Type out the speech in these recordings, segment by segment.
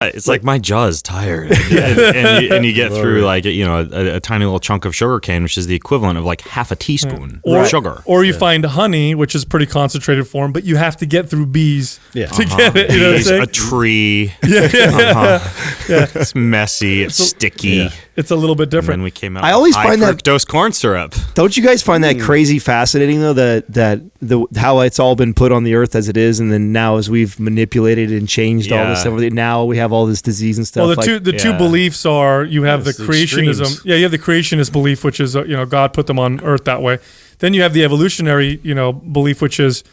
It's like my jaw's tired, and you get through like a tiny little chunk of sugar cane, which is the equivalent of like half a teaspoon of sugar. Or you find honey, which is pretty concentrated form, but you have to get through bees to get it. You know what I'm saying? A tree. It's messy. It's sticky. Yeah. It's a little bit different. And then we came out. I always with find high that fructose corn syrup. Don't you guys find that crazy fascinating though? That how it's all been put on the earth as it is, and then now as we've manipulated and changed all this stuff, now we have all this disease and stuff. Well, the two beliefs are you have the creationism. Extremes. Yeah, you have the creationist belief, which is God put them on earth that way. Then you have the evolutionary belief, which is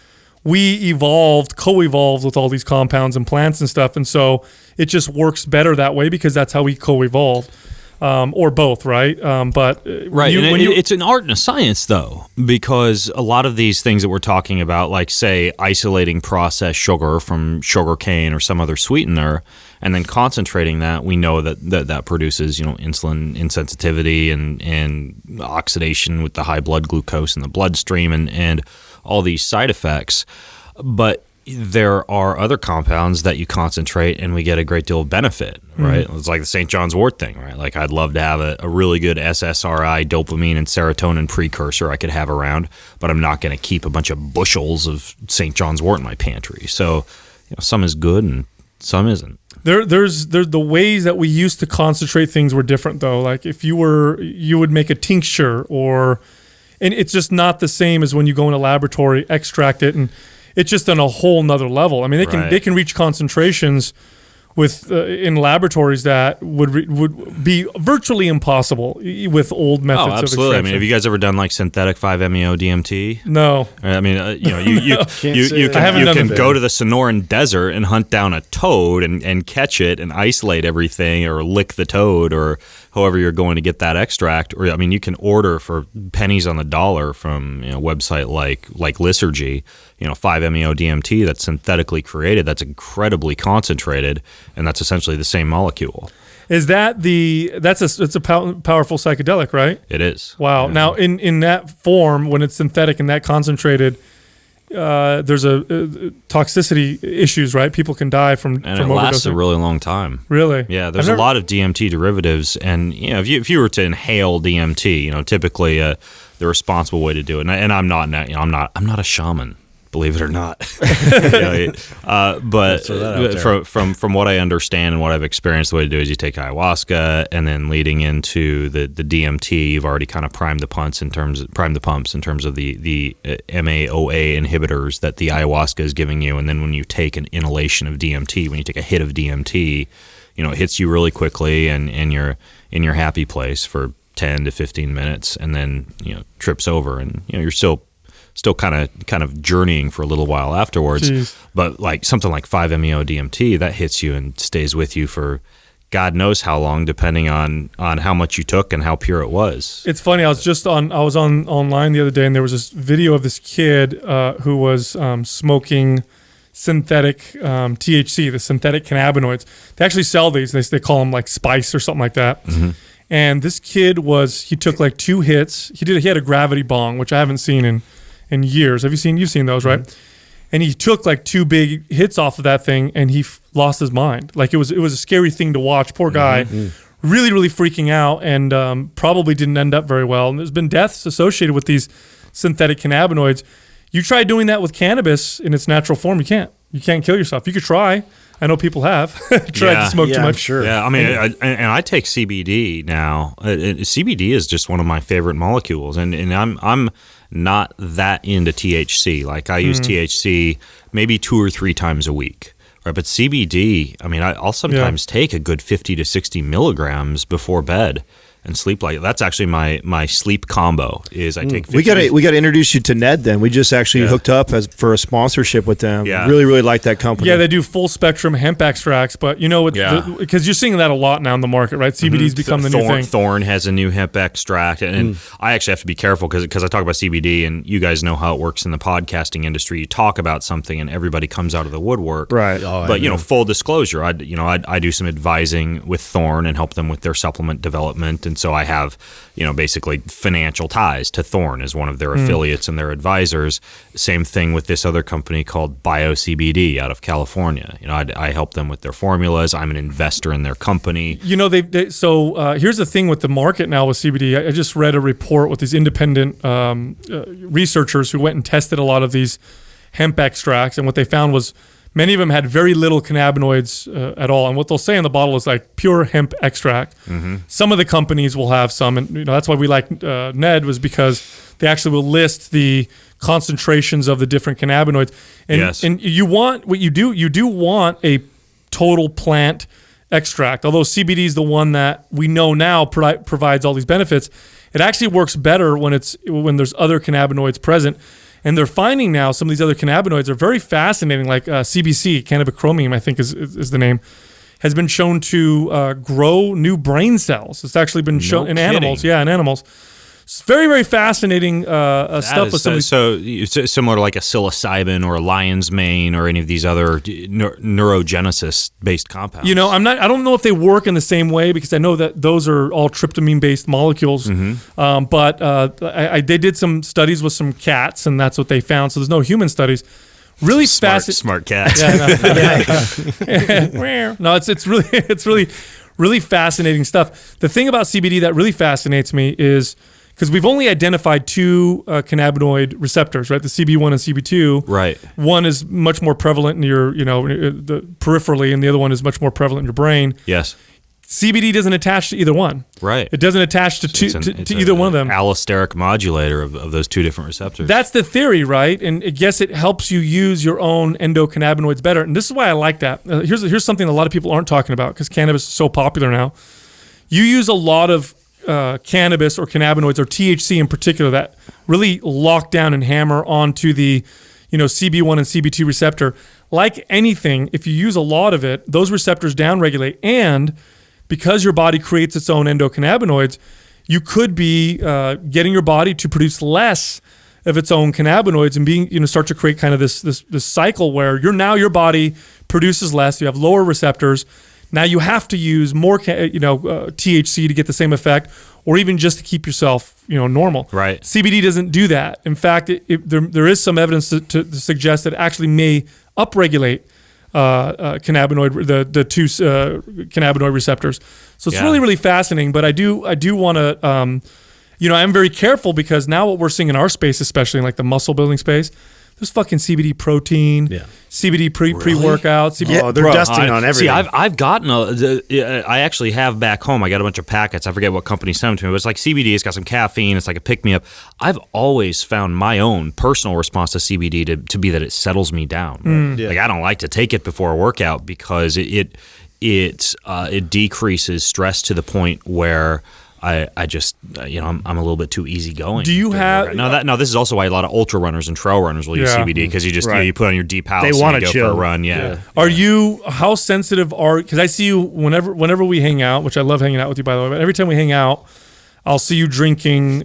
we co-evolved with all these compounds and plants and stuff, and so it just works better that way because that's how we co-evolved. Or both, right? It's an art and a science, though, because a lot of these things that we're talking about, like, say, isolating processed sugar from sugar cane or some other sweetener, and then concentrating that, we know that produces, insulin insensitivity and oxidation with the high blood glucose in the bloodstream and all these side effects. But there are other compounds that you concentrate and we get a great deal of benefit, right? It's like the St. John's wort thing, right? Like I'd love to have a really good SSRI, dopamine, and serotonin precursor I could have around, but I'm not going to keep a bunch of bushels of St. John's wort in my pantry. So some is good and some isn't. There's the ways that we used to concentrate things were different though. Like if you would make a tincture and it's just not the same as when you go in a laboratory, extract it, and it's just on a whole nother level. I mean, they can reach concentrations with in laboratories that would be virtually impossible with old methods. Oh, absolutely. Of extraction. I mean, have you guys ever done like synthetic 5-MeO DMT? No. I mean, you can go to the Sonoran Desert and hunt down a toad and catch it and isolate everything, or lick the toad, or however you're going to get that extract. Or I mean, you can order for pennies on the dollar from a website like Lysergy, 5-MeO DMT that's synthetically created, that's incredibly concentrated, and that's essentially the same molecule. Is that it's a powerful psychedelic, right? It is. Wow. Yeah. Now, in that form, when it's synthetic and that concentrated, there's a toxicity issues, right? People can die from it lasts a really long time. Really? Yeah. There's a lot of DMT derivatives, and if you were to inhale DMT, typically the responsible way to do it, and I'm not a shaman, believe it or not. But from what I understand and what I've experienced, the way to do it is you take ayahuasca, and then leading into the DMT, you've already kind of primed the pumps in terms of the MAOA inhibitors that the ayahuasca is giving you. And then when you take an inhalation of DMT, when you take a hit of DMT, it hits you really quickly, and you're in your happy place for 10 to 15 minutes, and then trips over, and you're still kind of journeying for a little while afterwards. Jeez. But like something like 5-MeO DMT, that hits you and stays with you for God knows how long, depending on how much you took and how pure it was. It's funny. I was online the other day, and there was this video of this kid who was smoking synthetic THC, the synthetic cannabinoids. They actually sell these. They call them like spice or something like that. Mm-hmm. And this kid he took like 2 hits. He had a gravity bong, which I haven't seen in years. You've seen those, right? Mm-hmm. And he took like 2 big hits off of that thing, and he lost his mind. Like it was a scary thing to watch. Poor guy, really, really freaking out, and probably didn't end up very well. And there's been deaths associated with these synthetic cannabinoids. You try doing that with cannabis in its natural form, you can't. You can't kill yourself. You could try. I know people have tried to smoke too much. Sure. Yeah, I mean, I take CBD now. CBD is just one of my favorite molecules, and I'm not that into THC. Like I use THC maybe 2 or 3 times a week, right? But CBD, I mean, I'll sometimes take a good 50 to 60 milligrams before bed and sleep like that's actually my sleep combo is I take 50. We got to introduce you to Ned then. We just actually hooked up for a sponsorship with them. Yeah. Really like that company. Yeah, they do full spectrum hemp extracts, but because you're seeing that a lot now in the market, right? CBD's become the new thing. Thorn has a new hemp extract, and I actually have to be careful because I talk about CBD, and you guys know how it works in the podcasting industry. You talk about something and everybody comes out of the woodwork. Right. But full disclosure, I do some advising with Thorn and help them with their supplement development and And so I have, basically financial ties to Thorne as one of their affiliates and their advisors. Same thing with this other company called BioCBD out of California. I help them with their formulas. I'm an investor in their company. Here's the thing with the market now with CBD. I just read a report with these independent researchers who went and tested a lot of these hemp extracts, and what they found was many of them had very little cannabinoids at all. And what they'll say on the bottle is like pure hemp extract. Mm-hmm. Some of the companies will have some, and that's why we like Ned, was because they actually will list the concentrations of the different cannabinoids. And, and you do want a total plant extract. Although CBD is the one that we know now provides all these benefits, it actually works better when there's other cannabinoids present. And they're finding now some of these other cannabinoids are very fascinating, like CBC, cannabichromene, I think is the name, has been shown to grow new brain cells. It's actually been shown in animals. Yeah, in animals. It's very, very fascinating stuff. With some of these. So it's similar to like a psilocybin or a lion's mane or any of these other neurogenesis-based compounds. I don't know if they work in the same way, because I know that those are all tryptamine-based molecules. Mm-hmm. But they did some studies with some cats, and that's what they found. So there's no human studies. Really smart cats. No, it's really fascinating stuff. The thing about CBD that really fascinates me is, because we've only identified two cannabinoid receptors, right? The CB1 and CB2. Right. One is much more prevalent in your, the peripherally, and the other one is much more prevalent in your brain. Yes. CBD doesn't attach to either one. Right. It doesn't attach to either one of them. Allosteric modulator of those two different receptors. That's the theory, right? And I guess it helps you use your own endocannabinoids better. And this is why I like that. Here's something a lot of people aren't talking about, because cannabis is so popular now. You use a lot of cannabis or cannabinoids, or THC in particular, that really lock down and hammer onto the CB1 and CB2 receptor. Like anything, if you use a lot of it, those receptors downregulate, and because your body creates its own endocannabinoids, you could be getting your body to produce less of its own cannabinoids, and being start to create kind of this cycle where your body produces less, you have lower receptors. Now you have to use more, THC to get the same effect, or even just to keep yourself, normal. Right. CBD doesn't do that. In fact, there is some evidence to suggest that it actually may upregulate cannabinoid, the two cannabinoid receptors. So it's really, really fascinating. But I do want to, I'm very careful, because now what we're seeing in our space, especially in like the muscle building space, there's fucking CBD protein, CBD pre-workout. CBD. They're dusting on everything. See, I've gotten I actually have back home. I got a bunch of packets. I forget what company sent them to me, but it's like CBD. It's got some caffeine. It's like a pick-me-up. I've always found my own personal response to CBD to be that it settles me down. Like, I don't like to take it before a workout, because it decreases stress to the point where I just, I'm a little bit too easygoing. Do you have now? This is also why a lot of ultra runners and trail runners will use CBD, because you just you put on your deep house and you go for a run. Are you, how sensitive because I see you whenever we hang out, which I love hanging out with you, by the way, but every time we hang out, I'll see you drinking,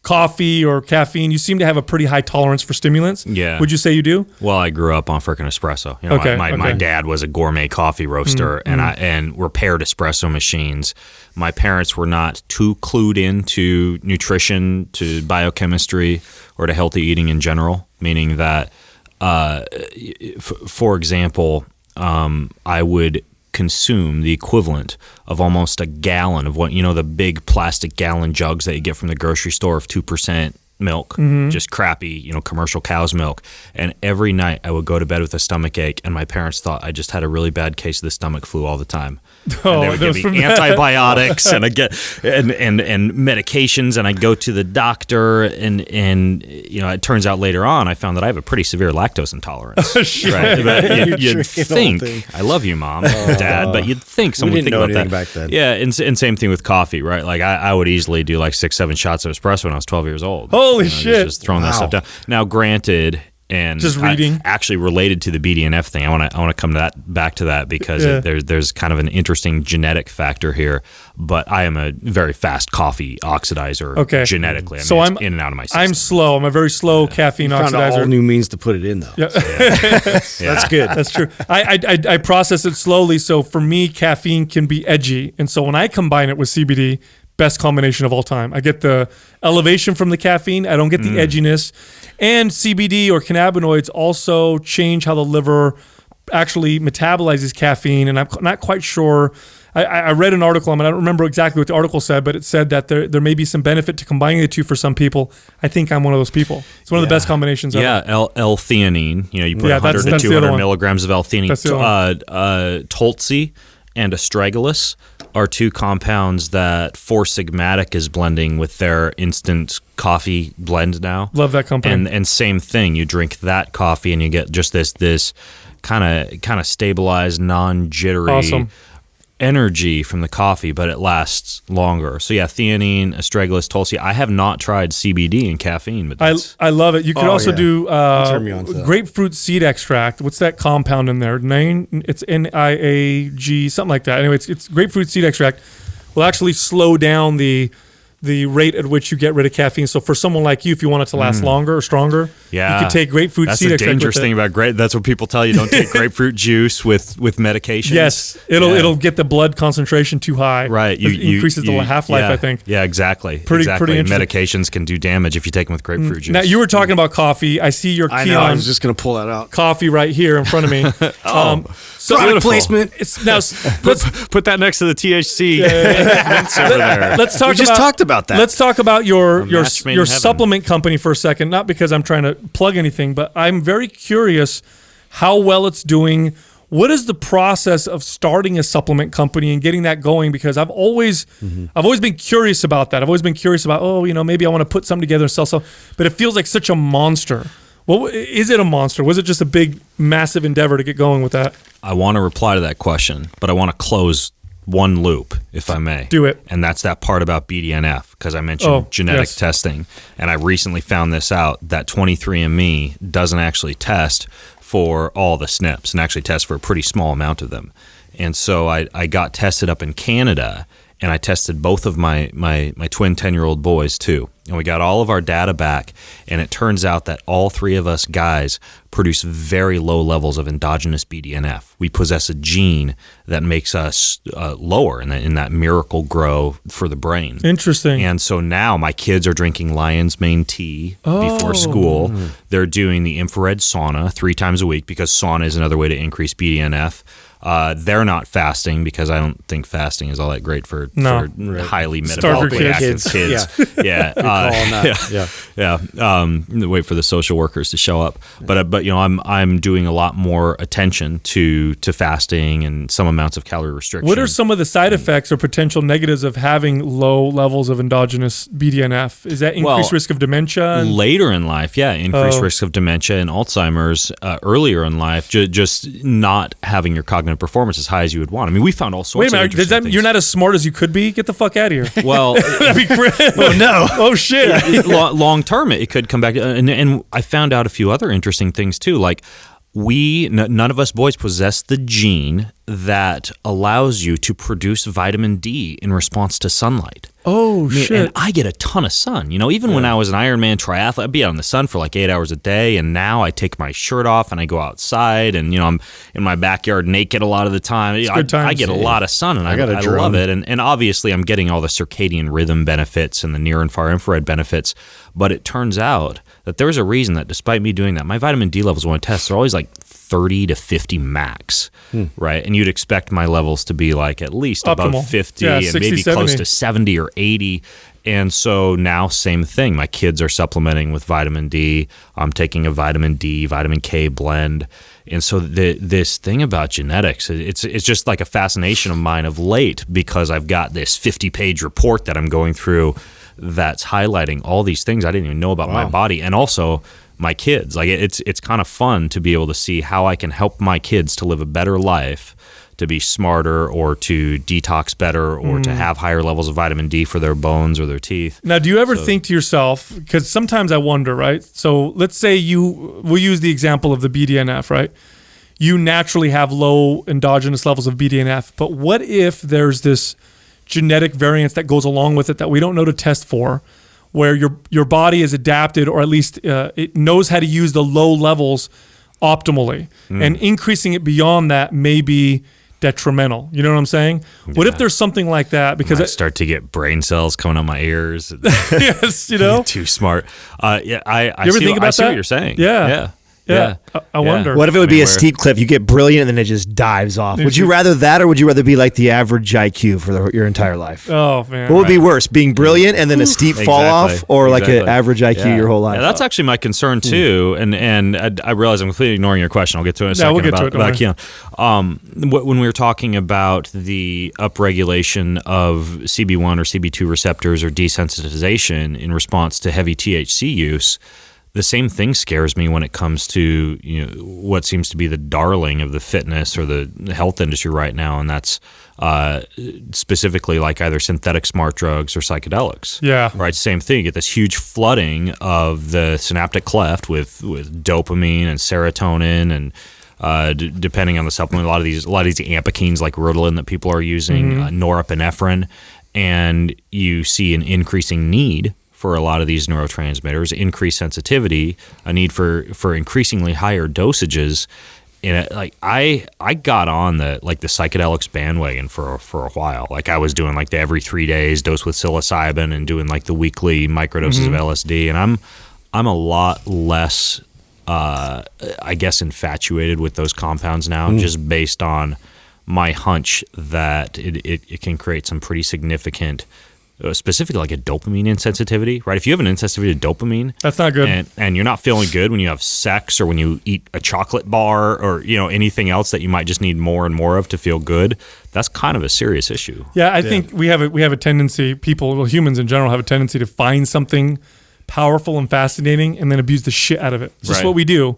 coffee or caffeine. You seem to have a pretty high tolerance for stimulants. Yeah. Would you say you do? Well, I grew up on frickin' espresso. My dad was a gourmet coffee roaster and repaired espresso machines. My parents were not too clued into nutrition, to biochemistry, or to healthy eating in general, meaning that, for example, I would consume the equivalent of almost a gallon of what, the big plastic gallon jugs that you get from the grocery store of 2% milk, just crappy, commercial cow's milk. And every night I would go to bed with a stomach ache, and my parents thought I just had a really bad case of the stomach flu all the time. And they would give me antibiotics and and medications, and I go to the doctor, and it turns out later on I found that I have a pretty severe lactose intolerance. Right? But you'd think, I love you, Mom, Dad, but you'd think someone would think about that back then. Yeah, and same thing with coffee, right? Like I would easily do like 6-7 shots of espresso when I was 12 years old. Holy shit! Just throwing that stuff down. Now, granted, And just reading, actually related to the BDNF thing. I want to come back to that because there's kind of an interesting genetic factor here. But I am a very fast coffee oxidizer genetically. I'm in and out of my system. I'm slow. I'm a very slow caffeine oxidizer. Found all new means to put it in though. Yeah. That's good. That's true. I process it slowly, so for me, caffeine can be edgy, and so when I combine it with CBD. Best combination of all time. I get the elevation from the caffeine. I don't get the edginess. And CBD or cannabinoids also change how the liver actually metabolizes caffeine. And I'm not quite sure. I read an article, I don't remember exactly what the article said, but it said that there may be some benefit to combining the two for some people. I think I'm one of those people. It's one of the best combinations ever. Yeah, L-theanine. You put 100 to 200 milligrams of L-theanine. Tulsi and astragalus are two compounds that Four Sigmatic is blending with their instant coffee blend now. Love that company. And same thing, you drink that coffee and you get just this kind of stabilized, non-jittery energy from the coffee, but it lasts longer. So yeah, theanine, astragalus, tulsi. I have not tried CBD and caffeine, but I love it. You could also do grapefruit seed extract. What's that compound in there? It's NIAG, something like that. Anyway, it's grapefruit seed extract will actually slow down the rate at which you get rid of caffeine. So for someone like you, if you want it to last longer or stronger, you could take grapefruit seed extract. That's the dangerous thing about That's what people tell you. Don't take grapefruit juice with medication. Yes, it'll get the blood concentration too high. Right, it increases the half-life. I think. Yeah, exactly. Pretty interesting. Medications can do damage if you take them with grapefruit juice. Now you were talking about coffee. I see your Kion. I was just going to pull that out. Coffee right here in front of me. So product placement. Let's put that next to the THC. Over there. Let's talk. We just talked about that. Let's talk about your supplement company for a second. Not because I'm trying to plug anything, but I'm very curious how well it's doing. What is the process of starting a supplement company and getting that going? Because I've always been curious about that. I've always been curious about, maybe I want to put something together and sell something, but it feels like such a monster. Well, is it a monster? Was it just a big, massive endeavor to get going with that? I want to reply to that question, but I want to close one loop, if I may. Do it. And that's that part about BDNF, because I mentioned genetic testing. And I recently found this out, that 23andMe doesn't actually test for all the SNPs and actually tests for a pretty small amount of them. And so I got tested up in Canada, and I tested both of my twin 10-year-old boys too. And we got all of our data back, and it turns out that all three of us guys produce very low levels of endogenous BDNF. We possess a gene that makes us lower in that miracle grow for the brain. Interesting. And so now my kids are drinking lion's mane tea before school. They're doing the infrared sauna 3 times a week because sauna is another way to increase BDNF. They're not fasting because I don't think fasting is all that great for highly metabolically active kids. Wait for the social workers to show up. But I'm doing a lot more attention to fasting and some amounts of calorie restriction. What are some of the side effects or potential negatives of having low levels of endogenous BDNF? Is that increased risk of dementia? Later in life, increased risk of dementia and Alzheimer's. Earlier in life, just not having your cognitive performance as high as you would want. I mean, we found all sorts of interesting things. You're not as smart as you could be? Get the fuck out of here. Well, that'd be great. Oh, no. Oh, shit. Long term, it could come back. And I found out a few other interesting things, too. Like, none of us boys possess the gene that allows you to produce vitamin D in response to sunlight. Oh, shit. And I get a ton of sun. Even when I was an Ironman triathlete, I'd be out in the sun for like 8 hours a day. And now I take my shirt off and I go outside and, I'm in my backyard naked a lot of the time. I get a lot of sun and I love it. And obviously I'm getting all the circadian rhythm benefits and the near and far infrared benefits. But it turns out that there's a reason that despite me doing that, my vitamin D levels when I test are always like 30 to 50 max, right? And you'd expect my levels to be like at least optimal. Above 50 and 60, maybe 70. Close to 70 or 80. And so now same thing. My kids are supplementing with vitamin D. I'm taking a vitamin D, vitamin K blend. And so this thing about genetics, it's just like a fascination of mine of late because I've got this 50-page report that I'm going through that's highlighting all these things I didn't even know about my body and also my kids. Like it's kind of fun to be able to see how I can help my kids to live a better life, to be smarter or to detox better or to have higher levels of vitamin D for their bones or their teeth. Now, do you ever think to yourself, because sometimes I wonder, right? So let's say we'll use the example of the BDNF, right? You naturally have low endogenous levels of BDNF, but what if there's this genetic variance that goes along with it that we don't know to test for, where your body is adapted, or at least it knows how to use the low levels optimally, and increasing it beyond that may be detrimental. You know what I'm saying? Yeah. What if there's something like that? Because I start to get brain cells coming out my ears. Yes, you know, too smart. I you ever think about I see that? what you're saying. Yeah. I wonder. What if it would be a steep cliff? You get brilliant and then it just dives off. Would you rather that, or would you rather be like the average IQ for your entire life? Oh, man. What would be worse, being brilliant and then a steep fall off, or like an average IQ your whole life? Yeah, that's actually my concern too. And I realize I'm completely ignoring your question. I'll get to it in a second. We'll get to it. About Kion. When we were talking about the upregulation of CB1 or CB2 receptors or desensitization in response to heavy THC use, the same thing scares me when it comes to what seems to be the darling of the fitness or the health industry right now, and that's specifically like either synthetic smart drugs or psychedelics. Yeah. Right. Same thing. You get this huge flooding of the synaptic cleft with dopamine and serotonin and depending on the supplement, a lot of these ampakines like Ritalin that people are using, norepinephrine, and you see an increasing need for a lot of these neurotransmitters, increased sensitivity, a need for increasingly higher dosages. And I got on the psychedelics bandwagon for a while. Like I was doing like the every 3 days dose with psilocybin and doing like the weekly microdoses of LSD. And I'm a lot less, I guess, infatuated with those compounds now, just based on my hunch that it can create some pretty significant, specifically like a dopamine insensitivity, right? If you have an insensitivity to dopamine, that's not good, and you're not feeling good when you have sex or when you eat a chocolate bar or anything else that you might just need more and more of to feel good, that's kind of a serious issue. Yeah, I think we have a tendency, humans in general have a tendency to find something powerful and fascinating and then abuse the shit out of it. It's just what we do.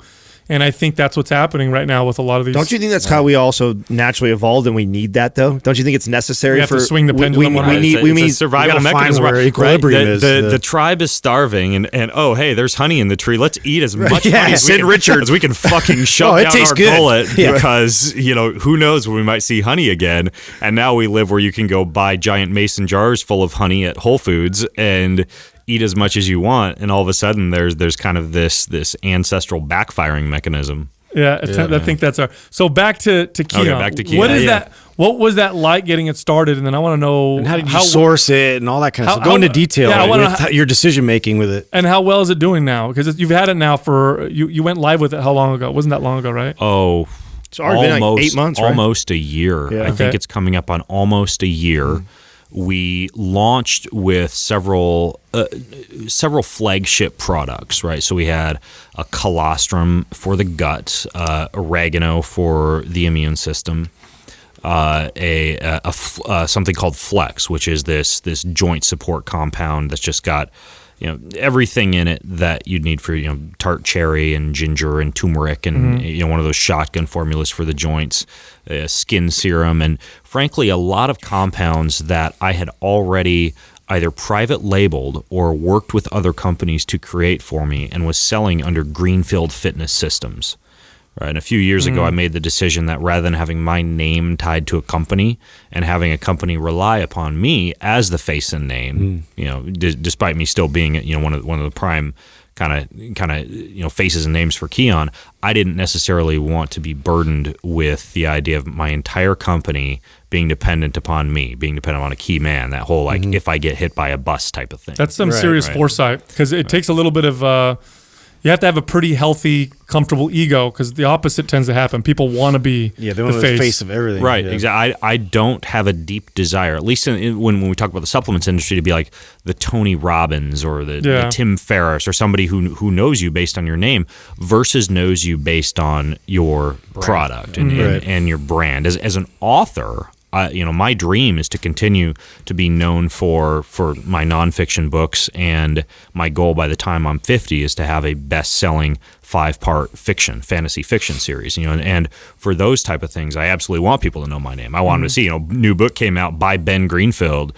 And I think that's what's happening right now with a lot of these. Don't you think that's how we also naturally evolved, and we need that though? Don't you think it's necessary we have to swing the pendulum? We need survival mechanism where equilibrium is. The tribe is starving, and oh hey, there's honey in the tree. Let's eat as much honey as we can fucking shove down our gullet because who knows when we might see honey again. And now we live where you can go buy giant mason jars full of honey at Whole Foods and eat as much as you want, and all of a sudden there's kind of this ancestral backfiring mechanism. Yeah, I think that's our. So back to Kion. Okay, back to Kion. What is that? What was that like getting it started? And then I want to know, and how did you source it and all that kind of stuff. Go into detail with your decision making with it. And how well is it doing now? Because you've had it now for you went live with it how long ago? It wasn't that long ago, right? Oh, it's already been like 8 months, right? Almost a year. Yeah. I think it's coming up on almost a year. We launched with several flagship products, right? So we had a colostrum for the gut, oregano for the immune system, something called Flex, which is this joint support compound that's just got everything in it that you'd need for tart cherry and ginger and turmeric and one of those shotgun formulas for the joints, skin serum, and frankly a lot of compounds that I had already either private labeled or worked with other companies to create for me and was selling under Greenfield Fitness Systems. Right. And a few years ago, I made the decision that rather than having my name tied to a company and having a company rely upon me as the face and name, despite me still being one of the prime kind of faces and names for Kion, I didn't necessarily want to be burdened with the idea of my entire company being dependent upon me, being dependent on a key man. That whole if I get hit by a bus type of thing. That's some serious foresight, because it takes a little bit of. You have to have a pretty healthy, comfortable ego, because the opposite tends to happen. People want to be the face of everything. Right, exactly. I don't have a deep desire, at least when we talk about the supplements industry, to be like the Tony Robbins or the Tim Ferriss or somebody who knows you based on your name versus knows you based on your product and your brand. As an author, my dream is to continue to be known for my nonfiction books, and my goal by the time I'm 50 is to have a best-selling 5-part fantasy fiction series. And for those type of things, I absolutely want people to know my name. I want them to see, new book came out by Ben Greenfield.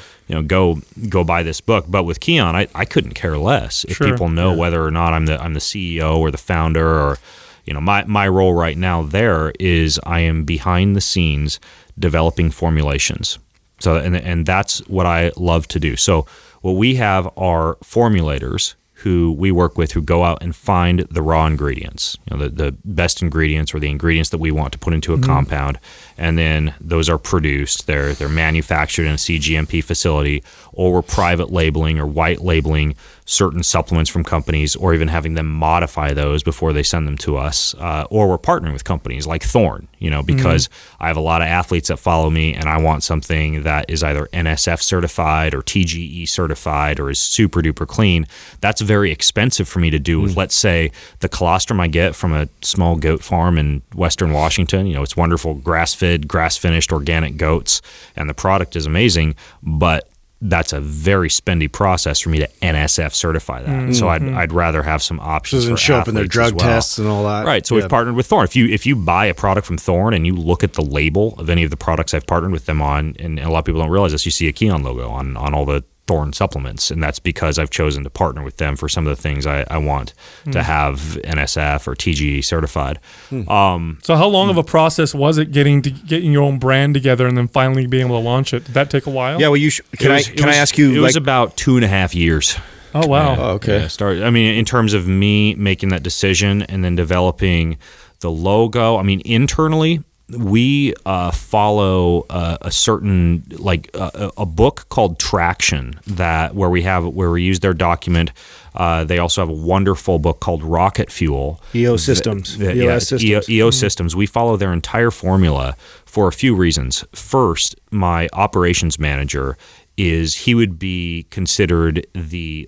Go buy this book. But with Kion, I couldn't care less if people know whether or not I'm the CEO or the founder, or my role right now there is I am behind the scenes developing formulations. So and that's what I love to do. So what we have are formulators who we work with who go out and find the raw ingredients, the best ingredients, or the ingredients that we want to put into a compound, and then those are produced. They're manufactured in a CGMP facility, or we're private labeling or white labeling certain supplements from companies, or even having them modify those before they send them to us, or we're partnering with companies like Thorne, because I have a lot of athletes that follow me, and I want something that is either NSF certified or TGE certified or is super duper clean. That's very expensive for me to do with, let's say, the colostrum I get from a small goat farm in Western Washington. It's wonderful, grass-fed, grass-finished, organic goats, and the product is amazing, but that's a very spendy process for me to NSF certify that. So I'd rather have some options. So it doesn't show up in their drug tests and all that. Right. So we've partnered with Thorne. If you buy a product from Thorne and you look at the label of any of the products I've partnered with them on, and a lot of people don't realize this, you see a Kion logo on all the Thorne supplements, and that's because I've chosen to partner with them for some of the things I want to have NSF or TGE certified. So how long of a process was it getting your own brand together and then finally being able to launch it? Did that take a while? Yeah, well, can I ask you? It was about 2.5 years. Oh, wow. Oh, okay. In terms of me making that decision and then developing the logo, internally, we follow a certain a book called Traction where we use their document. They also have a wonderful book called Rocket Fuel. EO Systems. EO Systems. We follow their entire formula for a few reasons. First, my operations manager he would be considered the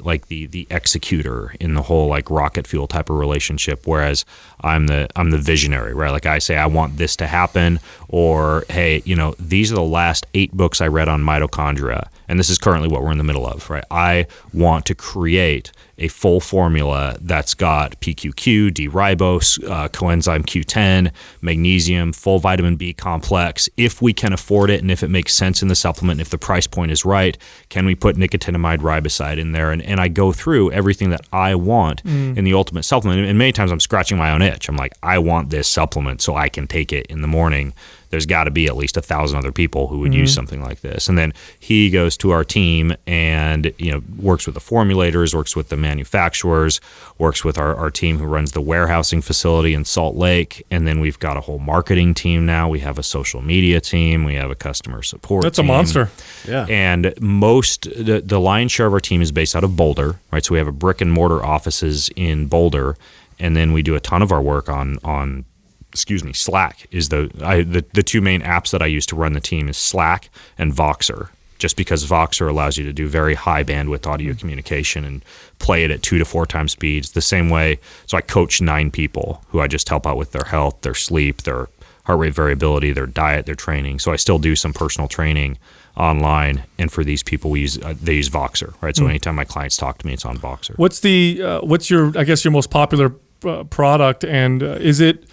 executor in the whole rocket fuel type of relationship, whereas I'm the visionary, right? Like I say, I want this to happen, or hey, these are the last 8 books I read on mitochondria, and this is currently what we're in the middle of, right? I want to create a full formula that's got PQQ, D-ribose, coenzyme Q10, magnesium, full vitamin B complex. If we can afford it and if it makes sense in the supplement, if the price point is right, can we put nicotinamide riboside in there? And I go through everything that I want in the ultimate supplement. And many times I'm scratching my own itch. I'm like, I want this supplement so I can take it in the morning. There's got to be at least 1,000 other people who would use something like this. And then he goes to our team and works with the formulators, works with the manufacturers, works with our team who runs the warehousing facility in Salt Lake. And then we've got a whole marketing team now. We have a social media team. We have a customer support That's team. a monster. Yeah. And the lion's share of our team is based out of Boulder, right? So we have a brick and mortar offices in Boulder. And then we do a ton of our work on Slack is the two main apps that I use to run the team is Slack and Voxer, just because Voxer allows you to do very high bandwidth audio communication and play it at 2 to 4 times speeds. The same way, so I coach 9 people who I just help out with their health, their sleep, their heart rate variability, their diet, their training. So I still do some personal training online, and for these people they use Voxer, right? So anytime my clients talk to me, it's on Voxer. What's your most popular product, and is it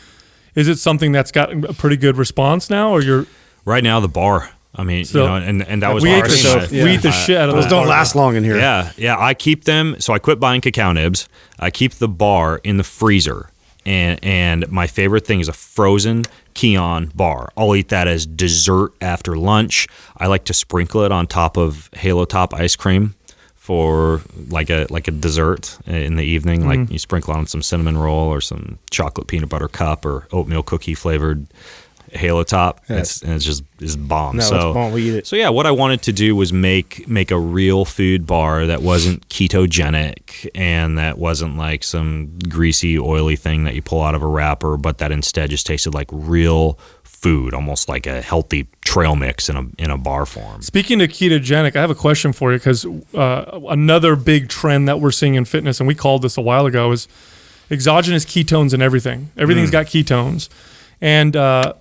something that's got a pretty good response now, or you're right now the bar? And that was we eat the shit out of those. Don't last long in here. Yeah. I keep them. So I quit buying cacao nibs. I keep the bar in the freezer, and my favorite thing is a frozen Kion bar. I'll eat that as dessert after lunch. I like to sprinkle it on top of Halo Top ice cream for like a dessert in the evening. Like you sprinkle on some cinnamon roll or some chocolate peanut butter cup or oatmeal cookie flavored Halo Top. It's bomb. No, so it's bomb. We eat it. So yeah, what I wanted to do was make a real food bar that wasn't ketogenic and that wasn't like some greasy, oily thing that you pull out of a wrapper, but that instead just tasted like real food, almost like a healthy trail mix in a bar form. Speaking of ketogenic, I have a question for you, because another big trend that we're seeing in fitness, and we called this a while ago, is exogenous ketones in everything. Everything's got ketones. And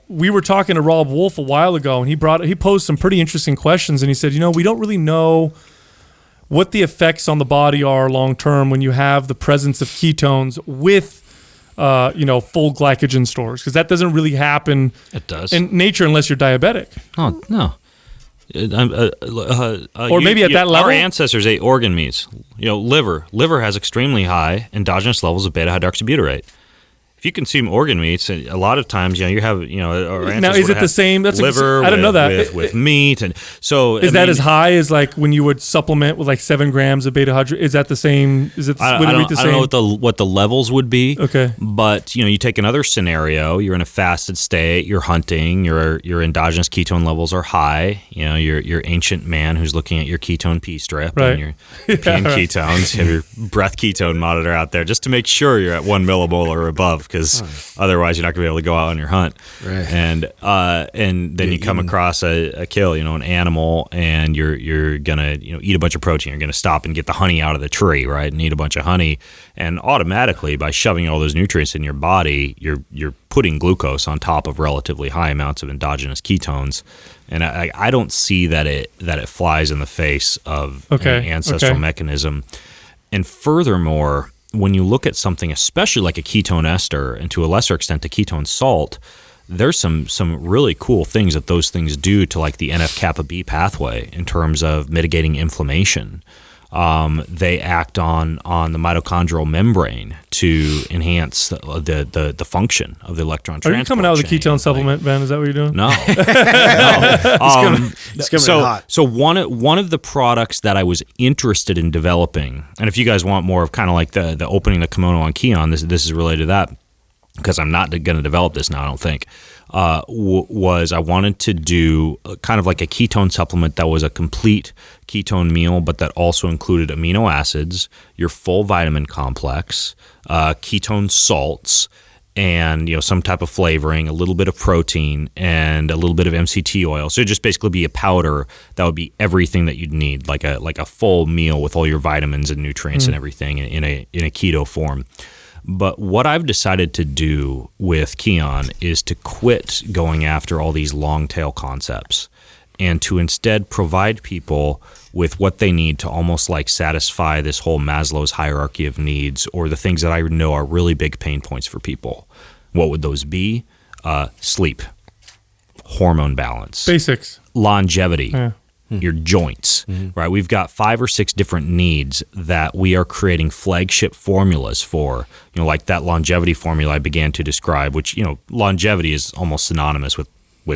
we were talking to Rob Wolf a while ago, and he posed some pretty interesting questions. And he said, we don't really know what the effects on the body are long term when you have the presence of ketones with full glycogen stores, because that doesn't really happen in nature unless you're diabetic. Oh, no. Or maybe at that level. Our ancestors ate organ meats. Liver. Liver has extremely high endogenous levels of beta-hydroxybutyrate. If you consume organ meats, a lot of times, you have, our ancestors now, is it the same? That's liver. I didn't know that. With meat, and so is that as high as like when you would supplement with like 7 grams of beta hydroxy? Is that the same? Is it? I don't know what the levels would be. Okay, but you take another scenario. You're in a fasted state. You're hunting. Your endogenous ketone levels are high. Your ancient man who's looking at your ketone P strip and your ketones. You have your breath ketone monitor out there just to make sure you're at 1 millimole or above. Because otherwise you're not going to be able to go out on your hunt, right? And then you come across a kill, an animal, and you're gonna eat a bunch of protein. You're gonna stop and get the honey out of the tree, right? And eat a bunch of honey, and automatically by shoving all those nutrients in your body, you're putting glucose on top of relatively high amounts of endogenous ketones. And I don't see that it flies in the face of an ancestral mechanism. And furthermore, when you look at something, especially like a ketone ester, and to a lesser extent a ketone salt, there's some really cool things that those things do to like the NF-kappa B pathway in terms of mitigating inflammation. They act on the mitochondrial membrane to enhance the function of the electron transport. Are you coming out with a ketone supplement, Ben? Is that what you're doing? No. It's coming hot. So one of the products that I was interested in developing, and if you guys want more of kind of like the opening the kimono on Kion, this is related to that, because I'm not going to develop this now, I don't think, was I wanted to do kind of like a ketone supplement that was a complete ketone meal, but that also included amino acids, your full vitamin complex, ketone salts, and some type of flavoring, a little bit of protein, and a little bit of MCT oil. So it'd just basically be a powder that would be everything that you'd need, like a full meal with all your vitamins and nutrients and everything in a keto form. But what I've decided to do with Kion is to quit going after all these long tail concepts and to instead provide people with what they need to almost like satisfy this whole Maslow's hierarchy of needs, or the things that I know are really big pain points for people. What would those be? Sleep, hormone balance, basics, longevity, your joints, right? We've got 5 or 6 different needs that we are creating flagship formulas for, like that longevity formula I began to describe, which, longevity is almost synonymous with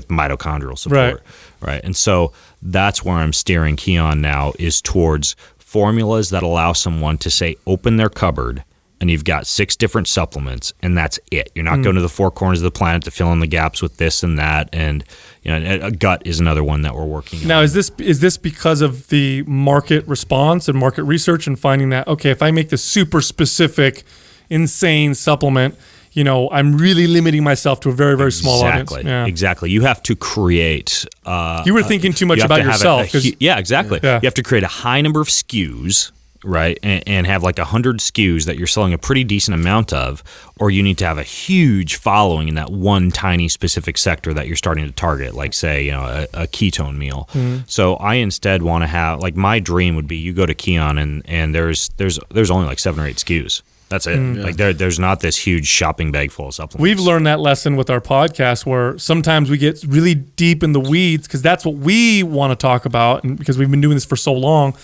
mitochondrial support, right? And so that's where I'm steering Kion now, is towards formulas that allow someone to say, open their cupboard, and you've got 6 different supplements, and that's it. You're not going to the 4 corners of the planet to fill in the gaps with this and that, and a gut is another one that we're working on. Now, is this because of the market response and market research and finding that, okay, if I make this super specific, insane supplement, I'm really limiting myself to a very, very small audience. Exactly. You have to create... you were thinking too much about yourself. Exactly. Yeah. You have to create a high number of SKUs, right, and have like 100 SKUs that you're selling a pretty decent amount of, or you need to have a huge following in that one tiny specific sector that you're starting to target, like say, a ketone meal. So I instead want to have, like, my dream would be you go to Kion and there's only like 7 or 8 SKUs. That's it. Like there's not this huge shopping bag full of supplements. We've learned that lesson with our podcast, where sometimes we get really deep in the weeds because that's what we want to talk about, and because we've been doing this for so long.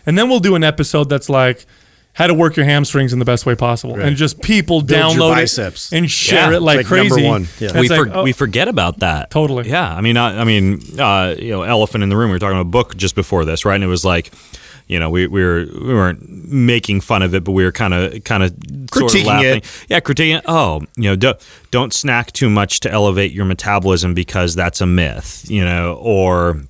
And then we'll do an episode that's like how to work your hamstrings in the best way possible, and just people download it and share it like crazy. Number one. Yeah. We forget about that. Totally. Yeah. I mean, elephant in the room. We were talking about a book just before this, right? And it was like, we weren't making fun of it, but we were kind of sort of laughing. Yeah, critiquing it. Oh, don't snack too much to elevate your metabolism because that's a myth, or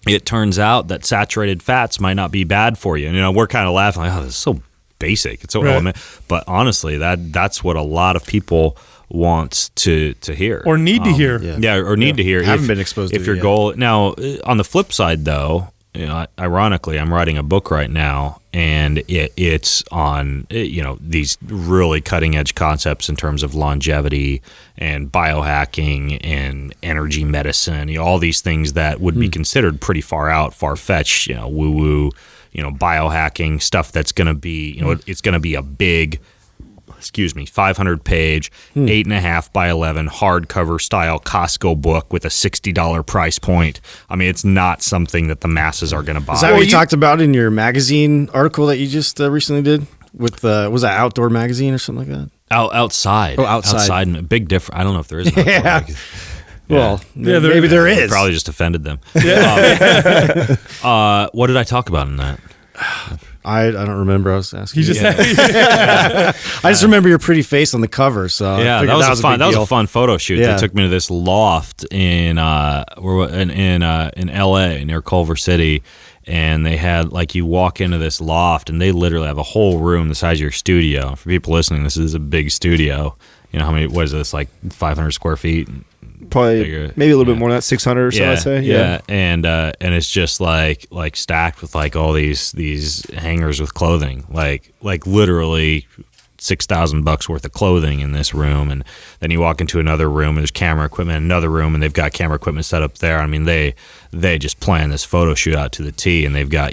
it turns out that saturated fats might not be bad for you. And, we're kind of laughing like, oh, this is so basic. It's so element. But honestly, that's what a lot of people want to hear. Or need to hear. Or need to hear. Haven't been exposed to it. If your goal... Now, on the flip side, though, ironically, I'm writing a book right now, and it's on these really cutting edge concepts in terms of longevity and biohacking and energy medicine, all these things that would be considered pretty far fetched, woo woo, biohacking stuff that's going to be, it's going to be a big 500-page, 8.5 by 11 hardcover style Costco book with a $60 price point. I mean, it's not something that the masses are going to buy. Is that what you talked about in your magazine article that you just recently did? With was that Outdoor Magazine or something like that? Outside. Oh, outside. Big difference. I don't know if there is an outdoor magazine. Well, maybe there is. Probably just offended them. Yeah. What did I talk about in that? I don't remember. I was asking. I just remember your pretty face on the cover. So yeah, that was a fun photo shoot. Yeah. They took me to this loft in L.A. near Culver City, and they had you walk into this loft, and they literally have a whole room the size of your studio. For people listening, this is a big studio. How many? What is this? 500 square feet. Probably bigger, maybe a little bit more than that, 600 or so. I'd say. Yeah, and it's just like stacked with all these hangers with clothing, like literally $6,000 worth of clothing in this room. And then you walk into another room and there's camera equipment in another room, and they've got camera equipment set up there. I mean, they just plan this photo shoot out to the T, and they've got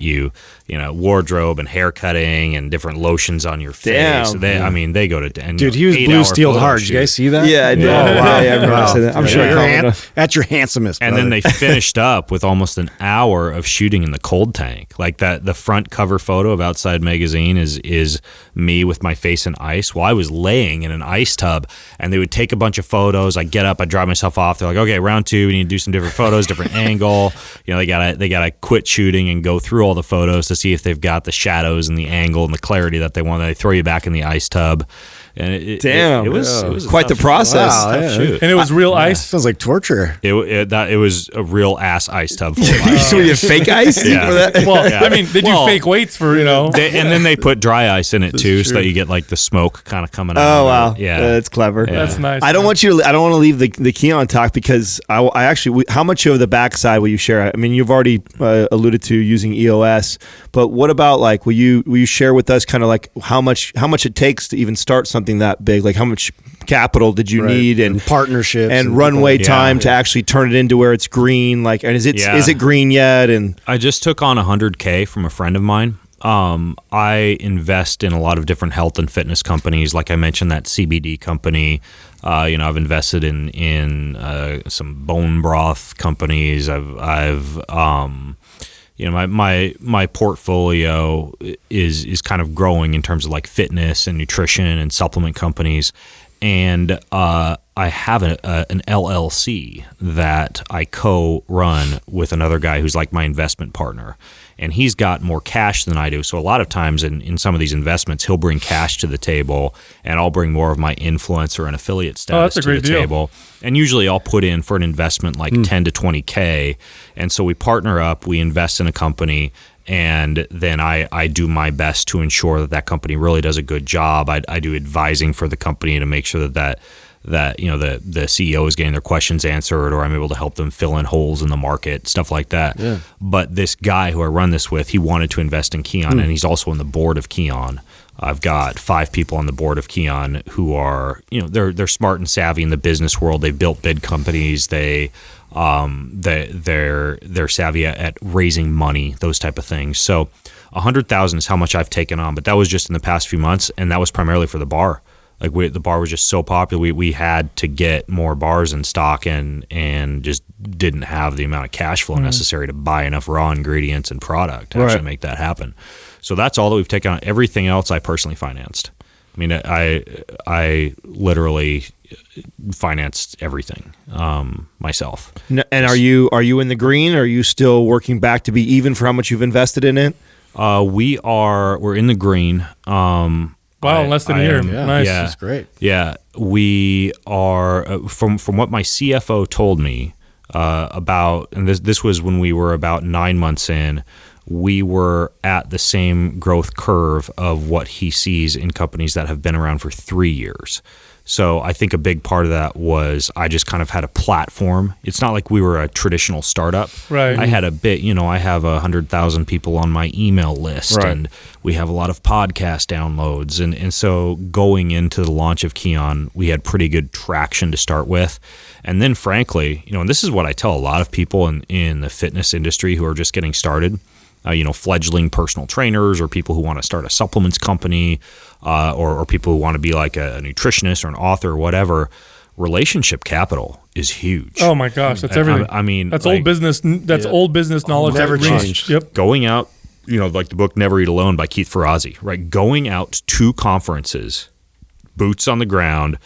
wardrobe and hair cutting and different lotions on your face. Damn. They go to and, dude, he was blue steeled hard. Did you guys see that? Yeah, I did. Oh, wow. Yeah, I remember saying that. I'm sure at your handsomest. And then they finished up with almost an hour of shooting in the cold tank. The front cover photo of Outside Magazine is me with my face in ice. Well, I was laying in an ice tub, and they would take a bunch of photos. I get up, I dry myself off. They're like, okay, round 2, we need to do some different photos, different angle. They gotta quit shooting and go through all the photos to see if they've got the shadows and the angle and the clarity that they want. They throw you back in the ice tub. And it was quite the process. Wow, and it was real ice. Sounds like torture. It was a real ass ice tub full of ice. So you had fake ice? Yeah. For that? Well, I mean, they do fake weights for and then they put dry ice in it too, so that you get the smoke kind of coming out. Oh wow, yeah, that's clever. Yeah. That's nice. I don't want to leave the Kion talk, because I actually, how much of the backside will you share? I mean, you've already alluded to using EOS, but what about will you share with us kind of how much it takes to even start something that big? How much capital did you need, and partnerships and runway time to actually turn it into where it's green? And is it green yet? And I just took on $100K from a friend of mine. I invest in a lot of different health and fitness companies. Like I mentioned, that CBD company. I've invested in some bone broth companies. My portfolio is kind of growing in terms of fitness and nutrition and supplement companies, and I have an LLC that I co-run with another guy who's my investment partner, and he's got more cash than I do. So a lot of times in some of these investments, he'll bring cash to the table, and I'll bring more of my influencer and affiliate status to the table. And usually I'll put in for an investment 10 to 20K. And so we partner up, we invest in a company, and then I do my best to ensure that company really does a good job. I do advising for the company to make sure that the CEO is getting their questions answered, or I'm able to help them fill in holes in the market, stuff like that. Yeah. But this guy who I run this with, he wanted to invest in Kion, and he's also on the board of Kion. I've got 5 people on the board of Kion who are, they're smart and savvy in the business world. They've built big companies. They're savvy at raising money, those type of things. So 100,000 is how much I've taken on, but that was just in the past few months, and that was primarily for the bar. The bar was just so popular. We had to get more bars in stock, and just didn't have the amount of cash flow necessary to buy enough raw ingredients and product to actually make that happen. So that's all that we've taken on. Everything else I personally financed. I mean, I literally financed everything myself. And are you in the green? Are you still working back to be even for how much you've invested in it? We're in the green. Wow, in less than a year. Nice. Yeah, that's great. Yeah, we are from what my CFO told me about, and this was when we were about 9 months in. We were at the same growth curve of what he sees in companies that have been around for 3 years. So I think a big part of that was I just kind of had a platform. It's not like we were a traditional startup. Right. I had a bit, I have 100,000 people on my email list, and we have a lot of podcast downloads. And so going into the launch of Kion, we had pretty good traction to start with. And then frankly, and this is what I tell a lot of people in the fitness industry who are just getting started, fledgling personal trainers or people who want to start a supplements company, or people who want to be like a nutritionist or an author or whatever. Relationship capital is huge. Oh my gosh, that's everything. I mean, that's old business. That's old business knowledge. Never changed. Yep. Going out, like the book Never Eat Alone by Keith Ferrazzi, right? Going out to conferences, boots on the ground,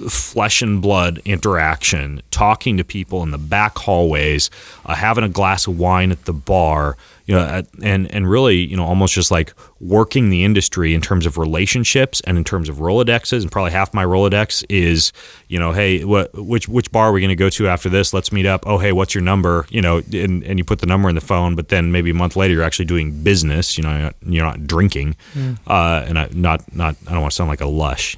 flesh and blood interaction, talking to people in the back hallways, having a glass of wine at the bar, and really, almost just like working the industry in terms of relationships and in terms of Rolodexes. And probably half my Rolodex is, hey, which bar are we going to go to after this? Let's meet up. Oh, hey, what's your number? And you put the number in the phone, but then maybe a month later you're actually doing business. You're not drinking. And I don't want to sound like a lush.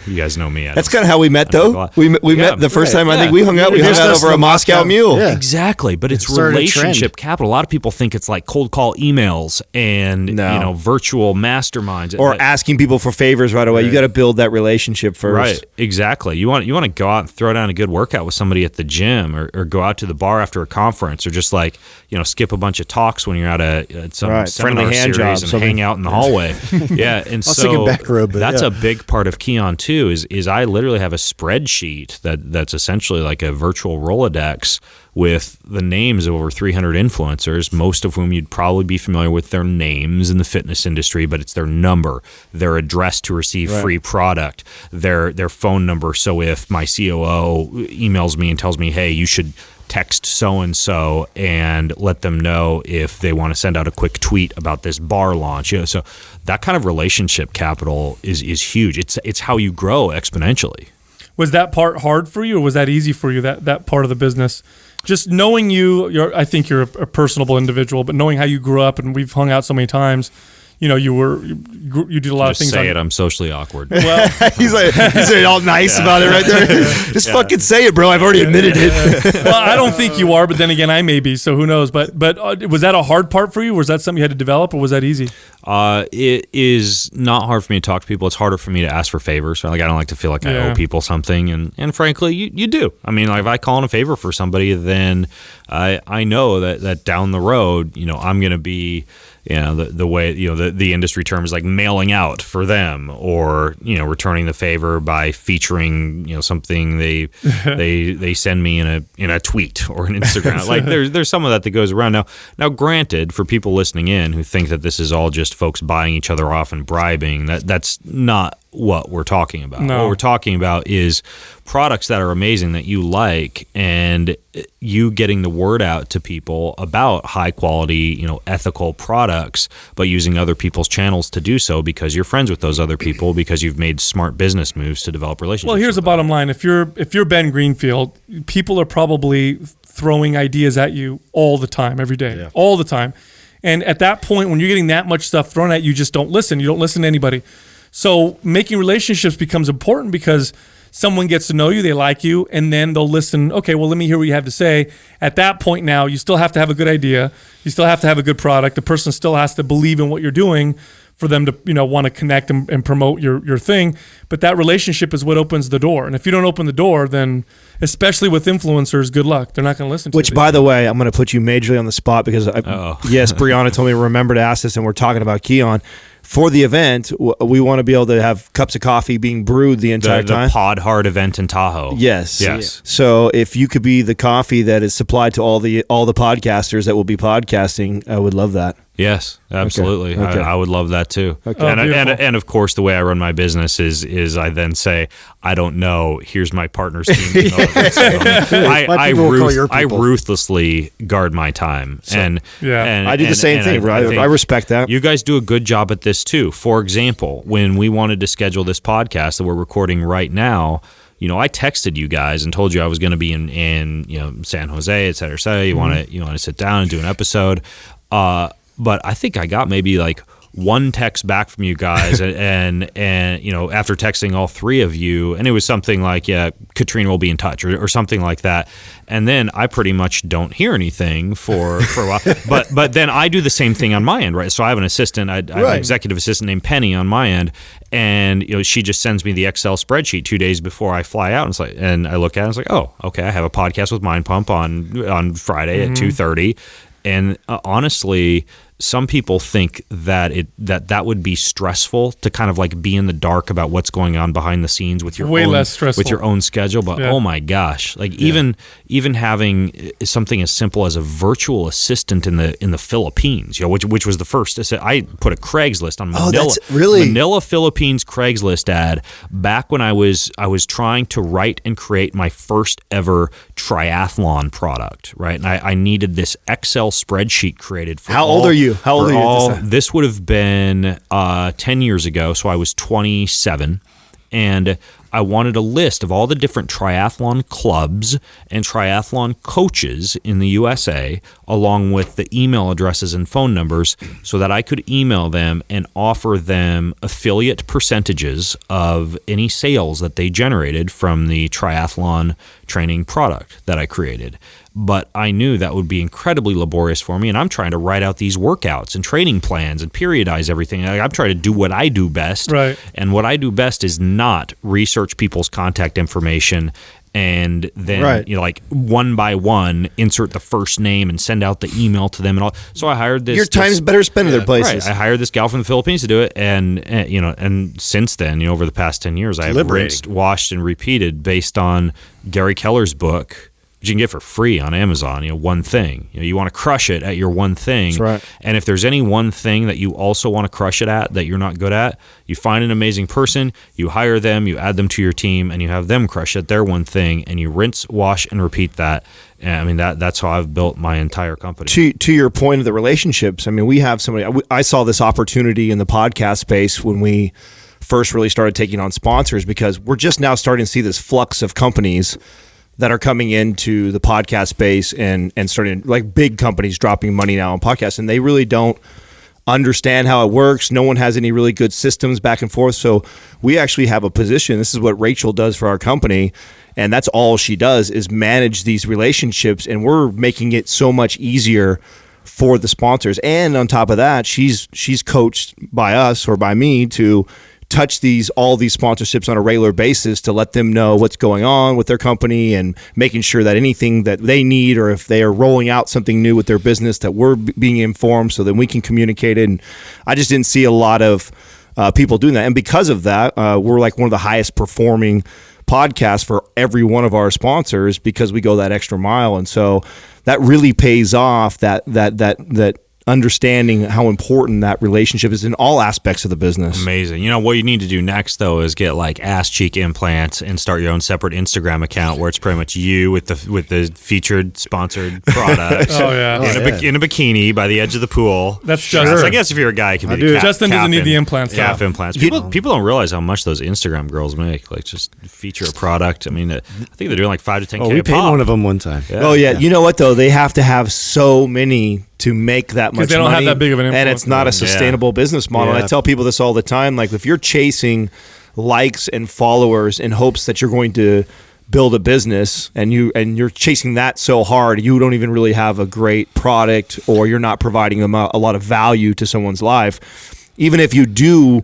You guys know me. That's kind of how we met, though. We met the first time I think we hung out. We hung out over a Moscow Mule. Yeah. Exactly, but it's relationship capital. A lot of people think it's like cold call emails and virtual masterminds or asking people for favors right away. Right. You got to build that relationship first. Right, exactly. You want to go out and throw down a good workout with somebody at the gym, or go out to the bar after a conference, or just like skip a bunch of talks when you're at some seminar series and hang out in the hallway. Yeah, and so back road, that's a big part of Kion too. Is I literally have a spreadsheet that's essentially like a virtual Rolodex with the names of over 300 influencers, most of whom you'd probably be familiar with their names in the fitness industry, but it's their number, their address to receive free product, their phone number. So if my COO emails me and tells me, hey, you should text so-and-so and let them know if they want to send out a quick tweet about this bar launch. So that kind of relationship capital is huge. It's how you grow exponentially. Was that part hard for you, or was that easy for you, that part of the business? Just knowing I think you're a personable individual, but knowing how you grew up, and we've hung out so many times, you did a lot of things. Just say it. I'm socially awkward. Well, he's all nice about it right there. Just fucking say it, bro. I've already admitted it. Well, I don't think you are, but then again, I may be. So who knows? But was that a hard part for you? Was that something you had to develop, or was that easy? It is not hard for me to talk to people. It's harder for me to ask for favors. Like I don't like to feel like I owe people something, and frankly, you do. I mean, like if I call in a favor for somebody, then I know that down the road, I'm going to be. The way the industry term is like mailing out for them, or returning the favor by featuring something they send me in a tweet or an Instagram. Like there's some of that goes around now. Granted, for people listening in who think that this is all just folks buying each other off and bribing, that's not what we're talking about. No. What we're talking about is products that are amazing that you like, and you getting the word out to people about high quality, ethical products, but using other people's channels to do so because you're friends with those other people, because you've made smart business moves to develop relationships. Well, here's the bottom line. If you're Ben Greenfield, people are probably throwing ideas at you all the time, every day, all the time. And at that point, when you're getting that much stuff thrown at you, just don't listen. You don't listen to anybody. So making relationships becomes important because someone gets to know you, they like you, and then they'll listen. Okay, well, let me hear what you have to say. At that point now, you still have to have a good idea. You still have to have a good product. The person still has to believe in what you're doing for them to want to connect and promote your thing. But that relationship is what opens the door. And if you don't open the door, then especially with influencers, good luck. They're not going to listen to you. Which, by the way, I'm going to put you majorly on the spot because, yes, Brianna told me to remember to ask this, and we're talking about Kion. For the event, we want to be able to have cups of coffee being brewed the entire time. The Pod Hard event in Tahoe. Yes. So if you could be the coffee that is supplied to all the podcasters that will be podcasting, I would love that. Yes, absolutely. Okay. I would love that too. Okay. And of course, the way I run my business is I then say, I don't know. Here's my partner's team. I ruthlessly guard my time, and I do the same thing. I respect that. You guys do a good job at this too. For example, when we wanted to schedule this podcast that we're recording right now, I texted you guys and told you I was going to be in San Jose, et cetera, et cetera. You want to sit down and do an episode. But I think I got maybe like one text back from you guys, and after texting all three of you, and it was something like, yeah, Katrina will be in touch, or something like that. And then I pretty much don't hear anything for a while. But then I do the same thing on my end, right? So I have an assistant, I have an executive assistant named Penny on my end, and she just sends me the Excel spreadsheet 2 days before I fly out, and I look at it and it's like, oh, okay, I have a podcast with Mind Pump on Friday at 2:30, and honestly, some people think that that would be stressful to kind of like be in the dark about what's going on behind the scenes with your less stressful with your own schedule. But oh my gosh, like even having something as simple as a virtual assistant in the Philippines, which was the first. I put a Craigslist on Manila, Philippines Craigslist ad back when I was trying to write and create my first ever triathlon product, right? And I needed this Excel spreadsheet created for How old are you? How old are you? This would have been 10 years ago, so I was 27, and I wanted a list of all the different triathlon clubs and triathlon coaches in the USA, along with the email addresses and phone numbers, so that I could email them and offer them affiliate percentages of any sales that they generated from the triathlon training product that I created. But I knew that would be incredibly laborious for me, and I'm trying to write out these workouts and training plans and periodize everything. I'm trying to do what I do best, right? And what I do best is not research people's contact information and then like one by one insert the first name and send out the email to them and all. So I hired this. Your time's better spent in their places. Right. I hired this gal from the Philippines to do it, and since then, over the past 10 years, I've rinsed, washed, and repeated based on Gary Keller's book, which you can get for free on Amazon. One thing. You want to crush it at your one thing. That's right. And if there's any one thing that you also want to crush it at that you're not good at, you find an amazing person, you hire them, you add them to your team, and you have them crush at their one thing, and you rinse, wash, and repeat that. And I mean, that's how I've built my entire company. To your point of the relationships, I mean, we have somebody. I saw this opportunity in the podcast space when we first really started taking on sponsors, because we're just now starting to see this flux of companies that are coming into the podcast space and starting, like, big companies dropping money now on podcasts, and they really don't understand how it works. No one has any really good systems back and forth. So we actually have a position. This is what Rachel does for our company, and that's all she does is manage these relationships, and we're making it so much easier for the sponsors. And on top of that, she's coached by us or by me to touch all these sponsorships on a regular basis to let them know what's going on with their company, and making sure that anything that they need, or if they are rolling out something new with their business, that we're being informed so that we can communicate it. And I just didn't see a lot of people doing that. And because of that, we're like one of the highest performing podcasts for every one of our sponsors, because we go that extra mile. And so that really pays off, that understanding how important that relationship is in all aspects of the business. Amazing. What you need to do next, though, is get like ass cheek implants and start your own separate Instagram account where it's pretty much you with the featured sponsored products. In a bikini by the edge of the pool. That's Justin. So I guess if you're a guy, it can be Justin doesn't need the implants. Calf implants. People don't realize how much those Instagram girls make. Like, just feature a product. I mean, I think they're doing like 5 to 10K. We paid one of them one time. Yeah. You know what, though? They have to have so many to make that much money. Because they don't have that big of an influence. And it's not a sustainable business model. And I tell people this all the time. Like, if you're chasing likes and followers in hopes that you're going to build a business, and you're chasing that so hard, you don't even really have a great product, or you're not providing them a lot of value to someone's life. Even if you do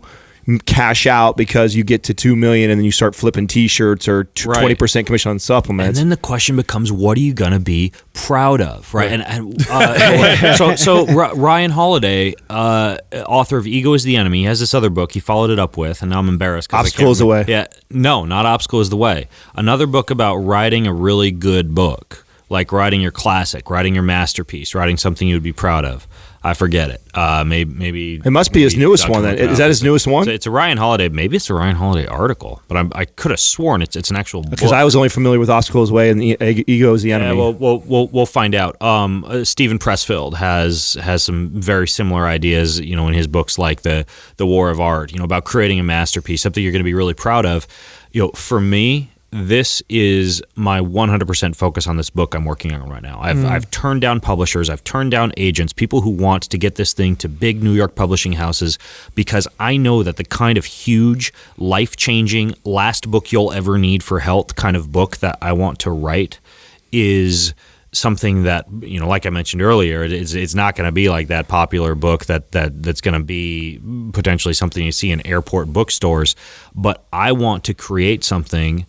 cash out because you get to 2 million and then you start flipping t-shirts or 20% commission on supplements. And then the question becomes, what are you going to be proud of? Right. And so Ryan Holiday, author of Ego is the Enemy, he has this other book he followed it up with, and now I'm embarrassed. Obstacle is the Way. Yeah. No, not Obstacle is the Way. Another book about writing a really good book, like writing your classic, writing your masterpiece, writing something you would be proud of. I forget it. Maybe it must be his newest one. Then is that his newest one? It's a Ryan Holiday. Maybe it's a Ryan Holiday article, but I could have sworn it's an actual book. Because I was only familiar with Obstacles Way and Ego is the Enemy. Yeah, we'll find out. Stephen Pressfield has some very similar ideas, in his books, like the War of Art, about creating a masterpiece, something you're going to be really proud of. For me, this is my 100% focus on this book I'm working on right now. I've turned down publishers, I've turned down agents, people who want to get this thing to big New York publishing houses, because I know that the kind of huge, life-changing, last book you'll ever need for health kind of book that I want to write is something that, you know, like I mentioned earlier, it's not going to be like that popular book that's going to be potentially something you see in airport bookstores. But I want to create something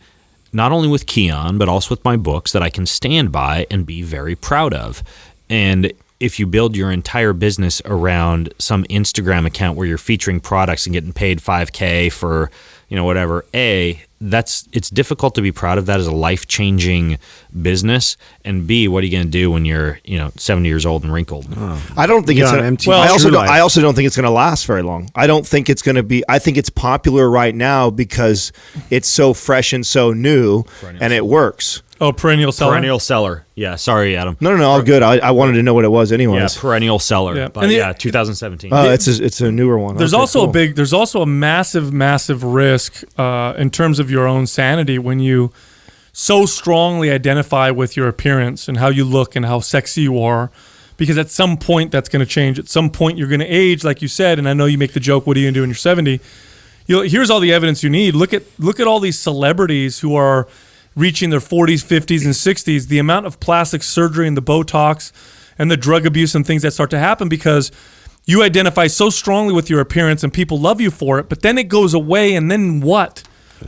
not only with Kion, but also with my books that I can stand by and be very proud of. And if you build your entire business around some Instagram account where you're featuring products and getting paid $5K for, you know, whatever, it's difficult to be proud of that as a life-changing business. And B, what are you going to do when you're, 70 years old and wrinkled? I don't think it's going to. I also don't think it's going to last very long. I don't think it's going to be. I think it's popular right now because it's so fresh and so new, and it works. Oh, perennial seller. Perennial seller. Yeah. Sorry, Adam. No, all good. I wanted to know what it was anyways. Yeah, perennial seller. Yeah, but 2017. It's a newer one. There's also a massive risk in terms of your own sanity when you so strongly identify with your appearance and how you look and how sexy you are, because at some point that's going to change. At some point you're going to age, like you said, and I know you make the joke, what are you going to do when you're 70? Here's all the evidence you need. Look at all these celebrities who are reaching their 40s, 50s, and 60s, the amount of plastic surgery and the Botox and the drug abuse and things that start to happen because you identify so strongly with your appearance and people love you for it, but then it goes away, and then what?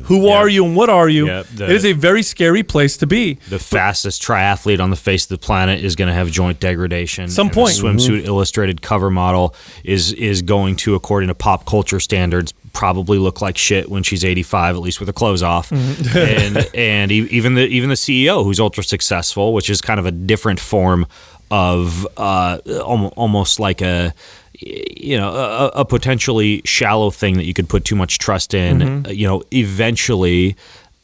Who are you and what are you? It is a very scary place to be. The fastest triathlete on the face of the planet is going to have joint degradation. Some point. The Swimsuit Illustrated cover model is going to, according to pop culture standards, probably look like shit when she's 85, at least with her clothes off. and even the CEO who's ultra successful, which is kind of a different form of almost like a potentially shallow thing that you could put too much trust in. Eventually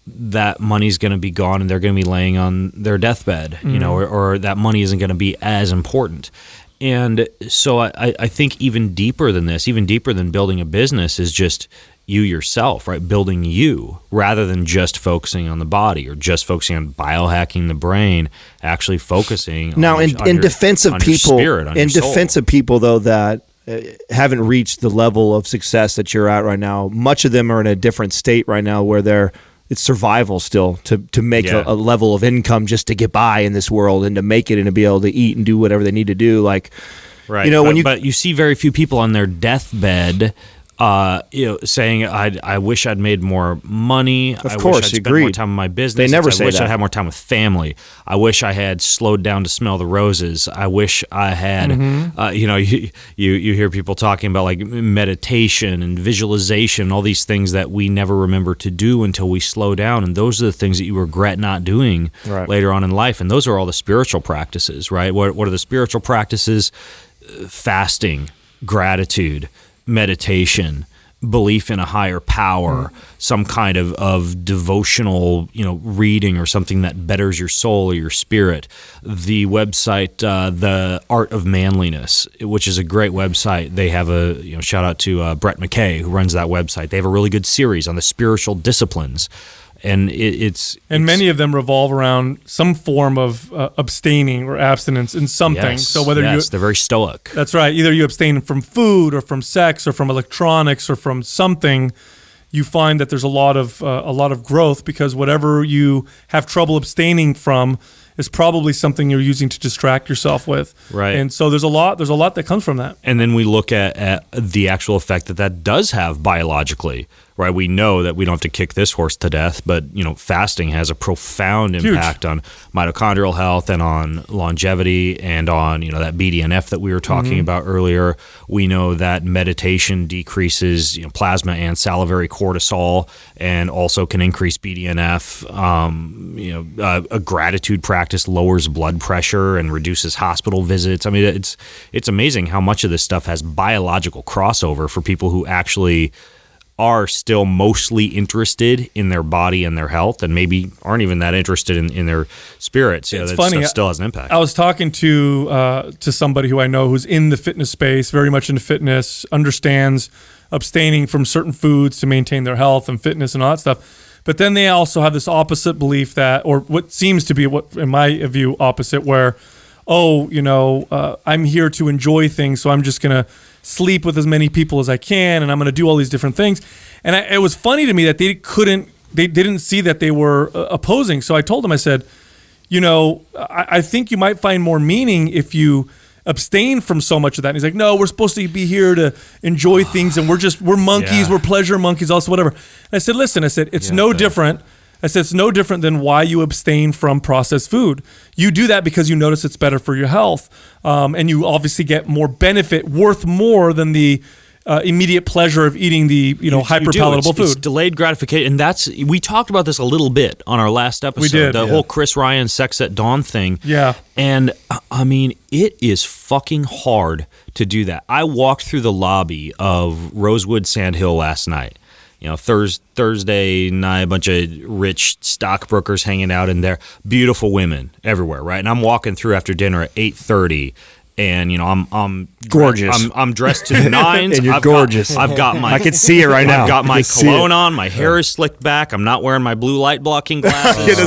that money's going to be gone and they're going to be laying on their deathbed, or that money isn't going to be as important. And so I think even deeper than this, even deeper than building a business, is just you yourself, right? Building you rather than just focusing on the body or just focusing on biohacking the brain, actually focusing now in defense of people, in defense of people though that haven't reached the level of success that you're at right now. Much of them are in a different state right now where it's survival still to make a level of income just to get by in this world and to make it and to be able to eat and do whatever they need to do. Like, right. But you see very few people on their deathbed saying, I wish I'd made more money. Of course, I wish I'd spent more time on my business. They never say I wish that. I'd had more time with family. I wish I had slowed down to smell the roses. I wish I had, you hear people talking about like meditation and visualization, all these things that we never remember to do until we slow down. And those are the things that you regret not doing later on in life. And those are all the spiritual practices, right? What are the spiritual practices? Fasting, gratitude, meditation, belief in a higher power, some kind of devotional, reading or something that betters your soul or your spirit. The website, The Art of Manliness, which is a great website. They have a shout out to Brett McKay, who runs that website. They have a really good series on the spiritual disciplines. And it's many of them revolve around some form of abstaining or abstinence in something. Yes, so whether they're very stoic. That's right. Either you abstain from food or from sex or from electronics or from something, you find that there's a lot of growth, because whatever you have trouble abstaining from is probably something you're using to distract yourself with. Right. And so there's a lot that comes from that. And then we look at the actual effect that does have biologically, right? We know that we don't have to kick this horse to death, but fasting has a profound impact on mitochondrial health and on longevity and on that BDNF that we were talking about earlier. We know that meditation decreases plasma and salivary cortisol and also can increase BDNF. A gratitude practice lowers blood pressure and reduces hospital visits. I mean, it's amazing how much of this stuff has biological crossover for people who actually are still mostly interested in their body and their health, and maybe aren't even that interested in their spirits. It's that funny. Stuff still has an impact. I was talking to somebody who I know who's in the fitness space, very much into fitness, understands abstaining from certain foods to maintain their health and fitness and all that stuff. But then they also have this opposite belief that, or what seems to be, what in my view, opposite, where, I'm here to enjoy things, so I'm just going to sleep with as many people as I can, and I'm going to do all these different things. And it was funny to me that they didn't see that they were opposing. So I told them, I said, I think you might find more meaning if you abstain from so much of that. And he's like, no, we're supposed to be here to enjoy things, and we're monkeys, we're pleasure monkeys, also whatever. And I said, listen, it's no different. I said, it's no different than why you abstain from processed food. You do that because you notice it's better for your health. And you obviously get more benefit, worth more than the immediate pleasure of eating the hyper-palatable food. It's delayed gratification. And we talked about this a little bit on our last episode. We did. The whole Chris Ryan sex at dawn thing. Yeah. And I mean, it is fucking hard to do that. I walked through the lobby of Rosewood Sandhill last night. Thursday night, a bunch of rich stockbrokers hanging out in there. Beautiful women everywhere, right? And I'm walking through after dinner at 8:30. And I'm gorgeous. I'm dressed to the nines. And you're gorgeous. I've got my. I can see it right now. I've got my cologne on. My hair is slicked back. I'm not wearing my blue light blocking glasses.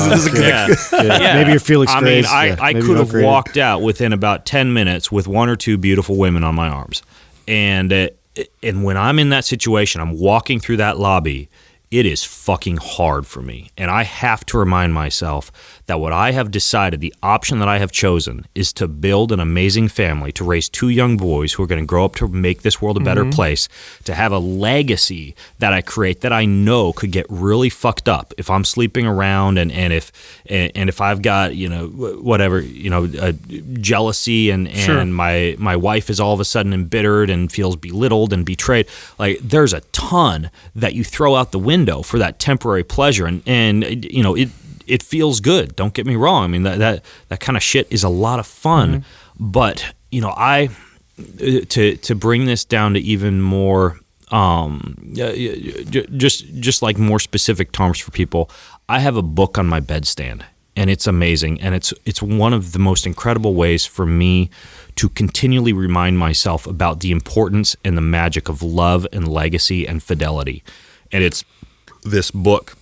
Maybe your Felix Grace. I could have walked out within about 10 minutes with one or two beautiful women on my arms. And when I'm in that situation, I'm walking through that lobby. It is fucking hard for me. And I have to remind myself that what I have decided, the option that I have chosen, is to build an amazing family, to raise two young boys who are going to grow up to make this world a better place, to have a legacy that I create that I know could get really fucked up if I'm sleeping around and if I've got, jealousy and Sure. my wife is all of a sudden embittered and feels belittled and betrayed. Like, there's a ton that you throw out the window for that temporary pleasure, and it feels good. Don't get me wrong. I mean, that kind of shit is a lot of fun. But to bring this down to even more, just like more specific terms for people, I have a book on my bedstand, and it's amazing, and it's one of the most incredible ways for me to continually remind myself about the importance and the magic of love and legacy and fidelity. And it's this book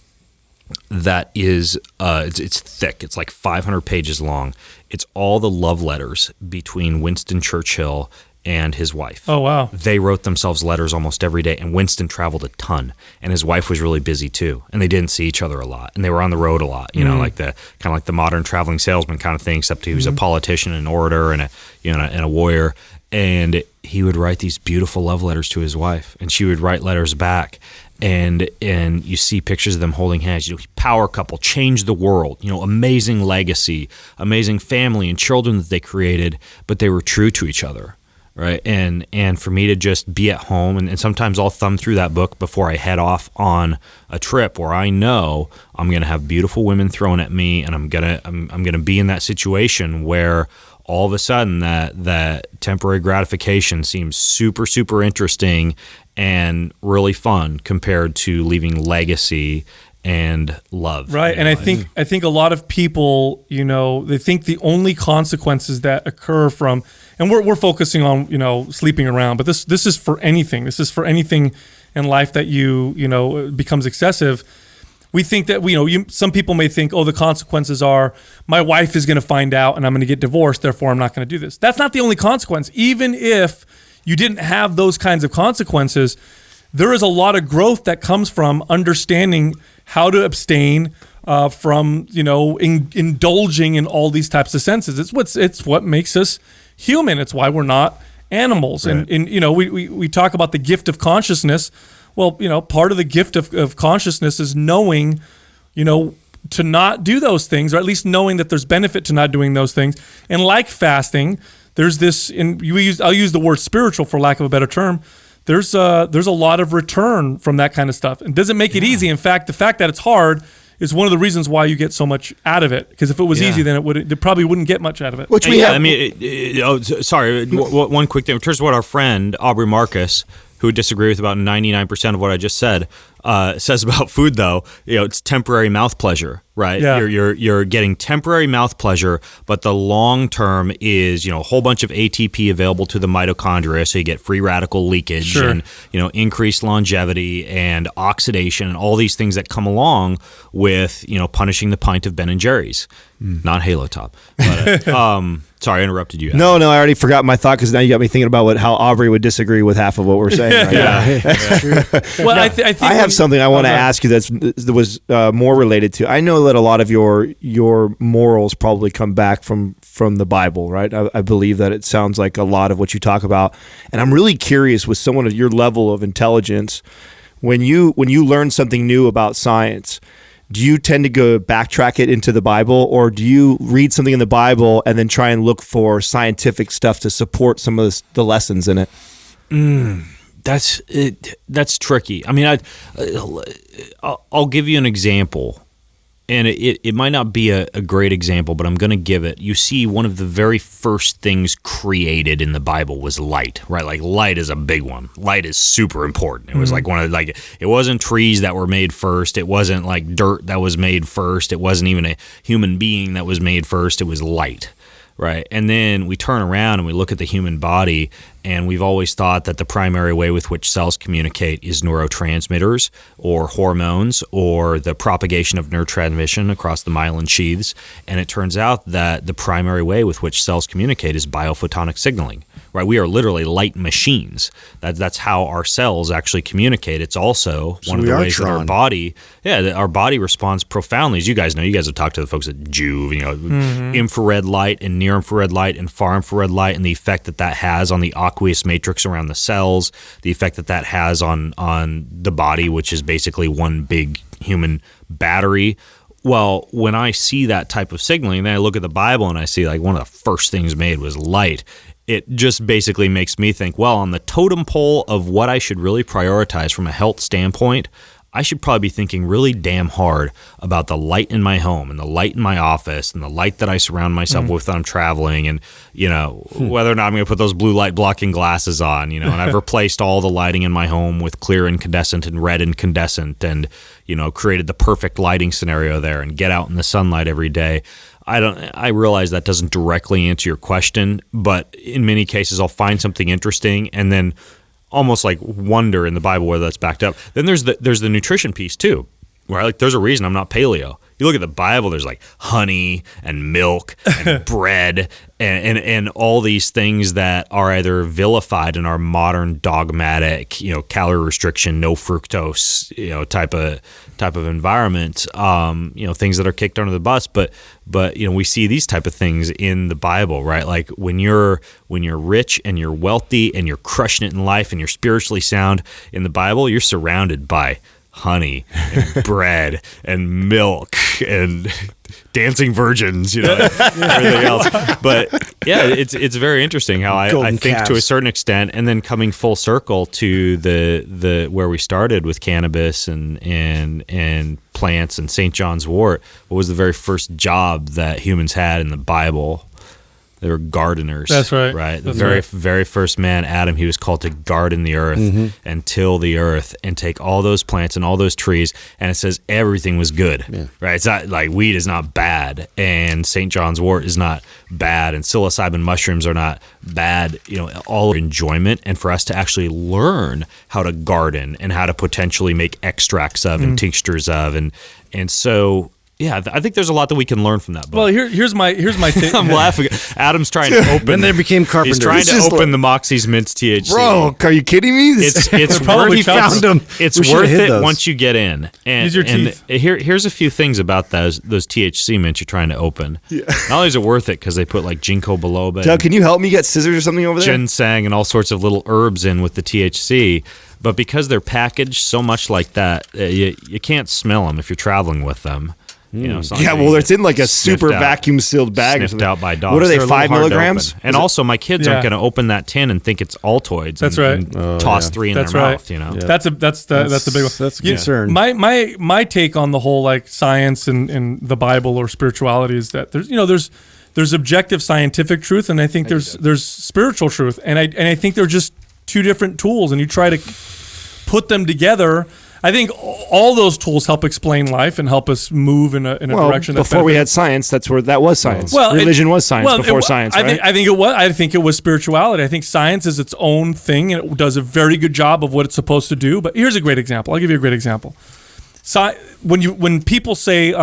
that is it's thick. It's like 500 pages long. It's all the love letters between Winston Churchill and his wife. Oh, wow. They wrote themselves letters almost every day, and Winston traveled a ton, and his wife was really busy too, and they didn't see each other a lot, and they were on the road a lot, like the modern traveling salesman kind of thing, except he was a politician, an orator, and a warrior. And he would write these beautiful love letters to his wife, and she would write letters back. And you see pictures of them holding hands. Power couple, changed the world. Amazing legacy, amazing family and children that they created, but they were true to each other, right? And for me to just be at home, and sometimes I'll thumb through that book before I head off on a trip where I know I'm gonna have beautiful women thrown at me, and I'm gonna be in that situation where all of a sudden that temporary gratification seems super, super interesting and really fun compared to leaving legacy and love. Right. And I think a lot of people, they think the only consequences that occur from, and we're focusing on, sleeping around, but this is for anything. This is for anything in life that becomes excessive. We think that, some people may think, the consequences are my wife is going to find out and I'm going to get divorced, therefore I'm not going to do this. That's not the only consequence. Even if you didn't have those kinds of consequences, there is a lot of growth that comes from understanding how to abstain from, indulging in all these types of senses. It's what makes us human. It's why we're not animals. Right. And we talk about the gift of consciousness. Well, part of the gift of consciousness is knowing, to not do those things, or at least knowing that there's benefit to not doing those things. And like fasting, there's this, I'll use the word spiritual for lack of a better term. There's a lot of return from that kind of stuff. It doesn't make it easy. In fact, the fact that it's hard is one of the reasons why you get so much out of it. Because if it was easy, then it probably wouldn't get much out of it. Which we have. I mean, sorry, one quick thing. In terms of what our friend Aubrey Marcus, who would disagree with about 99% of what I just said, says about food, though, it's temporary mouth pleasure, right? Yeah. You're getting temporary mouth pleasure, but the long term is, a whole bunch of ATP available to the mitochondria, so you get free radical leakage and, increased longevity and oxidation and all these things that come along with, punishing the pint of Ben and Jerry's, not Halo Top. But, sorry, I interrupted you. No, I already forgot my thought because now you got me thinking about how Aubrey would disagree with half of what we're saying right now. Well, I think I have something I want to ask you that was more related to. I know that a lot of your morals probably come back from the Bible, right? I believe that it sounds like a lot of what you talk about, and I'm really curious with someone of your level of intelligence, when you learn something new about science, do you tend to go backtrack it into the Bible, or do you read something in the Bible and then try and look for scientific stuff to support some of the lessons in it? That's tricky. I mean, I'll give you an example, and it might not be a great example, but I'm going to give it. You see, one of the very first things created in the Bible was light, right? Like light is a big one. Light is super important. It was like it wasn't trees that were made first. It wasn't like dirt that was made first. It wasn't even a human being that was made first. It was light. Right. And then we turn around and we look at the human body, and we've always thought that the primary way with which cells communicate is neurotransmitters or hormones or the propagation of neurotransmission across the myelin sheaths. And it turns out that the primary way with which cells communicate is biophotonic signaling. Right. We are literally light machines. That's how our cells actually communicate. It's also one of the ways that our body responds profoundly. As you guys know, you guys have talked to the folks at Juve, infrared light and near infrared light and far infrared light, and the effect that has on the aqueous matrix around the cells, the effect that has on the body, which is basically one big human battery. Well, when I see that type of signaling, then I look at the Bible and I see like one of the first things made was light. It just basically makes me think, well, on the totem pole of what I should really prioritize from a health standpoint, I should probably be thinking really damn hard about the light in my home and the light in my office and the light that I surround myself with when I'm traveling, and whether or not I'm going to put those blue light blocking glasses on, and I've replaced all the lighting in my home with clear incandescent and red incandescent, and created the perfect lighting scenario there, and get out in the sunlight every day. I realize that doesn't directly answer your question, but in many cases I'll find something interesting and then almost like wonder in the Bible whether that's backed up. Then there's the nutrition piece too, where like there's a reason I'm not paleo. You look at the Bible, there's like honey and milk and bread and all these things that are either vilified in our modern dogmatic, calorie restriction, no fructose, type of environment, things that are kicked under the bus. But we see these type of things in the Bible, right? Like when you're rich and you're wealthy and you're crushing it in life and you're spiritually sound in the Bible, you're surrounded by honey and bread and milk and dancing virgins, everything else. But yeah, it's very interesting how I think to a certain extent, and then coming full circle to the where we started with cannabis and plants and St. John's wort. What was the very first job that humans had in the Bible? They were gardeners. That's right. Right. The very first man, Adam, he was called to garden the earth and till the earth and take all those plants and all those trees. And it says everything was good. Yeah. Right. It's not like weed is not bad, and St. John's wort is not bad, and psilocybin mushrooms are not bad. All enjoyment, and for us to actually learn how to garden and how to potentially make extracts of and tinctures of, and so. Yeah, I think there's a lot that we can learn from that book. Well, here's my take. I'm laughing. Adam's trying to open. Then they became carpenters. He's trying to open the Moxie's Mints THC. Bro, are you kidding me? It's probably found them. It's worth it those. once you get in. And, Use your teeth. Here's a few things about those THC mints you're trying to open. Yeah. Not only is it worth it because they put like ginkgo biloba, Doug, can you help me get scissors or something over there? Ginseng and all sorts of little herbs in with the THC. But because they're packaged so much like that, you can't smell them if you're traveling with them. It's in like a super vacuum sealed bag. Sniffed out by dogs. What are they, 5 milligrams? And also, my kids aren't going to open that tin and think it's Altoids. That's and toss 3 in their mouth. Yeah. That's the big one. That's a concern. My take on the whole like science and the Bible or spirituality is that there's objective scientific truth, and I think there's spiritual truth, and I think they're just two different tools, and you try to put them together. I think all those tools help explain life and help us move in a direction. Before we had science, that was science. Religion was science before science, right? I think it was spirituality. I think science is its own thing, and it does a very good job of what it's supposed to do. But here's a great example. I'll give you a great example. When people say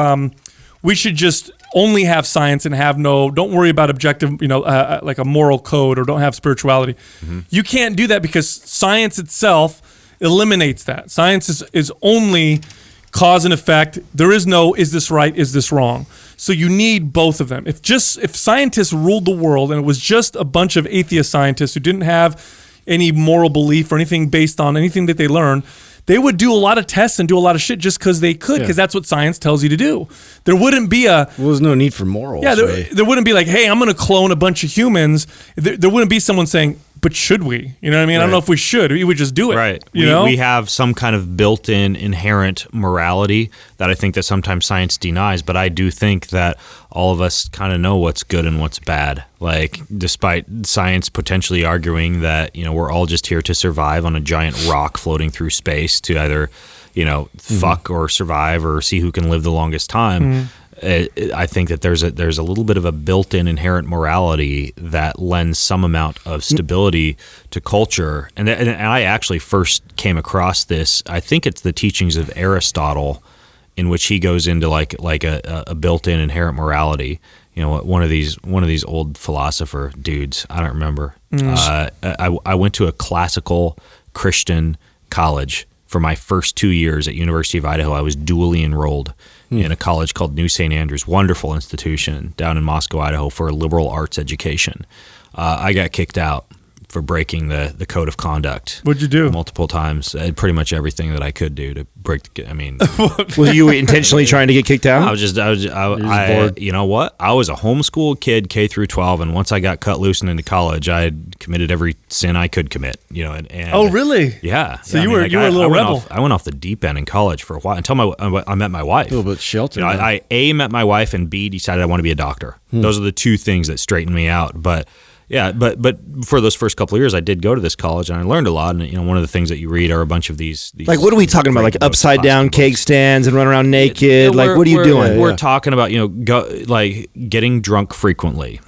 we should just only have science and don't worry about objective, like a moral code, or don't have spirituality. Mm-hmm. You can't do that because science itself eliminates that. Science is only cause and effect. There is no, is this right, is this wrong? So you need both of them. If scientists ruled the world and it was just a bunch of atheist scientists who didn't have any moral belief or anything based on anything that they learned, they would do a lot of tests and do a lot of shit just because they could, because that's what science tells you to do. There wouldn't be there's no need for morals. Yeah, there wouldn't be like, hey, I'm going to clone a bunch of humans. There wouldn't be someone saying, but should we? You know what I mean? Right. I don't know if we should. We would just do it. Right. We have some kind of built-in inherent morality that I think that sometimes science denies, but I do think that all of us kind of know what's good and what's bad. Like, despite science potentially arguing that, we're all just here to survive on a giant rock floating through space to either, fuck or survive or see who can live the longest time. Mm-hmm. I think that there's a little bit of a built-in inherent morality that lends some amount of stability to culture. And I actually first came across this. I think it's the teachings of Aristotle, in which he goes into like a built-in inherent morality. One of these old philosopher dudes. I don't remember. I went to a classical Christian college for my first 2 years at University of Idaho. I was dually enrolled in a college called New St. Andrews, wonderful institution down in Moscow, Idaho, for a liberal arts education. I got kicked out for breaking the code of conduct. What'd you do? Multiple times. I did pretty much everything that I could do to break Were you intentionally trying to get kicked out? I was bored. You know what? I was a homeschool kid, K through 12, and once I got cut loose and into college, I had committed every sin I could commit. And oh, really? Yeah. So you were a little rebel. I went off the deep end in college for a while until I met my wife. A little bit sheltered. I A, met my wife, and B, decided I want to be a doctor. Those are the two things that straightened me out. But yeah, but for those first couple of years, I did go to this college and I learned a lot. And one of the things that you read are a bunch of these like, what are we talking about? Like upside down cake stands and run around naked. Like, what are you doing? We're talking about getting drunk frequently,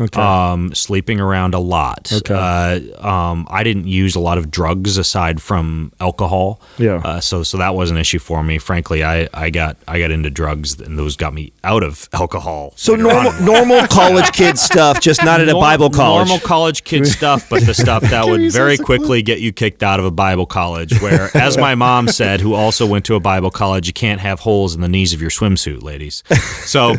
sleeping around a lot. Okay. I didn't use a lot of drugs aside from alcohol. Yeah. So that was an issue for me. Frankly, I got into drugs and those got me out of alcohol. So normal college kid stuff, just not at a Bible college. Normal college kid stuff, but the stuff that would very quickly get you kicked out of a Bible college, where, as my mom said, who also went to a Bible college, you can't have holes in the knees of your swimsuit, ladies. So,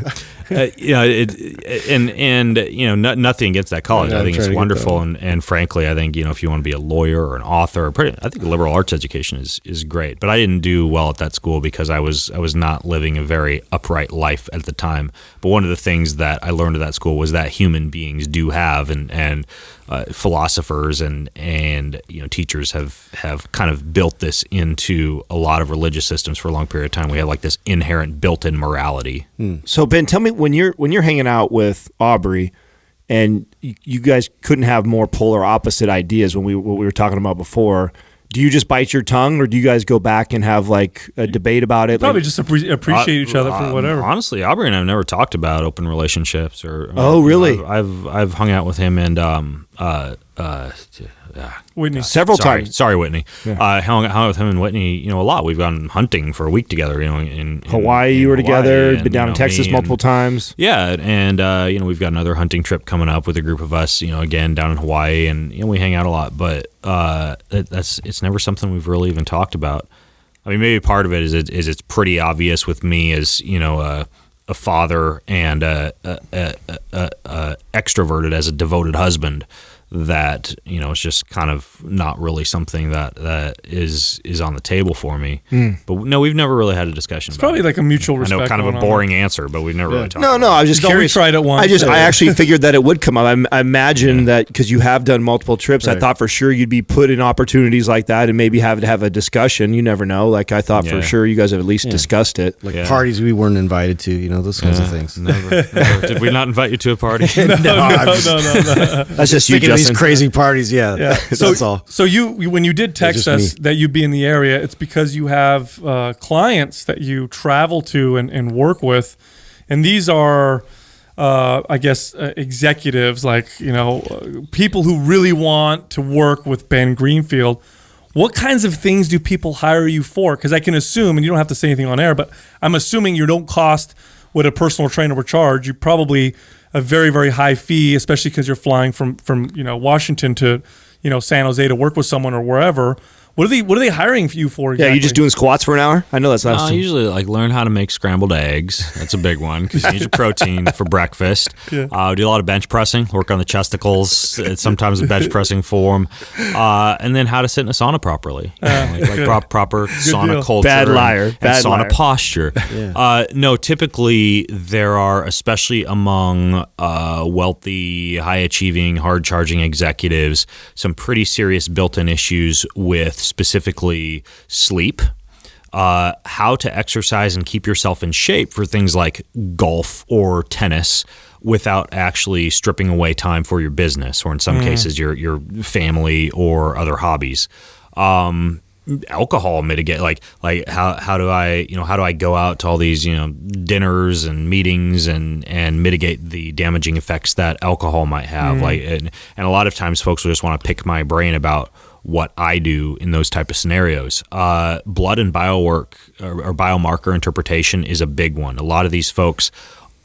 nothing against that college. I think it's wonderful, and frankly, I think if you want to be a lawyer or an author, I think liberal arts education is great. But I didn't do well at that school because I was not living a very upright life at the time. But one of the things that I learned at that school was that human beings do have, and philosophers and teachers have kind of built this into a lot of religious systems for a long period of time. We have like this inherent built-in morality. So Ben, tell me, when you're hanging out with Aubrey, and you guys couldn't have more polar opposite ideas what we were talking about before. Do you just bite your tongue, or do you guys go back and have like a debate about it? Probably just appreciate each other for whatever. Honestly, Aubrey and I have never talked about open relationships or. Oh, really? I've hung out with him and Whitney several times. Sorry, Whitney. Yeah. Hung out with him and Whitney, a lot. We've gone hunting for a week together. In Hawaii, you were together. Been down in Texas multiple times. Yeah, and we've got another hunting trip coming up with a group of us. Again down in Hawaii, and we hang out a lot. But it's never something we've really even talked about. I mean, maybe part of it is it's pretty obvious with me as a father and extroverted as a devoted husband, that it's just kind of not really something that is on the table for me. But no, we've never really had a discussion. It's probably like a mutual respect. I know, kind of a boring answer, but we've never really talked. No, I was just curious. We tried it once. I actually figured that it would come up. I imagine that because you have done multiple trips, right. I thought for sure you'd be put in opportunities like that and maybe have to have a discussion. You never know. Like, I thought for sure you guys have at least discussed it. Like parties we weren't invited to, those kinds of things. Never. Did we not invite you to a party? No. That's just you, messing. these crazy parties. Yeah. That's all. So you when you did text us that you'd be in the area, it's because you have clients that you travel to and work with, and these are, I guess, executives, like, people who really want to work with Ben Greenfield. What kinds of things do people hire you for? Because I can assume, and you don't have to say anything on air, but I'm assuming you don't cost what a personal trainer would charge. You probably a very, very high fee, especially because you're flying from Washington to San Jose to work with someone or wherever. What are they hiring you for exactly? Yeah, you just doing squats for an hour? I know that's not. I usually learn how to make scrambled eggs. That's a big one because you need your protein for breakfast. Yeah. Do a lot of bench pressing, work on the chesticles. It's sometimes a bench pressing form, and then how to sit in a sauna properly, proper sauna culture. Bad liar. And sauna posture. Yeah. No, typically there are, especially among wealthy, high achieving, hard charging executives, some pretty serious built-in issues with specifically sleep, how to exercise and keep yourself in shape for things like golf or tennis without actually stripping away time for your business or in some cases your family or other hobbies. Alcohol mitigate, like how do I go out to all these dinners and meetings and mitigate the damaging effects that alcohol might have, and a lot of times folks will just want to pick my brain about what I do in those type of scenarios. Blood and biowork or biomarker interpretation is a big one. A lot of these folks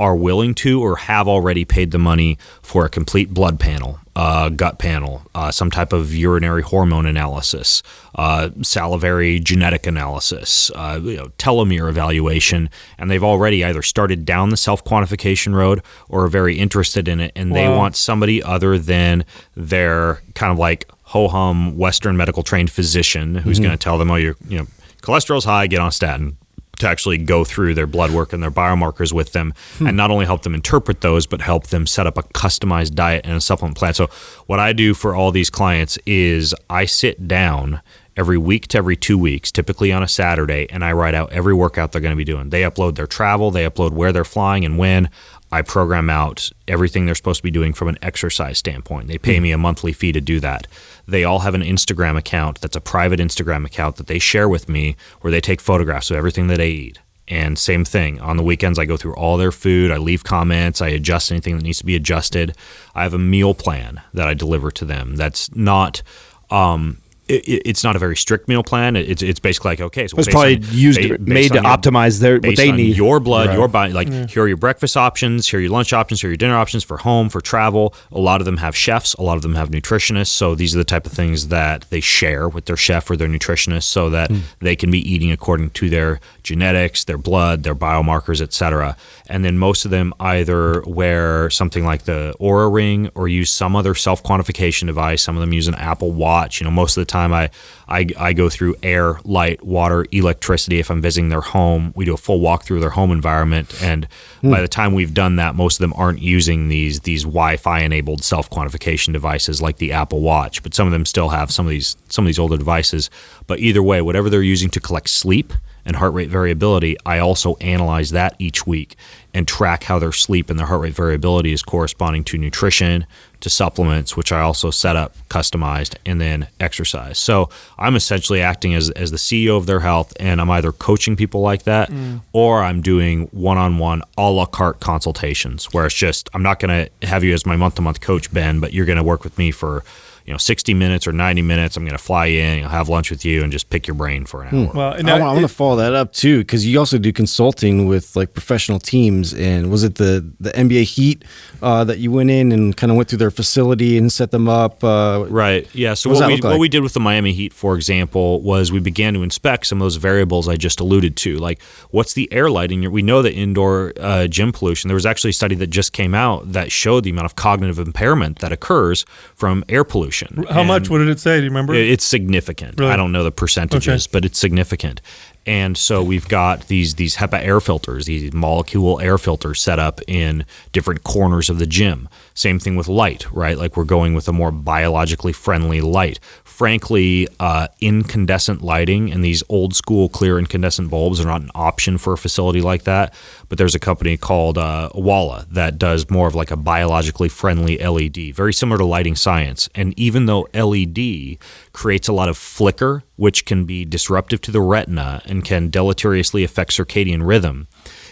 are willing to or have already paid the money for a complete blood panel, gut panel, some type of urinary hormone analysis, salivary genetic analysis, telomere evaluation, and they've already either started down the self-quantification road or are very interested in it, and they want somebody other than their kind of like ho-hum Western medical trained physician who's going to tell them, your cholesterol's high, get on a statin, to actually go through their blood work and their biomarkers with them and not only help them interpret those, but help them set up a customized diet and a supplement plan. So what I do for all these clients is I sit down every week to every 2 weeks, typically on a Saturday, and I write out every workout they're going to be doing. They upload their travel, they upload where they're flying and when. I program out everything they're supposed to be doing from an exercise standpoint. They pay me a monthly fee to do that. They all have an Instagram account that's a private Instagram account that they share with me where they take photographs of everything that they eat. And same thing, on the weekends I go through all their food, I leave comments, I adjust anything that needs to be adjusted. I have a meal plan that I deliver to them. That's not... it's not a very strict meal plan. It's basically like, okay, so it's probably made to optimize what they need. Your blood, your body. Here are your breakfast options. Here are your lunch options. Here are your dinner options for home, for travel. A lot of them have chefs. A lot of them have nutritionists. So these are the type of things that they share with their chef or their nutritionist, so that they can be eating according to their genetics, their blood, their biomarkers, etc. And then most of them either wear something like the Oura Ring or use some other self-quantification device. Some of them use an Apple Watch. Most of the time I go through air, light, water, electricity. If I'm visiting their home, we do a full walkthrough of their home environment. And by the time we've done that, most of them aren't using these Wi-Fi enabled self-quantification devices like the Apple Watch, but some of them still have some of these older devices. But either way, whatever they're using to collect sleep and heart rate variability, I also analyze that each week and track how their sleep and their heart rate variability is corresponding to nutrition, to supplements, which I also set up customized, and then exercise. So I'm essentially acting as the CEO of their health, and I'm either coaching people like that or I'm doing one-on-one a la carte consultations where it's just, I'm not going to have you as my month-to-month coach, Ben, but you're going to work with me for 60 minutes or 90 minutes. I'm going to fly in, I'll have lunch with you, and just pick your brain for an hour. Well, I want to follow that up too, because you also do consulting with like professional teams. And was it the NBA Heat that you went in and kind of went through their facility and set them up? Right. Yeah. So what we did with the Miami Heat, for example, was we began to inspect some of those variables I just alluded to, like what's the air lighting. We know that indoor gym pollution. There was actually a study that just came out that showed the amount of cognitive impairment that occurs from air pollution. How much? What did it say? Do you remember? It's significant. Really? I don't know the percentages, but it's significant. And so we've got these HEPA air filters, these molecule air filters set up in different corners of the gym. Same thing with light, right? Like we're going with a more biologically friendly light. Frankly, incandescent lighting and these old school clear incandescent bulbs are not an option for a facility like that. But there's a company called Walla that does more of like a biologically friendly LED, very similar to lighting science. And even though LED creates a lot of flicker, which can be disruptive to the retina and can deleteriously affect circadian rhythm,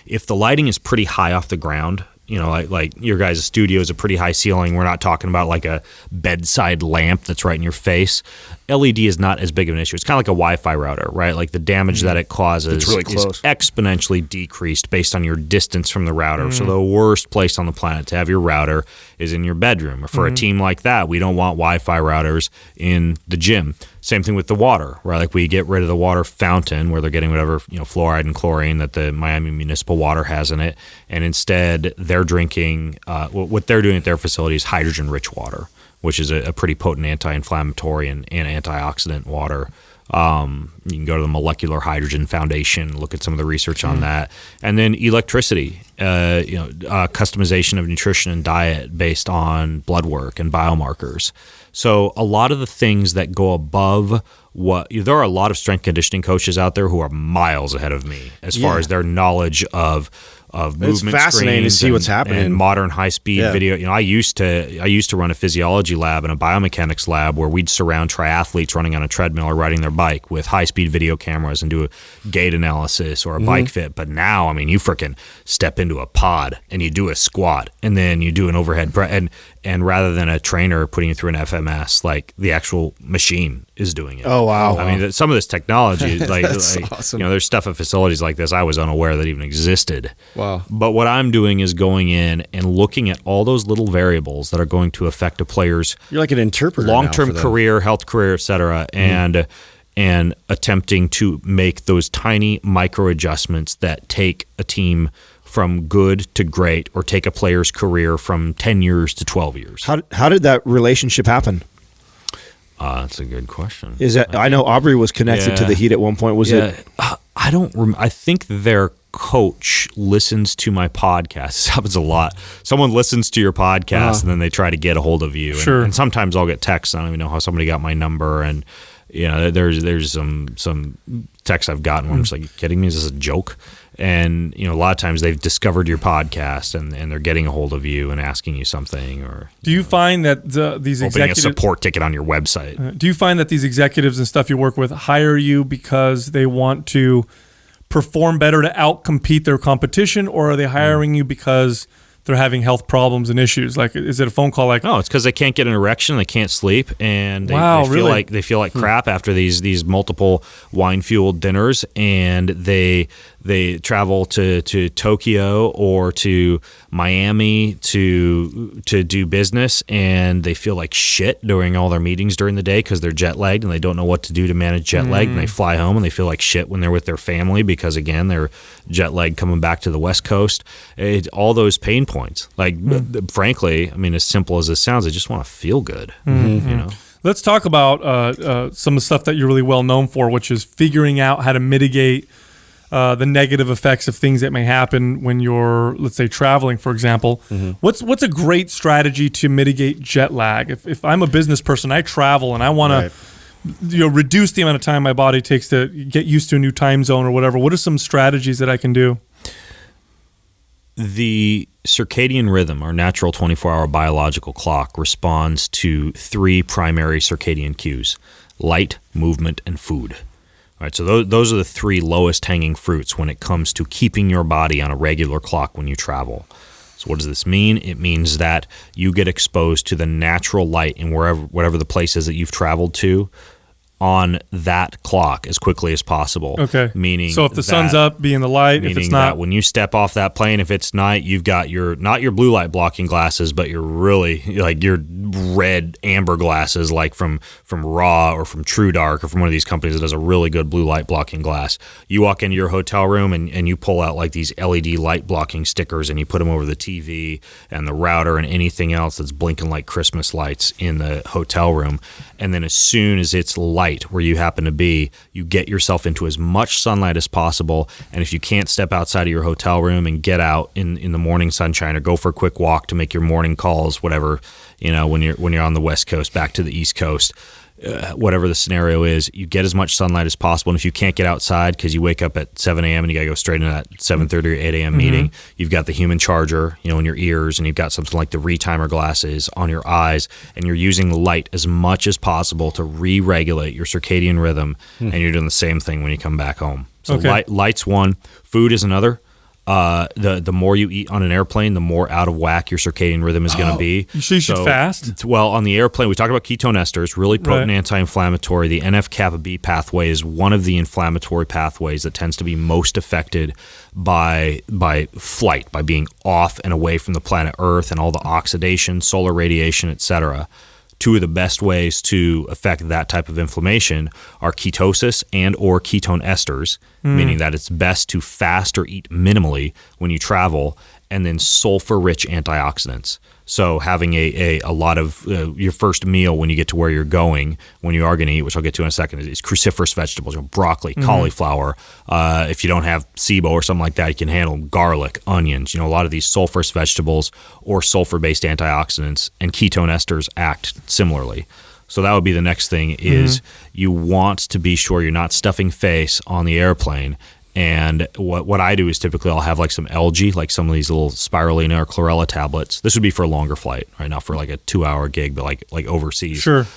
if the lighting is pretty high off the ground, you know, like your guys' studio is a pretty high ceiling. We're not talking about like a bedside lamp that's right in your face. LED is not as big of an issue. It's kind of like a Wi-Fi router, right? Like the damage that it causes really is exponentially decreased based on your distance from the router. So the worst place on the planet to have your router is in your bedroom. Or for a team like that, we don't want Wi-Fi routers in the gym. Same thing with the water, right? Like we get rid of the water fountain where they're getting whatever, you know, fluoride and chlorine that the Miami municipal water has in it. And instead they're drinking, what they're doing at their facility is hydrogen-rich water, which is a pretty potent anti-inflammatory and antioxidant water. You can go to the Molecular Hydrogen Foundation, look at some of the research on that. And then electricity, customization of nutrition and diet based on blood work and biomarkers. So a lot of the things that go above there are a lot of strength conditioning coaches out there who are miles ahead of me as far as their knowledge of movement. It's fascinating to see what's happening and modern high-speed video. You know, I used to run a physiology lab and a biomechanics lab where we'd surround triathletes running on a treadmill or riding their bike with high-speed video cameras and do a gait analysis or a bike fit. But now, I mean, you freaking step into a pod and you do a squat and then you do an overhead press, and rather than a trainer putting you through an FMS, like the actual machine is doing it. Oh, wow. I mean, some of this technology, like awesome. you know, there's stuff at facilities like this I was unaware that even existed. Wow. But what I'm doing is going in and looking at all those little variables that are going to affect a player's You're like an interpreter long-term now career, health career, et cetera, and attempting to make those tiny micro adjustments that take a team from good to great or take a player's career from 10 years to 12 years. How did that relationship happen? That's a good question. I know Aubrey was connected to the Heat at one point. Was it? I don't I think their coach listens to my podcast. This happens a lot. Someone listens to your podcast and then they try to get a hold of you. Sure. And sometimes I'll get texts. I don't even know how somebody got my number. And you know, there's some texts I've gotten where I'm just like, you kidding me? Is this a joke? And you know, a lot of times they've discovered your podcast and they're getting a hold of you and asking you something. Or do you find that these opening executives, a support ticket on your website? Do you find that these executives and stuff you work with hire you because they want to perform better to outcompete their competition, or are they hiring you because they're having health problems and issues? Like, is it a phone call like, no, it's because they can't get an erection, they can't sleep, and they feel like crap after these multiple wine fueled dinners, and they travel to Tokyo or to Miami to do business, and they feel like shit during all their meetings during the day because they're jet lagged and they don't know what to do to manage jet lag, and they fly home and they feel like shit when they're with their family because again they're jet lagged coming back to the West Coast. All those pain points, like frankly, I mean, as simple as this sounds, I just want to feel good. You know. Let's talk about some of the stuff that you're really well known for, which is figuring out how to mitigate the negative effects of things that may happen when you're, let's say, traveling, for example. What's a great strategy to mitigate jet lag? If I'm a business person, I travel and I want to reduce the amount of time my body takes to get used to a new time zone or whatever, what are some strategies that I can do? The circadian rhythm, our natural 24-hour biological clock, responds to 3 primary circadian cues: light, movement, and food. All right, so those are the 3 lowest hanging fruits when it comes to keeping your body on a regular clock when you travel. So what does this mean? It means that you get exposed to the natural light in whatever the place is that you've traveled to on that clock as quickly as possible. Okay. Meaning, so if the sun's up, be in the light. If it's not, that when you step off that plane, if it's night, you've got not your blue light blocking glasses, but your really like your red amber glasses, like from Raw or from True Dark or from one of these companies that does a really good blue light blocking glass. You walk into your hotel room and you pull out like these LED light blocking stickers and you put them over the TV and the router and anything else that's blinking like Christmas lights in the hotel room. And then as soon as it's light, light where you happen to be, you get yourself into as much sunlight as possible. And if you can't step outside of your hotel room and get out in the morning sunshine or go for a quick walk to make your morning calls, whatever, when you're on the West Coast back to the East Coast, whatever the scenario is, you get as much sunlight as possible. And if you can't get outside because you wake up at 7 a.m. and you got to go straight into that 7:30 or 8 a.m. meeting, you've got the human charger, in your ears, and you've got something like the retimer glasses on your eyes, and you're using the light as much as possible to re-regulate your circadian rhythm, and you're doing the same thing when you come back home. So light's one. Food is another. The more you eat on an airplane, the more out of whack your circadian rhythm is going to be. You should fast? Well, on the airplane, we talk about ketone esters, really potent anti-inflammatory. The NF-kappa B pathway is one of the inflammatory pathways that tends to be most affected by flight, by being off and away from the planet Earth and all the oxidation, solar radiation, etc. Two of the best ways to affect that type of inflammation are ketosis and or ketone esters, meaning that it's best to fast or eat minimally when you travel, and then sulfur-rich antioxidants. So having a lot of your first meal when you get to where you're going, when you are going to eat, which I'll get to in a second, is cruciferous vegetables, broccoli, cauliflower. If you don't have SIBO or something like that, you can handle garlic, onions, a lot of these sulfurous vegetables or sulfur-based antioxidants, and ketone esters act similarly. So that would be the next thing is you want to be sure you're not stuffing face on the airplane. And what I do is typically I'll have like some algae, like some of these little spirulina or chlorella tablets. This would be for a longer flight, right now for like a 2-hour gig, but like overseas. Sure.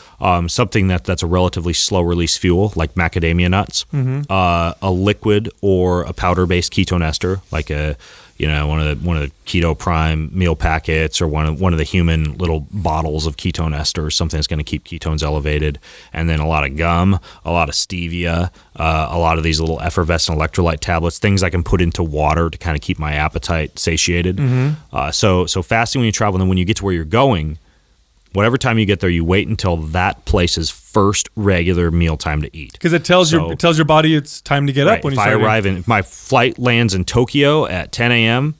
Something that's a relatively slow release fuel, like macadamia nuts, a liquid or a powder-based ketone ester, like one of the Keto Prime meal packets or one of the human little bottles of ketone ester, something that's going to keep ketones elevated, and then a lot of gum, a lot of stevia, a lot of these little effervescent electrolyte tablets, things I can put into water to kind of keep my appetite satiated. So fasting when you travel, and then when you get to where you're going, whatever time you get there, you wait until that place's first regular meal time to eat. Because it tells your body it's time to get up when you start. If my flight lands in Tokyo at 10 a.m.,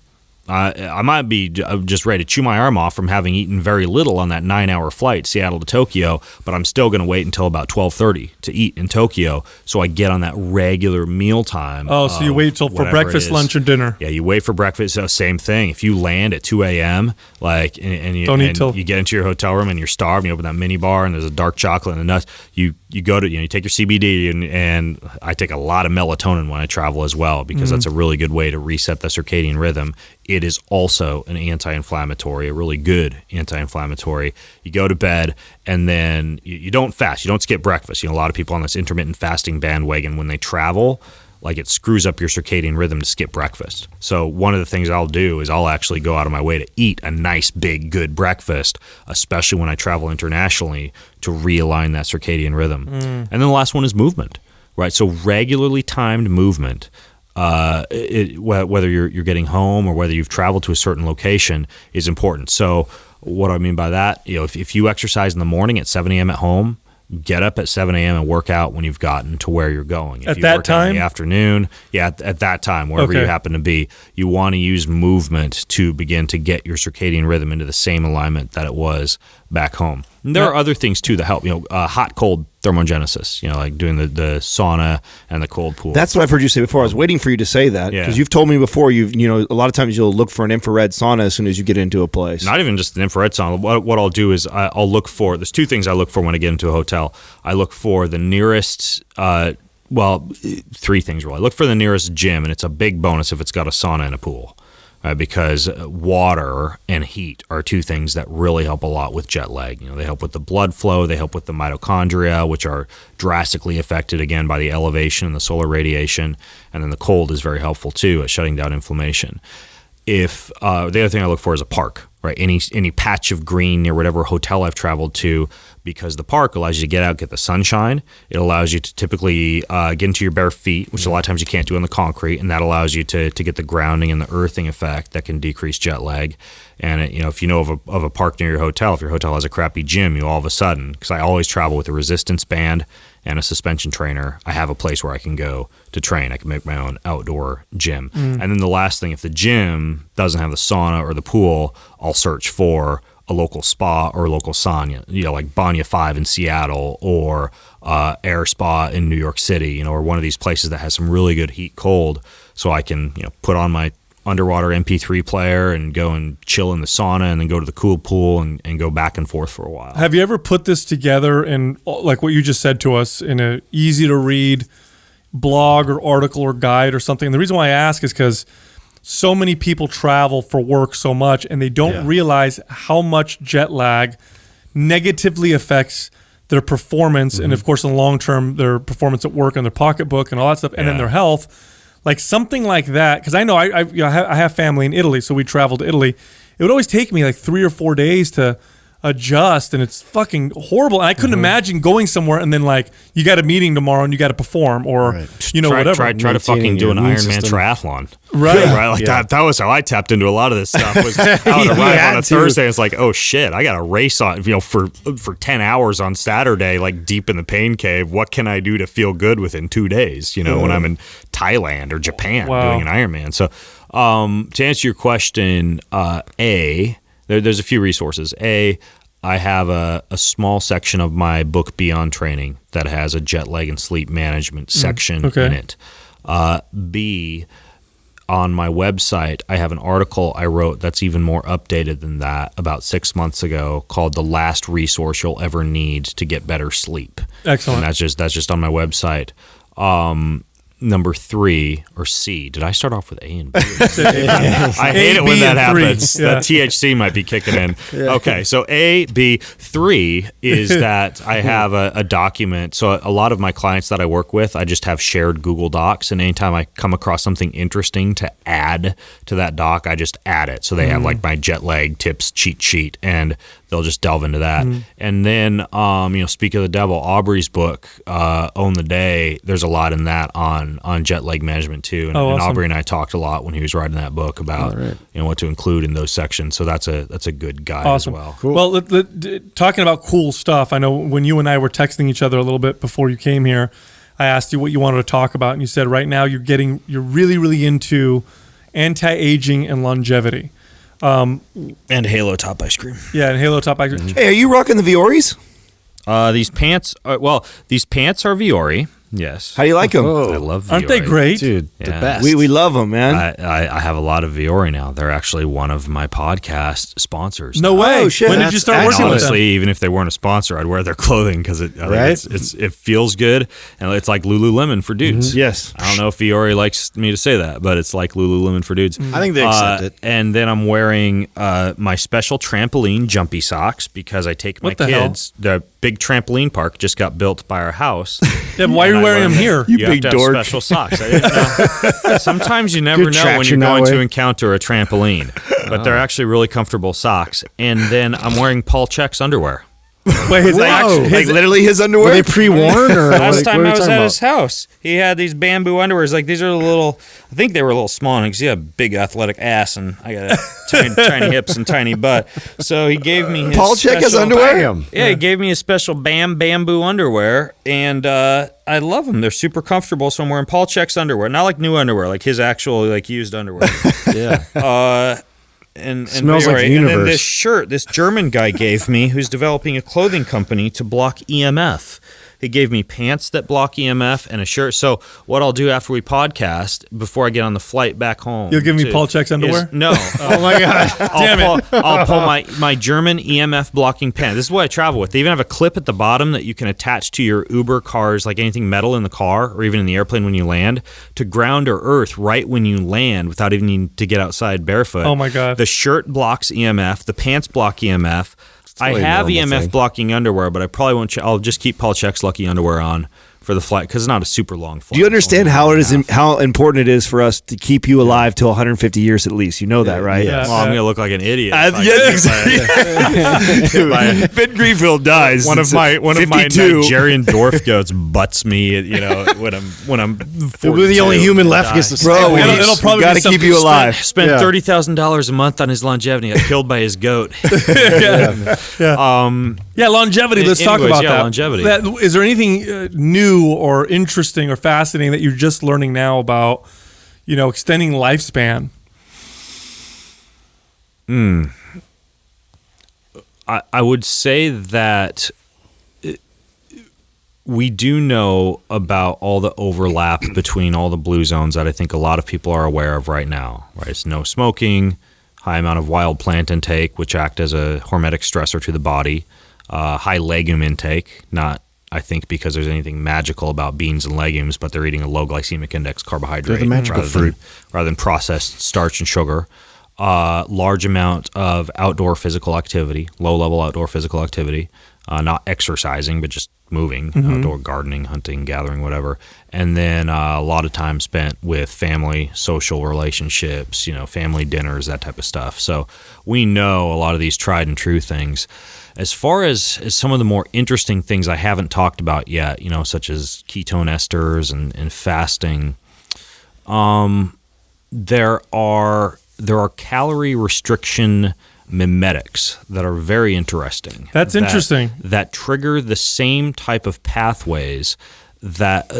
I might be just ready to chew my arm off from having eaten very little on that 9-hour flight, Seattle to Tokyo, but I'm still going to wait until about 12:30 to eat in Tokyo, so I get on that regular meal time. Oh, so you wait for breakfast, lunch, or dinner. Yeah, you wait for breakfast. Same thing. If you land at 2 a.m., you get into your hotel room and you're starved, and you open that mini bar and there's a dark chocolate and the nuts, you go to, you take your CBD, and I take a lot of melatonin when I travel as well, because that's a really good way to reset the circadian rhythm. It is also an anti-inflammatory, a really good anti-inflammatory. You go to bed, and then you don't fast. You don't skip breakfast. A lot of people on this intermittent fasting bandwagon, when they travel, like it screws up your circadian rhythm to skip breakfast. So one of the things I'll do is I'll actually go out of my way to eat a nice, big, good breakfast, especially when I travel internationally, to realign that circadian rhythm. And then the last one is movement, right? So regularly timed movement. Whether you're getting home or whether you've traveled to a certain location is important. So what do I mean by that? If you exercise in the morning at 7 a.m. at home, get up at 7 a.m. and work out when you've gotten to where you're going. If at you that work time? out in the afternoon, at that time, wherever you happen to be, you want to use movement to begin to get your circadian rhythm into the same alignment that it was back home. And there are other things too that help. Hot-cold thermogenesis. Like doing the sauna and the cold pool. That's what I've heard you say before. I was waiting for you to say that because you've told me before. A lot of times you'll look for an infrared sauna as soon as you get into a place. Not even just an infrared sauna. What I'll do is I'll look for. There's two things I look for when I get into a hotel. I look for the nearest. Three things really. I look for the nearest gym, and it's a big bonus if it's got a sauna and a pool. Because water and heat are two things that really help a lot with jet lag. They help with the blood flow, they help with the mitochondria, which are drastically affected again by the elevation and the solar radiation, and then the cold is very helpful too at shutting down inflammation. If the other thing I look for is a park, right? Any patch of green near whatever hotel I've traveled to, because the park allows you to get out, get the sunshine. It allows you to typically get into your bare feet, which a lot of times you can't do on the concrete, and that allows you to get the grounding and the earthing effect that can decrease jet lag. And if you know of a park near your hotel, if your hotel has a crappy gym, you all of a sudden, because I always travel with a resistance band and a suspension trainer, I have a place where I can go to train. I can make my own outdoor gym. And then the last thing, if the gym doesn't have the sauna or the pool, I'll search for a local spa or a local sauna, like Banya 5 in Seattle or Air Spa in New York City, or one of these places that has some really good heat cold, so I can put on my underwater MP3 player and go and chill in the sauna and then go to the cool pool and go back and forth for a while. Have you ever put this together in, like what you just said to us, in a easy to read blog or article or guide or something? And the reason why I ask is because so many people travel for work so much and they don't realize how much jet lag negatively affects their performance, and of course in the long term their performance at work and their pocketbook and all that stuff, and then their health. Like something like that, because I know I have family in Italy, so we travel to Italy. It would always take me like 3 or 4 days to adjust, and it's fucking horrible. And I couldn't imagine going somewhere and then like, you got a meeting tomorrow and you got to perform, or whatever. Try to fucking do an Ironman triathlon. Right. Right. Like that was how I tapped into a lot of this stuff. Was I would arrive on a Thursday. It's like, oh shit, I got a race on, for 10 hours on Saturday, like deep in the pain cave. What can I do to feel good within 2 days? When I'm in Thailand or Japan doing an Ironman. So, to answer your question, there's a few resources. I have a small section of my book Beyond Training that has a jet lag and sleep management section in it. B, on my website, I have an article I wrote that's even more updated than that about 6 months ago, called "The Last Resource You'll Ever Need to Get Better Sleep." Excellent. And that's just on my website. Number 3, or C. Did I start off with A and B? I hate it when that happens. The THC might be kicking in. Okay, so A, B, 3 is that I have a document. So a lot of my clients that I work with, I just have shared Google Docs, and anytime I come across something interesting to add to that doc, I just add it. So they have like my jet lag tips cheat sheet, and they'll just delve into that. And then, speak of the devil, Aubrey's book, Own the Day, there's a lot in that on jet lag management too. And, and Aubrey and I talked a lot when he was writing that book about what to include in those sections. So that's a good guide as well. Cool. Well, talking about cool stuff, I know when you and I were texting each other a little bit before you came here, I asked you what you wanted to talk about, and you said right now you're really, really into anti-aging and longevity. And Halo Top ice cream. Yeah, and Halo Top ice cream. Hey, are you rocking the Vioris? These pants are Viore. Yes. How do you like them? I love Viore. Aren't they great? Dude, the best. We love them, man. I have a lot of Viore now. They're actually one of my podcast sponsors. No way. Oh, shit. When did you start working with them? Honestly, even if they weren't a sponsor, I'd wear their clothing because it feels good, and it's like Lululemon for dudes. Yes. I don't know if Viore likes me to say that, but it's like Lululemon for dudes. I think they accept it. And then I'm wearing my special trampoline jumpy socks because I take my kids. The big trampoline park just got built by our house. Yeah, but why are you wearing them here? You big dork. Special socks. I didn't know. Sometimes you never know when you're going to encounter a trampoline, but they're actually really comfortable socks. And then I'm wearing Paul Chek's underwear. Wait, literally his underwear? Were they pre-worn? Or Last time I was at his house, he had these bamboo underwears. Like, these are I think they were a little small because he had a big athletic ass, and I got tiny hips and tiny butt. So he gave me his Paul Chek has underwear? Yeah, he gave me his special bamboo underwear, and I love them. They're super comfortable, so I'm wearing Paul Chek's underwear. Not like new underwear, like his actual used underwear. Yeah. And smells like the and universe. then this shirt, this German guy gave me, who's developing a clothing company to block EMF. He gave me pants that block EMF and a shirt. So what I'll do after we podcast, before I get on the flight back home, you'll give me Paul Chek's underwear? No. Oh my god! Damn it! I'll pull my German EMF blocking pants. This is what I travel with. They even have a clip at the bottom that you can attach to your Uber cars, like anything metal in the car or even in the airplane when you land, to ground or earth right when you land without even needing to get outside barefoot. Oh my god! The shirt blocks EMF. The pants block EMF. I have EMF blocking underwear, but I probably won't. I'll just keep Paul Chek's lucky underwear on for the flight because it's not a super long flight. Do you understand how important it is for us to keep you alive till 150 years at least? You know that, right? Yeah. Well, I'm going to look like an idiot. Yes, exactly. Ben Greenfield dies. One of my Nigerian dwarf goats butts me. When I'm 42. We're the only human left gets to stay. Bro, it'll probably got to keep you alive. Spent $30,000 a month on his longevity. Got killed by his goat. Longevity. Let's talk about that. Longevity. Is there anything new or interesting or fascinating that you're just learning now about, extending lifespan? I would say that we do know about all the overlap between all the blue zones that I think a lot of people are aware of right now. Right, it's no smoking, high amount of wild plant intake, which act as a hormetic stressor to the body, high legume intake, not I think because there's anything magical about beans and legumes, but they're eating a low glycemic index carbohydrate the magical fruit rather than processed starch and sugar. Large amount of outdoor physical activity, low-level outdoor physical activity, not exercising, but just moving, outdoor gardening, hunting, gathering, whatever. And then a lot of time spent with family, social relationships, family dinners, that type of stuff. So we know a lot of these tried and true things. As far as some of the more interesting things I haven't talked about yet, such as ketone esters and fasting, there are calorie restriction mimetics that are very interesting. That's interesting. That trigger the same type of pathways that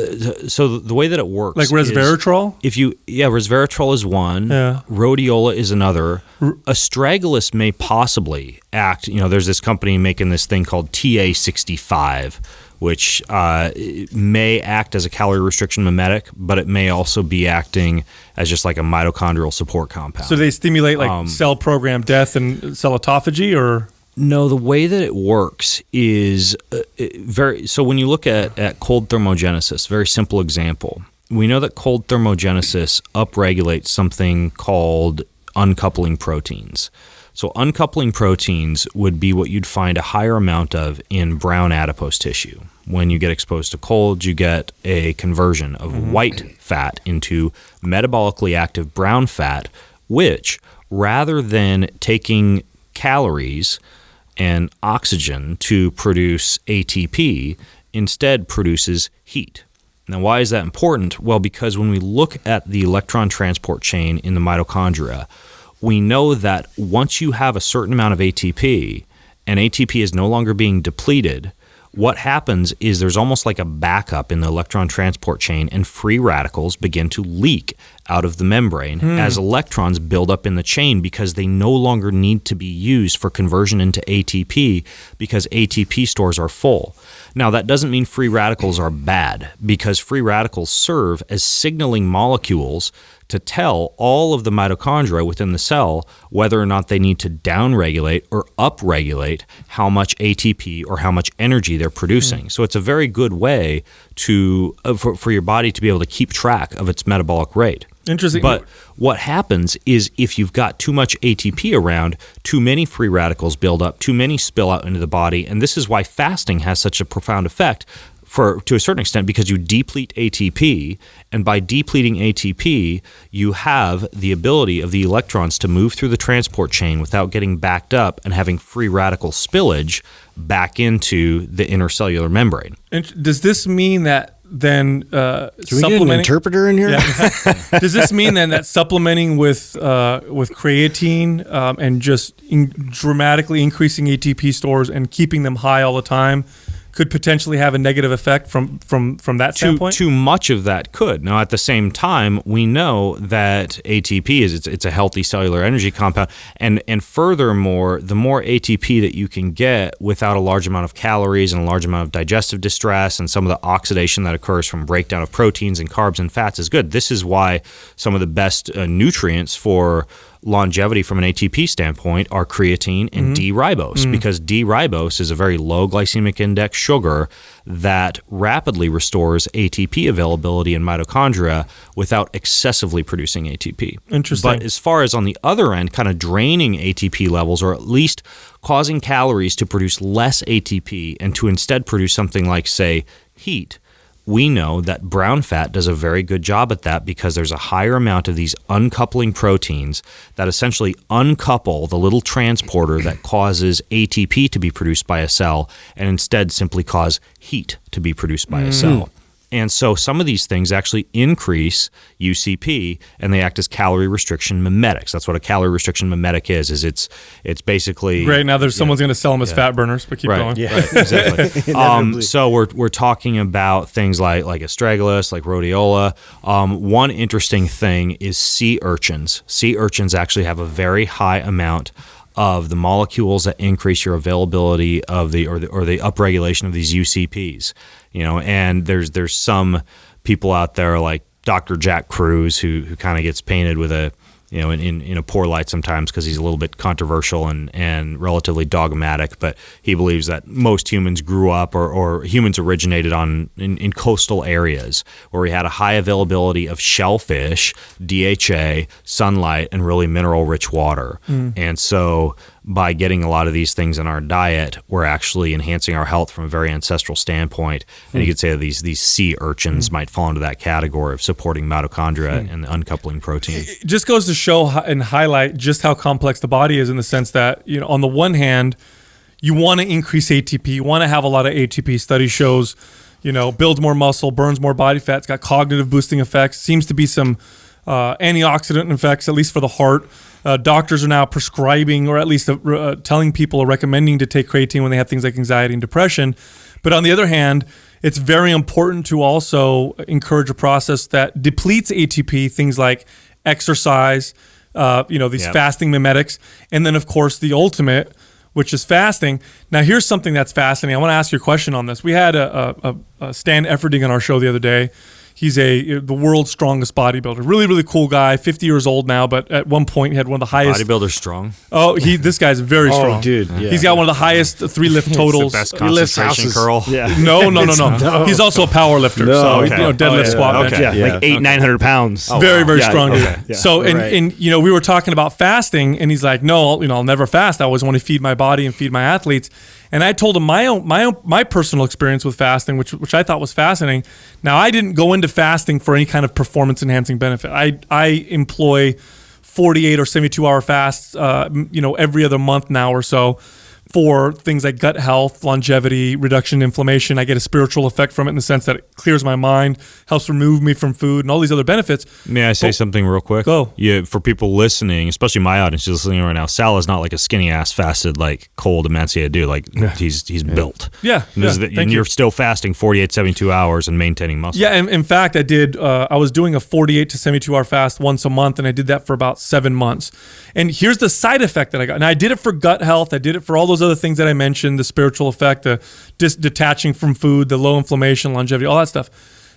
so the way that it works, like resveratrol. Resveratrol is one. Yeah. Rhodiola is another. Astragalus may possibly act. There's this company making this thing called TA65, which may act as a calorie restriction mimetic, but it may also be acting as just like a mitochondrial support compound. So they stimulate cell program death and cell autophagy, or? No, the way that it works is so when you look at cold thermogenesis, very simple example, we know that cold thermogenesis upregulates something called uncoupling proteins. So uncoupling proteins would be what you'd find a higher amount of in brown adipose tissue. When you get exposed to cold, you get a conversion of white fat into metabolically active brown fat, which, rather than taking calories and oxygen to produce ATP, instead produces heat. Now, why is that important? Well, because when we look at the electron transport chain in the mitochondria, we know that once you have a certain amount of ATP and ATP is no longer being depleted, what happens is there's almost like a backup in the electron transport chain, and free radicals begin to leak out of the membrane as electrons build up in the chain, because they no longer need to be used for conversion into ATP because ATP stores are full. Now, that doesn't mean free radicals are bad, because free radicals serve as signaling molecules to tell all of the mitochondria within the cell whether or not they need to downregulate or upregulate how much ATP or how much energy they're producing. So it's a very good way to for your body to be able to keep track of its metabolic rate. Interesting. But what happens is if you've got too much ATP around, too many free radicals build up, too many spill out into the body, and this is why fasting has such a profound effect to a certain extent, because you deplete ATP, and by depleting ATP, you have the ability of the electrons to move through the transport chain without getting backed up and having free radical spillage back into the intercellular membrane. And does this mean that then Can we get an interpreter in here? Yeah. Does this mean then that supplementing with creatine and just dramatically increasing ATP stores and keeping them high all the time could potentially have a negative effect from that standpoint? Too much of that could. Now, at the same time, we know that ATP it's a healthy cellular energy compound, and furthermore, the more ATP that you can get without a large amount of calories and a large amount of digestive distress and some of the oxidation that occurs from breakdown of proteins and carbs and fats is good. This is why some of the best nutrients for longevity from an ATP standpoint are creatine and D-ribose, because D-ribose is a very low glycemic index sugar that rapidly restores ATP availability in mitochondria without excessively producing ATP. Interesting. But as far as on the other end, kind of draining ATP levels, or at least causing calories to produce less ATP and to instead produce something like, say, heat, we know that brown fat does a very good job at that, because there's a higher amount of these uncoupling proteins that essentially uncouple the little transporter that causes ATP to be produced by a cell and instead simply cause heat to be produced by a cell. And so some of these things actually increase UCP, and they act as calorie restriction mimetics. That's what a calorie restriction mimetic is it's basically... Great, now someone's going to sell them as fat burners, but keep going. Yeah, right, exactly. So we're talking about things like astragalus, like rhodiola. One interesting thing is sea urchins. Sea urchins actually have a very high amount of the molecules that increase your availability of the upregulation of these UCPs. And there's some people out there like Dr. Jack Kruse who kind of gets painted with a in a poor light sometimes because he's a little bit controversial and relatively dogmatic, but he believes that most humans grew up or humans originated in coastal areas where we had a high availability of shellfish, DHA, sunlight, and really mineral-rich water. And so by getting a lot of these things in our diet, we're actually enhancing our health from a very ancestral standpoint. And you could say that these sea urchins might fall into that category of supporting mitochondria and uncoupling protein. It just goes to show and highlight just how complex the body is in the sense that, on the one hand, you want to increase ATP, you want to have a lot of ATP. Study shows, builds more muscle, burns more body fat, it's got cognitive boosting effects, seems to be some antioxidant effects, at least for the heart. Doctors are now prescribing, or at least telling people or recommending to take creatine when they have things like anxiety and depression. But on the other hand, it's very important to also encourage a process that depletes ATP, things like exercise, these fasting mimetics, and then of course the ultimate, which is fasting. Now here's something that's fascinating. I want to ask you a question on this. We had a Stan Efferding on our show the other day. He's the world's strongest bodybuilder. Really, really cool guy. 50 years old now, but at one point he had one of the highest. Bodybuilder strong. Oh, this guy's very strong. Dude, yeah. He's got one of the highest 3 lift totals. The best concentration curl. Yeah. No. He's also a power lifter. Deadlift, squat, bench. Like 800-900 pounds. Very strong dude. Okay. Yeah. So and we were talking about fasting, and he's like, no, I'll never fast. I always want to feed my body and feed my athletes. And I told him my personal experience with fasting, which I thought was fascinating. Now, I didn't go into fasting for any kind of performance enhancing benefit. I employ 48 or 72-hour fasts, every other month now or so, for things like gut health, longevity, reduction in inflammation. I get a spiritual effect from it in the sense that it clears my mind, helps remove me from food, and all these other benefits. May I say something real quick? Go. Yeah, for people listening, especially my audience who's listening right now, Sal is not like a skinny ass fasted, like cold emaciated dude. Like he's built. Yeah. And you're still fasting 48, 72 hours and maintaining muscle. Yeah, and in fact, I was doing a 48 to 72-hour fast once a month, and I did that for about 7 months. And here's the side effect that I got. And I did it for gut health. I did it for all those other things that I mentioned, the spiritual effect, the detaching from food, the low inflammation, longevity, all that stuff.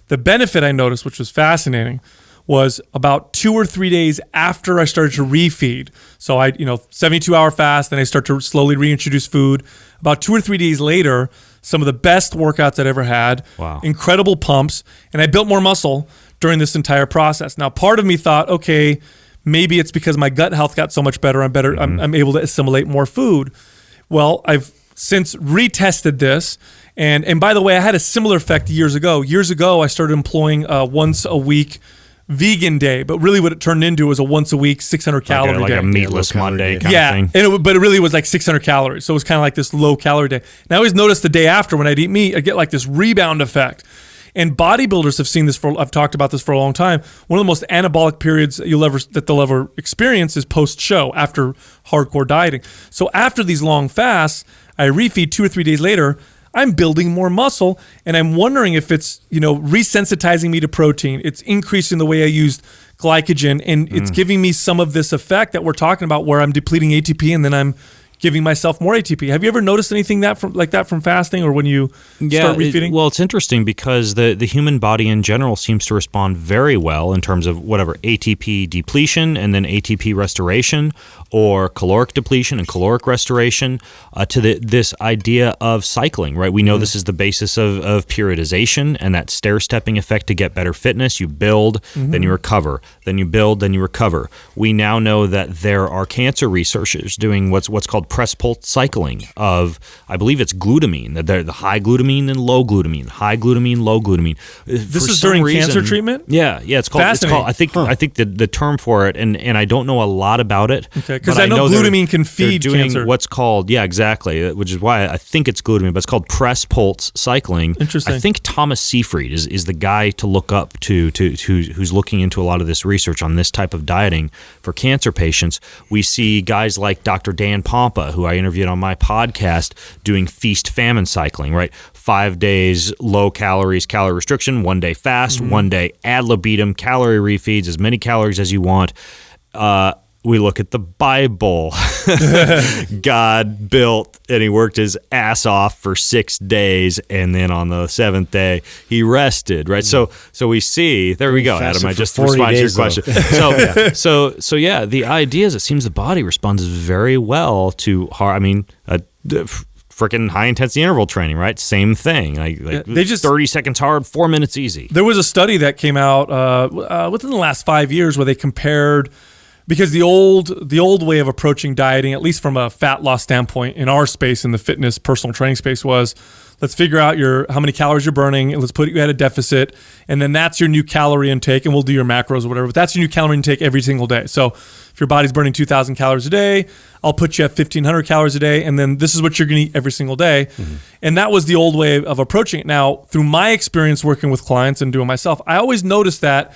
The benefit I noticed, which was fascinating, was about 2 or 3 days after I started to refeed. So 72-hour fast, then I start to slowly reintroduce food. About 2 or 3 days later, some of the best workouts I'd ever had, incredible pumps, and I built more muscle during this entire process. Now, part of me thought, okay, maybe it's because my gut health got so much better. I'm able to assimilate more food. Well, I've since retested this, and by the way, I had a similar effect years ago. Years ago, I started employing once a week vegan day, but really what it turned into was a once a week 600 calorie day. Like a meatless Monday kind of thing. But it really was like 600 calories. So it was kind of like this low calorie day. And I always noticed the day after when I'd eat meat, I'd get like this rebound effect. And bodybuilders have seen this I've talked about this for a long time. One of the most anabolic periods that they'll ever experience is post-show, after hardcore dieting. So after these long fasts, I refeed 2 or 3 days later, I'm building more muscle, and I'm wondering if it's, resensitizing me to protein. It's increasing the way I used glycogen, and it's giving me some of this effect that we're talking about where I'm depleting ATP and then I'm giving myself more ATP. Have you ever noticed anything from fasting or when you start refeeding? It's interesting because the human body in general seems to respond very well in terms of ATP depletion and then ATP restoration, or caloric depletion and caloric restoration, to this idea of cycling, right? We know this is the basis of periodization and that stair-stepping effect to get better fitness. You build, then you recover, then you build, then you recover. We now know that there are cancer researchers doing what's called press-pulse cycling of, I believe it's glutamine, that they're the high glutamine and low glutamine, high glutamine, low glutamine. This is during cancer treatment? Yeah, it's called, I think the term for it, and I don't know a lot of it. Okay, because I know glutamine can feed they're doing cancer. What's called, exactly, which is why I think it's glutamine, but it's called press-pulse cycling. Interesting. I think Thomas Seyfried is the guy to look up to who's looking into a lot of this research on this type of dieting for cancer patients. We see guys like Dr. Dan Pompa, who I interviewed on my podcast, doing feast-famine cycling, right? 5 days, low calories, calorie restriction, 1 day fast, 1 day ad libitum, calorie refeeds, as many calories as you want. we look at the Bible. God built and he worked his ass off for 6 days, and then on the 7th day he rested, right? So we see, there we go, Adam. I just responded to your question. So yeah, the idea is it seems the body responds very well to freaking high intensity interval training, right? Same thing. They just 30 seconds hard, 4 minutes easy. There was a study that came out within the last 5 years where they compared, because the old way of approaching dieting, at least from a fat loss standpoint in our space, in the fitness personal training space, was let's figure out how many calories you're burning, and let's put you at a deficit, and then that's your new calorie intake, and we'll do your macros or whatever. But that's your new calorie intake every single day. So if your body's burning 2,000 calories a day, I'll put you at 1,500 calories a day, and then this is what you're going to eat every single day. Mm-hmm. And that was the old way of approaching it. Now, through my experience working with clients and doing myself, I always noticed that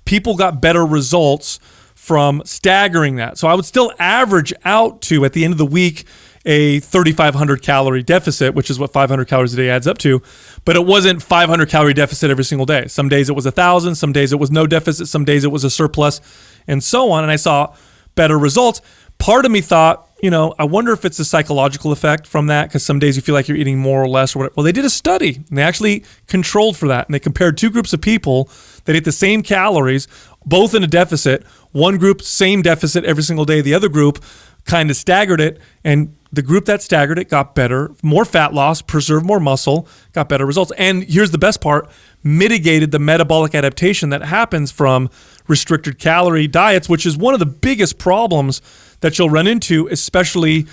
people got better results from staggering that. So I would still average out to, at the end of the week, a 3,500 calorie deficit, which is what 500 calories a day adds up to. But it wasn't 500 calorie deficit every single day. Some days it was 1,000, some days it was no deficit, some days it was a surplus, and so on. And I saw better results. Part of me thought, I wonder if it's a psychological effect from that, because some days you feel like you're eating more or less or whatever. Well, they did a study, and they actually controlled for that. And they compared two groups of people that ate the same calories, both in a deficit. One group, same deficit every single day. The other group kind of staggered it, and the group that staggered it got better, more fat loss, preserved more muscle, got better results. And here's the best part, mitigated the metabolic adaptation that happens from restricted calorie diets, which is one of the biggest problems that you'll run into, especially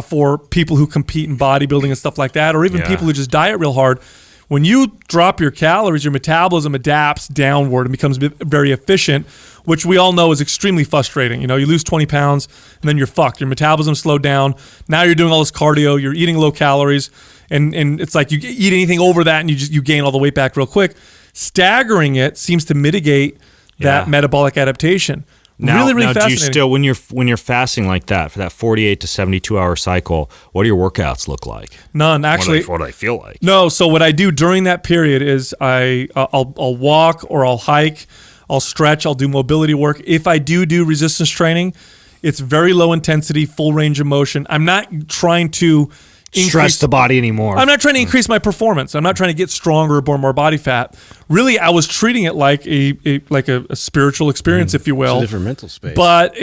for people who compete in bodybuilding and stuff like that, or even people who just diet real hard. When you drop your calories, your metabolism adapts downward and becomes very efficient, which we all know is extremely frustrating. You lose 20 pounds and then you're fucked. Your metabolism slowed down. Now you're doing all this cardio. You're eating low calories, and it's like you eat anything over that and you gain all the weight back real quick. Staggering it seems to mitigate that metabolic adaptation. Now, really do fascinating. you still, when you're fasting like that for that 48 to 72 hour cycle, what do your workouts look like? None, actually. What do they feel like? No. So what I do during that period is I'll walk or I'll hike, I'll stretch, I'll do mobility work. If I do resistance training, it's very low intensity, full range of motion. I'm not trying to stress the body anymore. I'm not trying to increase my performance. I'm not trying to get stronger or burn more body fat. Really, I was treating it like a spiritual experience, if you will. It's a different mental space. But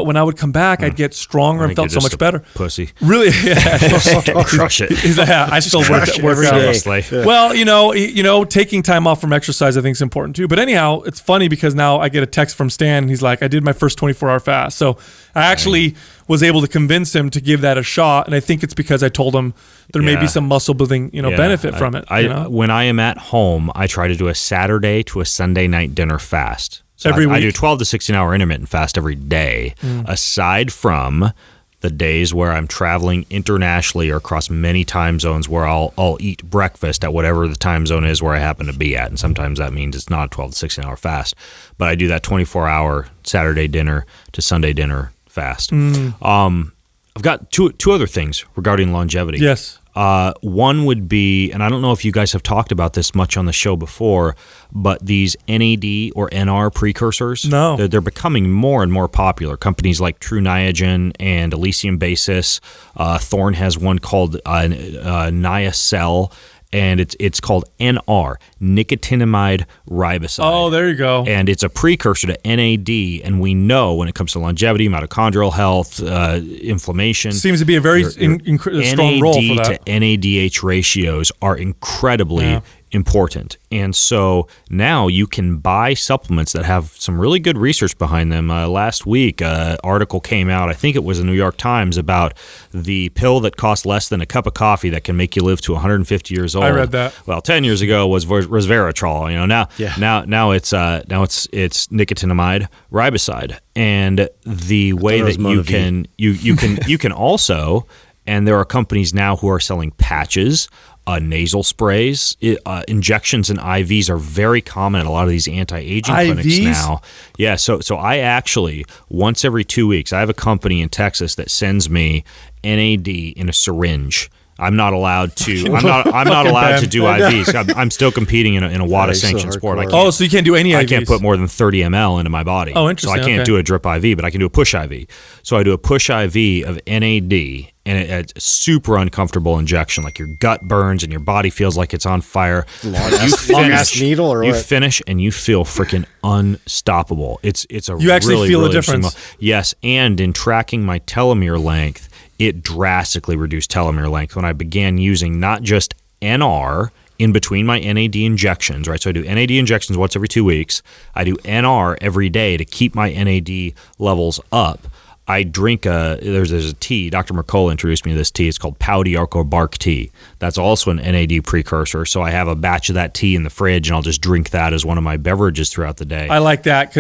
when I would come back, I'd get stronger and felt so much better. Pussy. Really? Crush it. I still work out. Well, taking time off from exercise I think is important too. But anyhow, it's funny because now I get a text from Stan and he's like, I did my first 24-hour fast. So I actually was able to convince him to give that a shot, and I think it's because I told him there may be some muscle building, benefit from it. When I am at home, I try to do a Saturday to a Sunday night dinner fast. So every week? I do 12 to 16-hour intermittent fast every day, aside from the days where I'm traveling internationally or across many time zones where I'll eat breakfast at whatever the time zone is where I happen to be at. And sometimes that means it's not a 12 to 16-hour fast. But I do that 24-hour Saturday dinner to Sunday dinner fast. I've got two other things regarding longevity. Yes. One would be, and I don't know if you guys have talked about this much on the show before, but these NAD or NR precursors, they're becoming more and more popular. Companies like True Niagen and Elysium Basis, Thorne has one called Niacel, and it's called NR, nicotinamide riboside. Oh, there you go. And it's a precursor to NAD, and we know when it comes to longevity, mitochondrial health, inflammation. Seems to be a very strong role for that. NAD to NADH ratios are incredibly important. And so now you can buy supplements that have some really good research behind them. Last week, an article came out, I think it was the New York Times, about the pill that costs less than a cup of coffee that can make you live to 150 years old. I read that. Well, 10 years ago was resveratrol. Now it's nicotinamide riboside. And the way that you can also, and there are companies now who are selling patches, nasal sprays, injections and IVs are very common at a lot of these anti-aging clinics now. Yeah, so I actually, once every 2 weeks, I have a company in Texas that sends me NAD in a syringe. I'm not allowed to. I'm not allowed to do IVs. I'm still competing in a WADA sanctioned sport. So you can't do any IVs. I can't put more than 30 ml into my body. Oh, interesting. So I can't do a drip IV, but I can do a push IV. So I do a push IV of NAD, and it's a super uncomfortable injection. Like your gut burns and your body feels like it's on fire. Long ass needle, or you what? finish and you feel freaking unstoppable. It's a you actually really, feel really a difference. Yes, and in tracking my telomere length, it drastically reduced telomere length when I began using not just NR in between my NAD injections, right? So I do NAD injections once every 2 weeks. I do NR every day to keep my NAD levels up. I drink there's a tea. Dr. Mercola introduced me to this tea. It's called Pau-d'Arco bark tea. That's also an NAD precursor. So I have a batch of that tea in the fridge, and I'll just drink that as one of my beverages throughout the day. I like that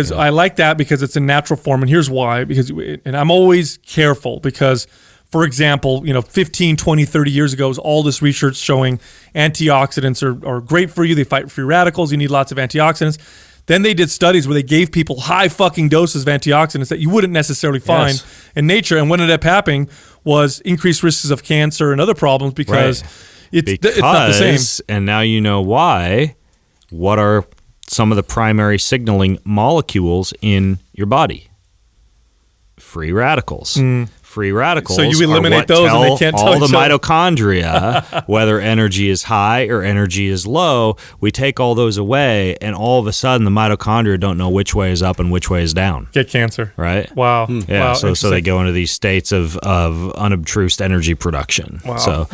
because it's a natural form, and here's why. And I'm always careful because, for example, 15, 20, 30 years ago, was all this research showing antioxidants are great for you. They fight free radicals. You need lots of antioxidants. Then they did studies where they gave people high fucking doses of antioxidants that you wouldn't necessarily find in nature. And what ended up happening was increased risks of cancer and other problems because it's not the same. And now you know why. What are some of the primary signaling molecules in your body? Free radicals. Free radicals. So you eliminate those and they can't tell all the each other. mitochondria, whether energy is high or energy is low. We take all those away, and all of a sudden the mitochondria don't know which way is up and which way is down. Get cancer. Right? Wow. Yeah. Wow. So they go into these states of unobtrused energy production. Wow. So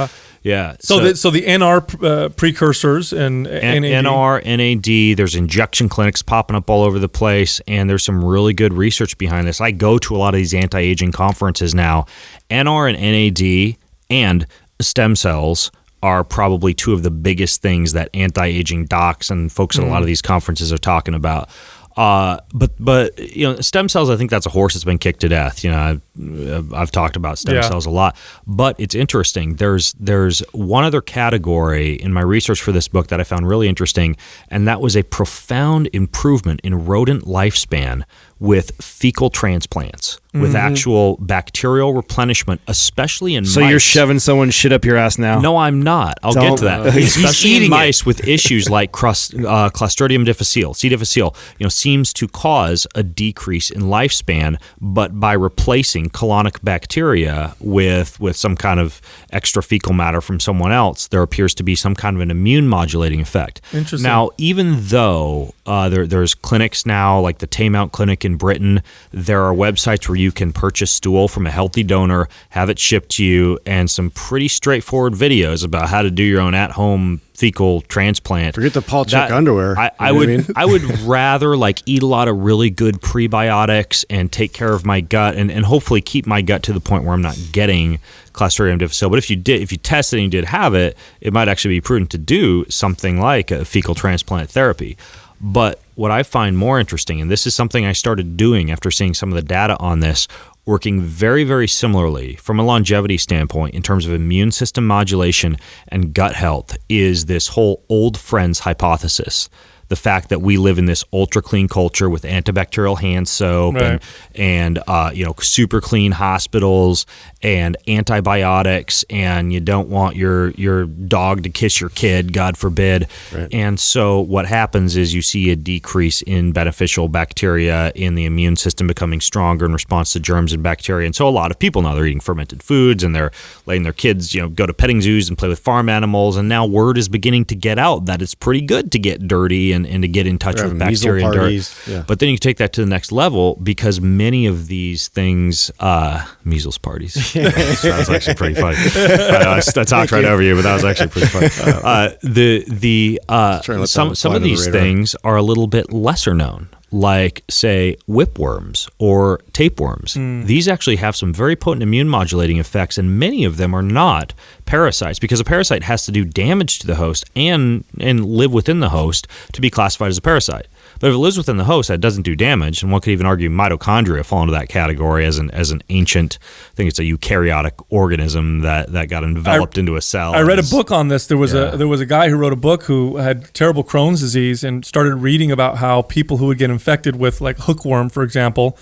yeah. So the NR precursors and NAD. NR, NAD, there's injection clinics popping up all over the place, and there's some really good research behind this. I go to a lot of these anti-aging conferences now. NR and NAD and stem cells are probably two of the biggest things that anti-aging docs and folks at a lot of these conferences are talking about. But stem cells, I think that's a horse that's been kicked to death. I've talked about stem cells a lot, but it's interesting. There's one other category in my research for this book that I found really interesting, and that was a profound improvement in rodent lifespan with fecal transplants, with actual bacterial replenishment, especially in mice. So you're shoving someone's shit up your ass now? No, I'm not. I'll get to that. Especially in mice with issues like Clostridium difficile, C. difficile, seems to cause a decrease in lifespan, but by replacing colonic bacteria with some kind of extra fecal matter from someone else, there appears to be some kind of an immune modulating effect. Interesting. Now, even though there's clinics now, like the Taymount Clinic in Britain, there are websites where you can purchase stool from a healthy donor, have it shipped to you, and some pretty straightforward videos about how to do your own at-home fecal transplant. Forget the Paul Chek underwear. I would rather eat a lot of really good prebiotics and take care of my gut and hopefully keep my gut to the point where I'm not getting Clostridium difficile. But if you tested and you did have it, it might actually be prudent to do something like a fecal transplant therapy. But what I find more interesting, and this is something I started doing after seeing some of the data on this, working very, very similarly from a longevity standpoint in terms of immune system modulation and gut health, is this whole old friends hypothesis. The fact that we live in this ultra clean culture with antibacterial hand soap and super clean hospitals and antibiotics, and you don't want your dog to kiss your kid, God forbid. Right. And so what happens is you see a decrease in beneficial bacteria in the immune system becoming stronger in response to germs and bacteria. And so a lot of people now, they're eating fermented foods and they're letting their kids go to petting zoos and play with farm animals. And now word is beginning to get out that it's pretty good to get dirty and to get in touch with bacteria and dirt. Yeah. But then you take that to the next level, because many of these things, measles parties. That was actually pretty funny. I talked right over you, but that was actually pretty funny. Some of these things are a little bit lesser known, like, say, whipworms or tapeworms. These actually have some very potent immune modulating effects, and many of them are not parasites, because a parasite has to do damage to the host and live within the host to be classified as a parasite. But if it lives within the host, that doesn't do damage, and one could even argue mitochondria fall into that category as an ancient, I think it's a eukaryotic organism that got enveloped into a cell. I read a book on this. There was a guy who wrote a book who had terrible Crohn's disease and started reading about how people who would get infected with, like, hookworm, for example,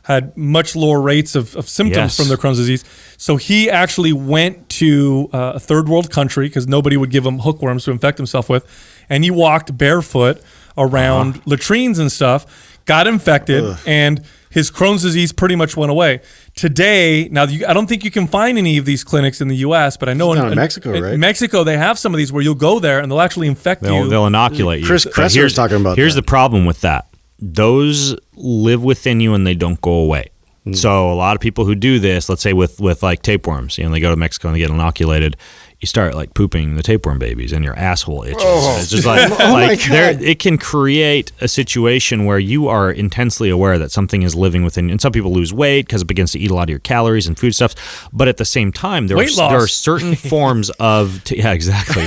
had much lower rates of symptoms from their Crohn's disease. So he actually went to a third world country because nobody would give him hookworms to infect himself with. And he walked barefoot around latrines and stuff, got infected, and his Crohn's disease pretty much went away. Today, now I don't think you can find any of these clinics in the U.S., but I know in Mexico, right? In Mexico, they have some of these where you'll go there and they'll actually infect you. They'll inoculate you. Chris Kresser was talking about Here's that. the problem with that. Those live within you and they don't go away. So a lot of people who do this, let's say with like tapeworms, they go to Mexico and they get inoculated. You start like pooping the tapeworm babies and your asshole itches. It's just like, it can create a situation where you are intensely aware that something is living within you. And some people lose weight because it begins to eat a lot of your calories and foodstuffs. But at the same time, there are certain forms of exactly.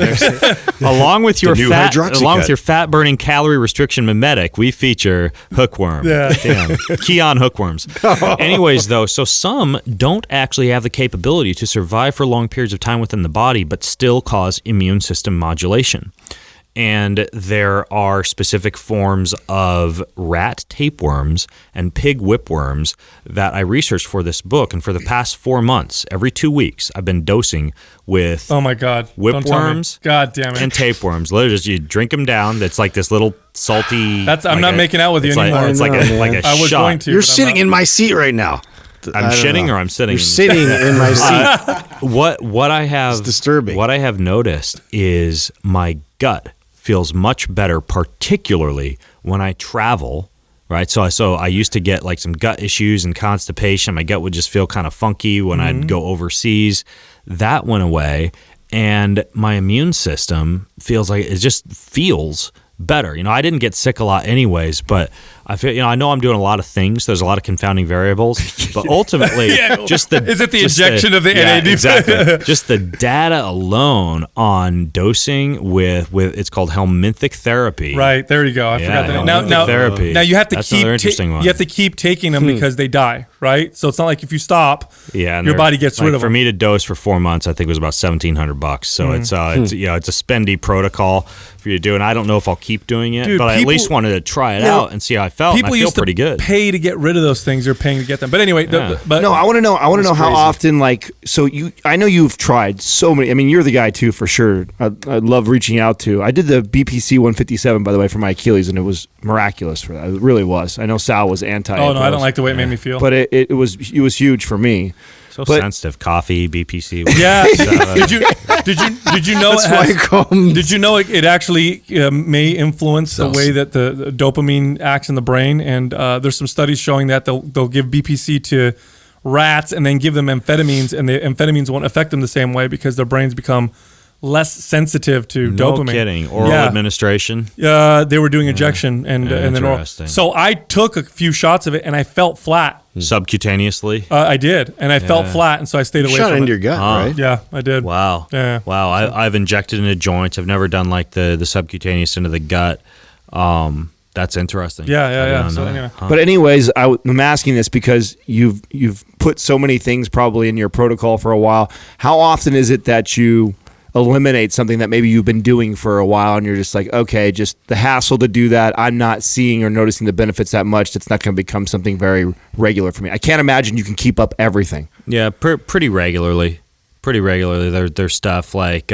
Along with your fat burning calorie restriction mimetic, we feature hookworm. Yeah. Damn. Kion hookworms. Anyways, though, so some don't actually have the capability to survive for long periods of time within the body, but still cause immune system modulation. And there are specific forms of rat tapeworms and pig whipworms that I researched for this book. And for the past 4 months, every 2 weeks, I've been dosing with whipworms God damn it. and tapeworms. Literally, just you drink them down. It's like this little salty. I'm not making out with you anymore. It's like a I was shot. going to. You're sitting in my seat right now. I'm shitting or I'm sitting? You're sitting in my seat. What I have It's disturbing. What I have noticed is my gut feels much better, particularly when I travel. Right, so I used to get like some gut issues and constipation. My gut would just feel kind of funky when I'd go overseas. That went away, and my immune system feels better. I didn't get sick a lot anyways, but I feel, I know I'm doing a lot of things. There's a lot of confounding variables, but ultimately, is it the injection of the NAD? Exactly. Just the data alone on dosing with it's called helminthic therapy. Right, there you go. I forgot that. Now therapy. Now you have to That's keep another interesting one. You have to keep taking them because they die. Right, so it's not like if you stop, and your body gets rid of them. For me to dose for 4 months, I think it was about $1,700. So it's a spendy protocol for you to do, and I don't know if I'll keep doing it, but I at least wanted to try it out and see how I felt. People and I feel used to pretty good. pay to get rid of those things. You're paying to get them. But anyway, I want to know. I want to know how often. I know you've tried so many. I mean, you're the guy too, for sure. I love reaching out to. I did the BPC 157, by the way, for my Achilles, and it was miraculous for that. It really was. I know Sal was anti. Oh no, I don't like the way it made me feel. But it was huge for me. So sensitive. Coffee, BPC. Yeah. Did you know? Did you know it actually may influence the way that the dopamine acts in the brain? And there's some studies showing that they'll give BPC to rats and then give them amphetamines, and the amphetamines won't affect them the same way because their brains become less sensitive to dopamine. No kidding. Oral administration? They were doing injection and then oral. So I took a few shots of it and I felt flat. Subcutaneously? I did. And I felt flat, and so I stayed away from it. Shot into your gut, right? Yeah, I did. Wow. Yeah. Wow. I've injected into joints. I've never done like the subcutaneous into the gut. That's interesting. Yeah. So anyway. But anyways, I'm asking this because you've put so many things probably in your protocol for a while. How often is it that you eliminate something that maybe you've been doing for a while and you're just like, okay, just the hassle to do that, I'm not seeing or noticing the benefits that much. It's not going to become something very regular for me. I can't imagine you can keep up everything. Yeah, pretty regularly. There's stuff like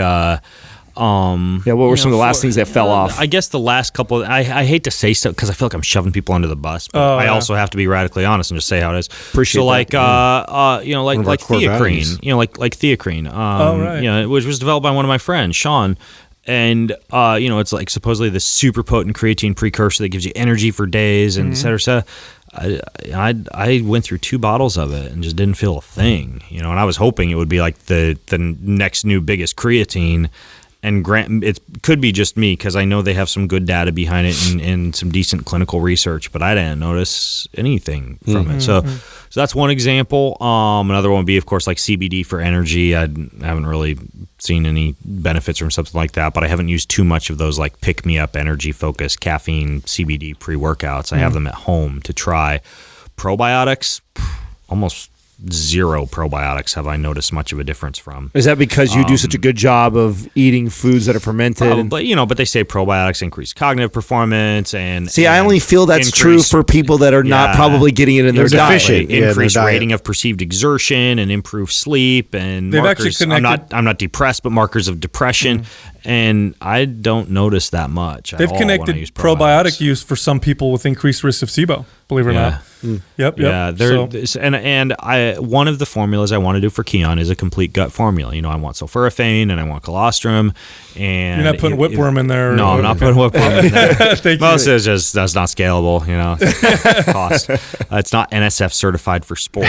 what were some of the last things that fell off? I guess the last couple. I hate to say stuff because I feel like I'm shoving people under the bus, but I also have to be radically honest and just say how it is. Appreciate like theacrine, like theacrine, which was developed by one of my friends, Sean. And it's like supposedly the super potent creatine precursor that gives you energy for days and et cetera, et cetera. I went through 2 bottles of it and just didn't feel a thing, and I was hoping it would be like the next new biggest creatine. And it could be just me because I know they have some good data behind it and some decent clinical research, but I didn't notice anything from it. So that's one example. Another one would be, of course, like CBD for energy. I haven't really seen any benefits from something like that, but I haven't used too much of those like pick-me-up, energy-focused caffeine CBD pre-workouts. I have them at home to try. Probiotics, almost zero probiotics have I noticed much of a difference from. Is that because you do such a good job of eating foods that are fermented? But they say probiotics increase cognitive performance and I only feel that's true for people that are not probably getting it in their diet. Increased rating of perceived exertion and improved sleep and They've markers. actually connected. I'm not depressed, but markers of depression. And I don't notice that much. They've connected probiotic use for some people with increased risk of SIBO, believe it or not. Yep. Yeah, one of the formulas I want to do for Kion is a complete gut formula. I want sulforaphane and I want colostrum. And you're not putting whipworm in there? No, I'm not putting whipworm in there. Most is just that's not scalable. Cost. It's not NSF certified for sport.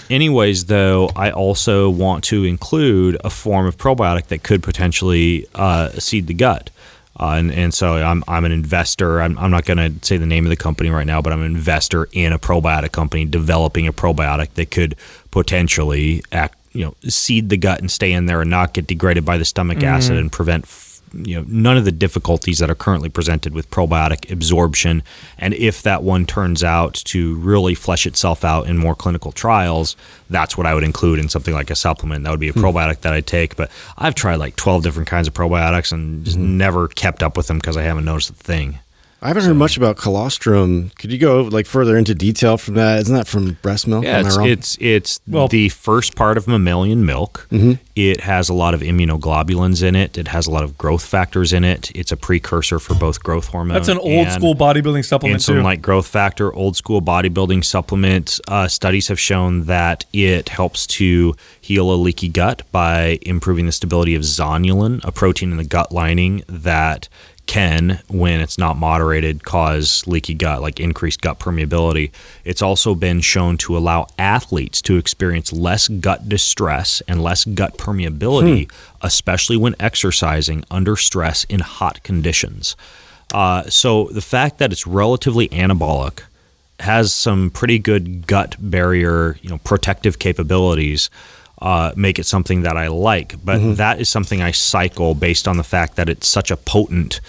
Anyways, though, I also want to include a form of probiotic that could potentially seed the gut. And so I'm an investor. I'm not going to say the name of the company right now, but I'm an investor in a probiotic company developing a probiotic that could potentially seed the gut and stay in there and not get degraded by the stomach acid and prevent none of the difficulties that are currently presented with probiotic absorption. And if that one turns out to really flesh itself out in more clinical trials, that's what I would include in something like a supplement. That would be a probiotic that I take. But I've tried like 12 different kinds of probiotics and just never kept up with them because I haven't noticed a thing. I haven't heard much about colostrum. Could you go further into detail from that? Isn't that from breast milk? Yeah, it's the first part of mammalian milk. It has a lot of immunoglobulins in it. It has a lot of growth factors in it. It's a precursor for both growth hormone. That's an old school bodybuilding supplement too. Insulin-like growth factor, old school bodybuilding supplement. Studies have shown that it helps to heal a leaky gut by improving the stability of zonulin, a protein in the gut lining that can, when it's not moderated, cause leaky gut, like increased gut permeability. It's also been shown to allow athletes to experience less gut distress and less gut permeability, especially when exercising under stress in hot conditions. So the fact that it's relatively anabolic, has some pretty good gut barrier, protective capabilities, make it something that I like. But that is something I cycle based on the fact that it's such a potent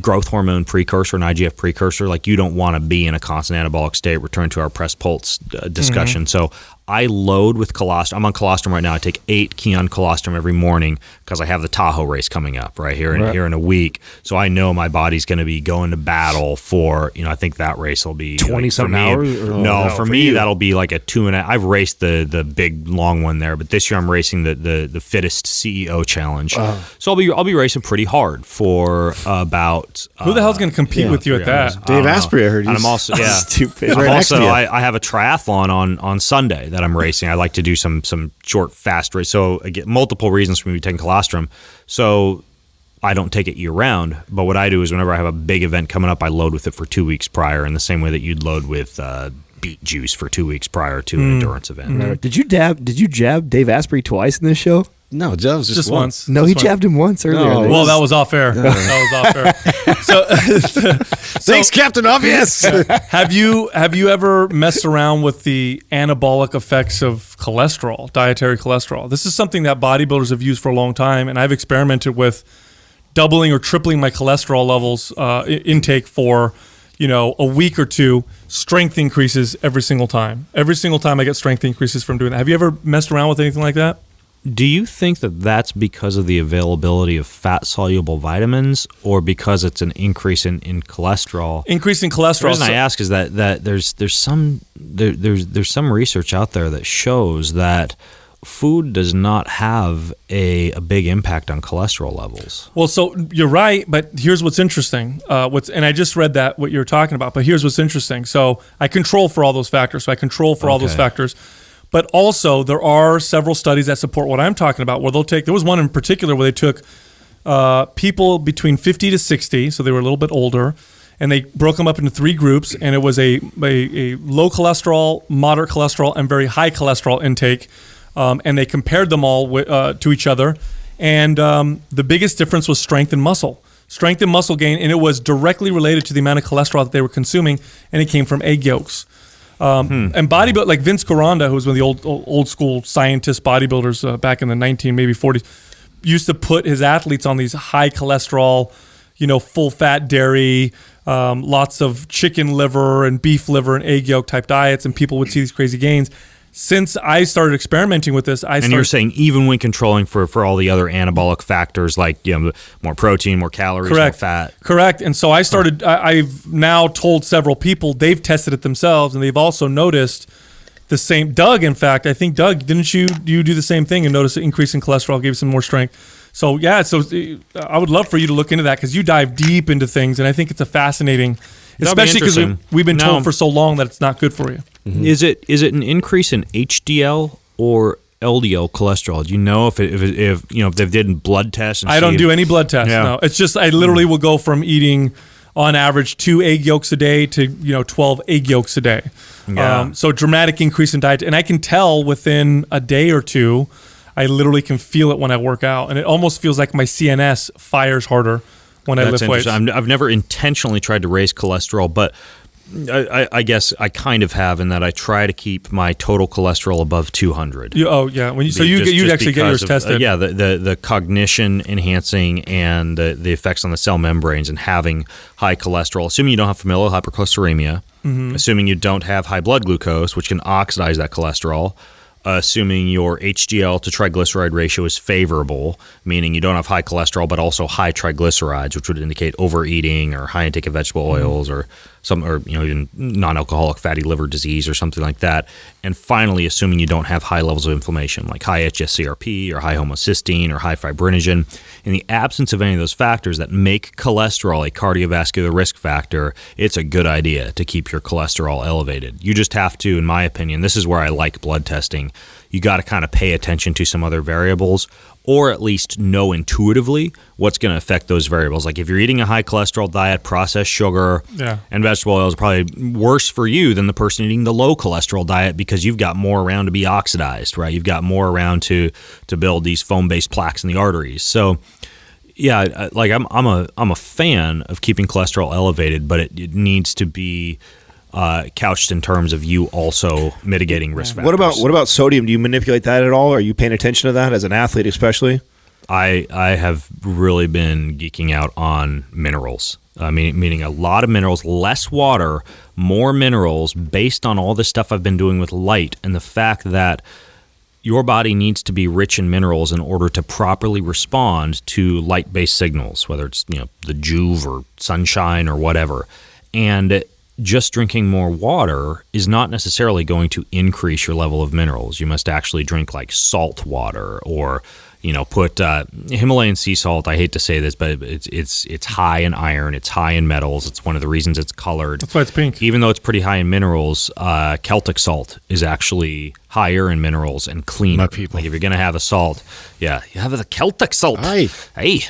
growth hormone precursor, an IGF precursor. Like, you don't want to be in a constant anabolic state. Return to our press pulse discussion. So I load with colostrum. I'm on colostrum right now. I take 8 Kion colostrum every morning because I have the Tahoe race coming up here in a week. So I know my body's going to be going to battle for, I think that race will be 20-some hours? For me, that'll be like a 2.5. I've raced the big long one there, but this year I'm racing the fittest CEO challenge. So I'll be racing pretty hard for about. Who the hell's going to compete with you at that? Dave Asprey, I heard. And I'm also stupid. I have a triathlon on Sunday that I'm racing. I like to do some short, fast race. So I get multiple reasons for me taking colostrum. So I don't take it year round, but what I do is whenever I have a big event coming up, I load with it for 2 weeks prior, in the same way that you'd load with beet juice for 2 weeks prior to an endurance event. Did you jab Dave Asprey twice in this show? No, that was just once. No, he jabbed him once earlier. No. Well, that was off air. So, thanks, Captain Obvious. Have you ever messed around with the anabolic effects of cholesterol, dietary cholesterol? This is something that bodybuilders have used for a long time, and I've experimented with doubling or tripling my cholesterol levels intake for a week or two. Strength increases every single time. Every single time I get strength increases from doing that. Have you ever messed around with anything like that? Do you think that that's because of the availability of fat-soluble vitamins, or because it's an increase in cholesterol? Increase in cholesterol. The reason I ask is that there's some research out there that shows that food does not have a big impact on cholesterol levels. Well, so you're right, but here's what's interesting. And I just read that, what you're talking about, but here's what's interesting. So I control for all those factors. All those factors. But also, there are several studies that support what I'm talking about, where there was one in particular where they took people between 50 to 60, so they were a little bit older, and they broke them up into 3 groups, and it was a low cholesterol, moderate cholesterol, and very high cholesterol intake, and they compared them all to each other, and the biggest difference was strength and muscle gain, and it was directly related to the amount of cholesterol that they were consuming, and it came from egg yolks. And bodybuilders like Vince Caranda, who was one of the old school scientist bodybuilders back in the 40s, used to put his athletes on these high cholesterol, full fat dairy, lots of chicken liver and beef liver and egg yolk type diets, and people would see these crazy gains. Since I started experimenting with this, you're saying even when controlling for all the other anabolic factors like more protein, more calories, more fat. Correct. And so I started. I've now told several people they've tested it themselves, and they've also noticed the same. Doug, in fact, I think Doug, didn't you do the same thing and notice an increase in cholesterol, gave you some more strength? So yeah, I would love for you to look into that because you dive deep into things, and I think it's a fascinating. Especially because we've been told for so long that it's not good for you. Mm-hmm. Is it an increase in HDL or LDL cholesterol? Do you know if they've did blood tests? I don't do any blood tests. Yeah. No, it's just I literally will go from eating on average 2 egg yolks a day to 12 egg yolks a day. Yeah. So dramatic increase in diet, and I can tell within a day or two. I literally can feel it when I work out, and it almost feels like my CNS fires harder when I lift weights. I've never intentionally tried to raise cholesterol, but I guess I kind of have in that I try to keep my total cholesterol above 200. You actually get yours tested. The cognition enhancing and the effects on the cell membranes and having high cholesterol, assuming you don't have familial hypercholesterolemia, assuming you don't have high blood glucose, which can oxidize that cholesterol, assuming your HDL to triglyceride ratio is favorable, meaning you don't have high cholesterol but also high triglycerides, which would indicate overeating or high intake of vegetable oils or even non-alcoholic fatty liver disease or something like that. And finally, assuming you don't have high levels of inflammation like high hsCRP or high homocysteine or high fibrinogen. In the absence of any of those factors that make cholesterol a cardiovascular risk factor, it's a good idea to keep your cholesterol elevated. You just have to, in my opinion, this is where I like blood testing, you got to kind of pay attention to some other variables, or at least know intuitively what's going to affect those variables. Like if you're eating a high cholesterol diet, processed sugar and vegetable oils are probably worse for you than the person eating the low cholesterol diet because you've got more around to be oxidized, right? You've got more around to build these foam-based plaques in the arteries. So yeah, like I'm a fan of keeping cholesterol elevated, but it needs to be couched in terms of you also mitigating risk factors. What about sodium? Do you manipulate that at all? Are you paying attention to that as an athlete, especially? I have really been geeking out on minerals, meaning a lot of minerals, less water, more minerals, based on all the stuff I've been doing with light and the fact that your body needs to be rich in minerals in order to properly respond to light-based signals, whether it's the Juve or sunshine or whatever, and just drinking more water is not necessarily going to increase your level of minerals. You must actually drink like salt water or put Himalayan sea salt. I hate to say this, but it's high in iron, it's high in metals. It's one of the reasons it's colored. That's why it's pink. Even though it's pretty high in minerals, Celtic salt is actually higher in minerals and cleaner. My people. Like if you're going to have a salt, you have the Celtic salt. Aye. Hey.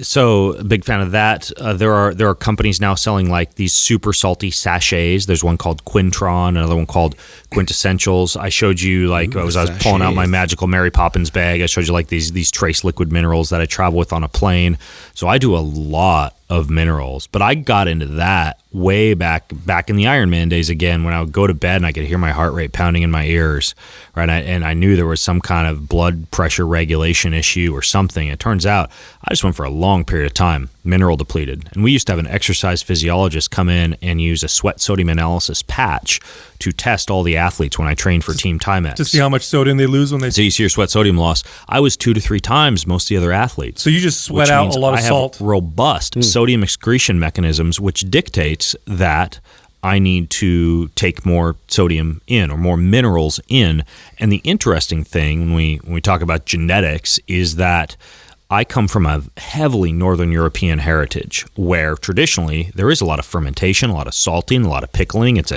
So a big fan of that. There are companies now selling like these super salty sachets. There's one called Quintron, another one called Quintessentials. I showed you I was pulling out my magical Mary Poppins bag. I showed you like these trace liquid minerals that I travel with on a plane. So I do a lot of minerals, but I got into that way back in the Ironman days again when I would go to bed and I could hear my heart rate pounding in my ears, right? And I knew there was some kind of blood pressure regulation issue or something. It turns out I just went for a long period of time mineral depleted. And we used to have an exercise physiologist come in and use a sweat sodium analysis patch to test all the athletes when I trained for Team Timex. To see how much sodium they lose when they... So you see your sweat sodium loss. I was 2 to 3 times most of the other athletes. So you just sweat out a lot of salt. I have robust sodium excretion mechanisms, which dictates that I need to take more sodium in or more minerals in. And the interesting thing when we talk about genetics is that I come from a heavily Northern European heritage where traditionally there is a lot of fermentation, a lot of salting, a lot of pickling. It's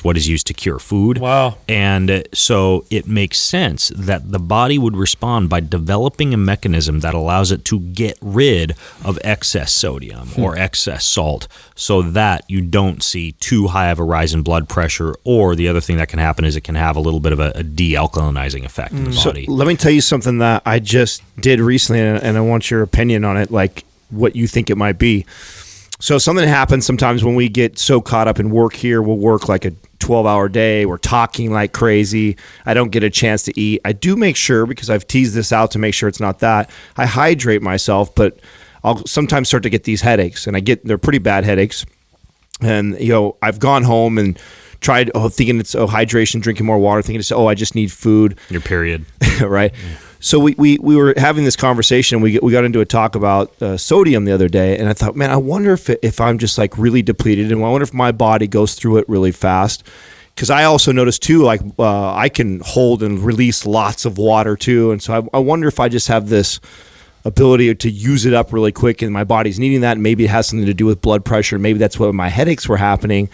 what is used to cure food. Wow. And so it makes sense that the body would respond by developing a mechanism that allows it to get rid of excess sodium or excess salt so that you don't see too high of a rise in blood pressure, or the other thing that can happen is it can have a little bit of a de-alkalinizing effect in the body. So let me tell you something that I just did recently, and I want your opinion on it, like what you think it might be. So something happens sometimes when we get so caught up in work here. We'll work like a 12-hour day. We're talking like crazy. I don't get a chance to eat. I do make sure, because I've teased this out to make sure it's not that, I hydrate myself, but I'll sometimes start to get these headaches, and they're pretty bad headaches. And I've gone home and tried thinking it's hydration, drinking more water, thinking it's I just need food. Your period, right? Yeah. So we were having this conversation. We got into a talk about sodium the other day, and I thought, man, I wonder if I'm just like really depleted, and I wonder if my body goes through it really fast. Because I also noticed too, like I can hold and release lots of water too, and so I wonder if I just have this ability to use it up really quick, and my body's needing that. And maybe it has something to do with blood pressure. Maybe that's why my headaches were happening.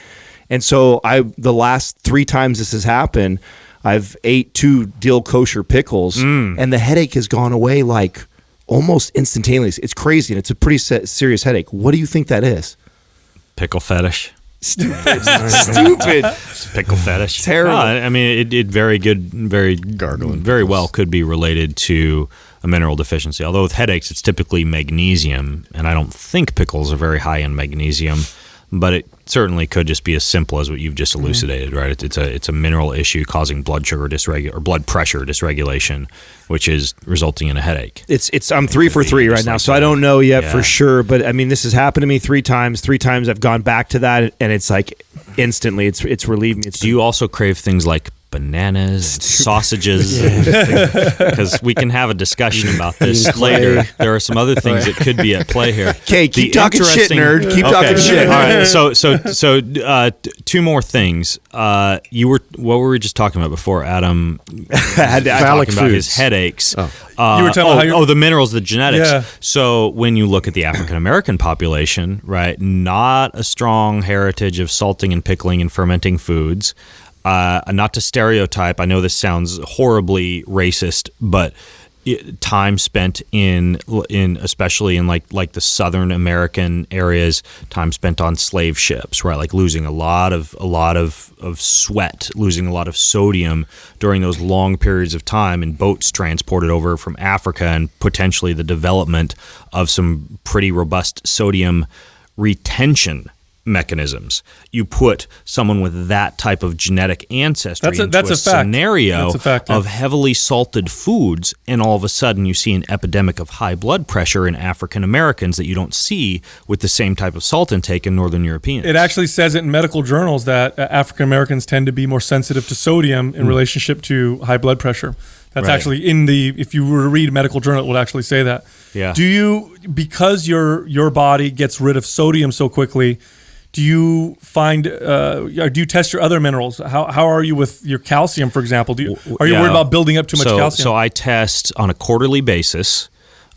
And so the last 3 times this has happened, I've ate 2 dill kosher pickles, and the headache has gone away like almost instantaneously. It's crazy, and it's a pretty serious headache. What do you think that is? Pickle fetish. Stupid. Pickle fetish. Terrible. No, I mean, it very gargling. Very well could be related to a mineral deficiency. Although with headaches, it's typically magnesium, and I don't think pickles are very high in magnesium, but it certainly could just be as simple as what you've just elucidated, right? It's a mineral issue causing blood sugar or blood pressure dysregulation, which is resulting in a headache. I'm 3 for 3 right now, so I don't know yet for sure. But I mean, this has happened to me 3 times. 3 times I've gone back to that, and it's like instantly, it's relieved me. Do you also crave things like bananas, sausages? Because we can have a discussion about this later. There are some other things that could be at play here. Okay, keep talking shit, nerd. Keep talking shit. All right. So 2 more things. What were we just talking about before, Adam? Phallic talking about foods. his headaches. You were telling how the minerals, the genetics. Yeah. So when you look at the African American population, right, not a strong heritage of salting and pickling and fermenting foods. Not to stereotype, I know this sounds horribly racist, but time spent in especially in like the Southern American areas, time spent on slave ships, right? Like losing a lot of sweat, losing a lot of sodium during those long periods of time, and boats transported over from Africa, and potentially the development of some pretty robust sodium retention mechanisms. You put someone with that type of genetic ancestry into a scenario of heavily salted foods, and all of a sudden you see an epidemic of high blood pressure in African Americans that you don't see with the same type of salt intake in Northern Europeans. It actually says it in medical journals that African Americans tend to be more sensitive to sodium in relationship to high blood pressure. That's actually if you were to read a medical journal, it would actually say that. Yeah. Do you, because your body gets rid of sodium so quickly, do you find, do you test your other minerals? How are you with your calcium, for example? Are you worried about building up too much calcium? So I test on a quarterly basis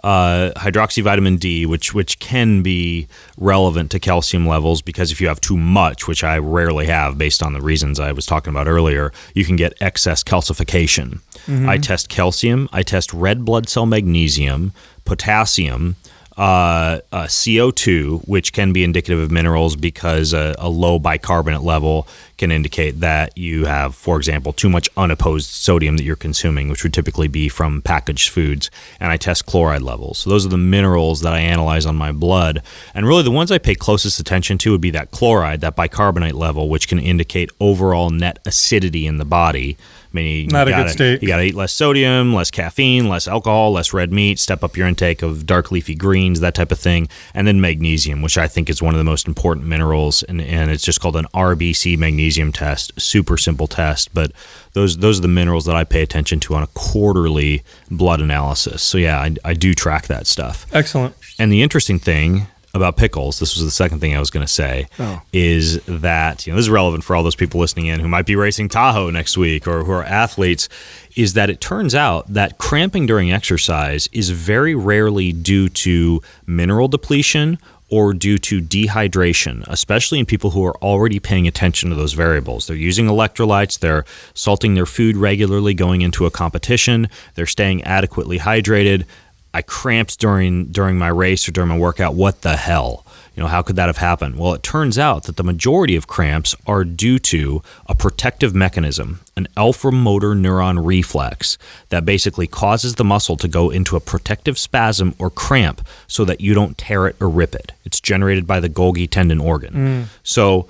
hydroxyvitamin D, which can be relevant to calcium levels, because if you have too much, which I rarely have based on the reasons I was talking about earlier, you can get excess calcification. Mm-hmm. I test calcium, I test red blood cell magnesium, potassium, CO2, which can be indicative of minerals, because a low bicarbonate level can indicate that you have, for example, too much unopposed sodium that you're consuming, which would typically be from packaged foods. And I test chloride levels. So those are the minerals that I analyze on my blood. And really the ones I pay closest attention to would be that chloride, that bicarbonate level, which can indicate overall net acidity in the body. I mean, not a good state. You got to eat less sodium, less caffeine, less alcohol, less red meat, step up your intake of dark leafy greens, that type of thing. And then magnesium, which I think is one of the most important minerals. And it's just called an RBC magnesium test. Super simple test. But those are the minerals that I pay attention to on a quarterly blood analysis. So yeah, I do track that stuff. Excellent. And the interesting thing about pickles, this was the second thing I was going to say, is that, this is relevant for all those people listening in who might be racing Tahoe next week or who are athletes, is that it turns out that cramping during exercise is very rarely due to mineral depletion or due to dehydration, especially in people who are already paying attention to those variables. They're using electrolytes, they're salting their food regularly going into a competition, they're staying adequately hydrated. I cramped during my race or during my workout. What the hell? How could that have happened? Well, it turns out that the majority of cramps are due to a protective mechanism, an alpha motor neuron reflex that basically causes the muscle to go into a protective spasm or cramp so that you don't tear it or rip it. It's generated by the Golgi tendon organ. So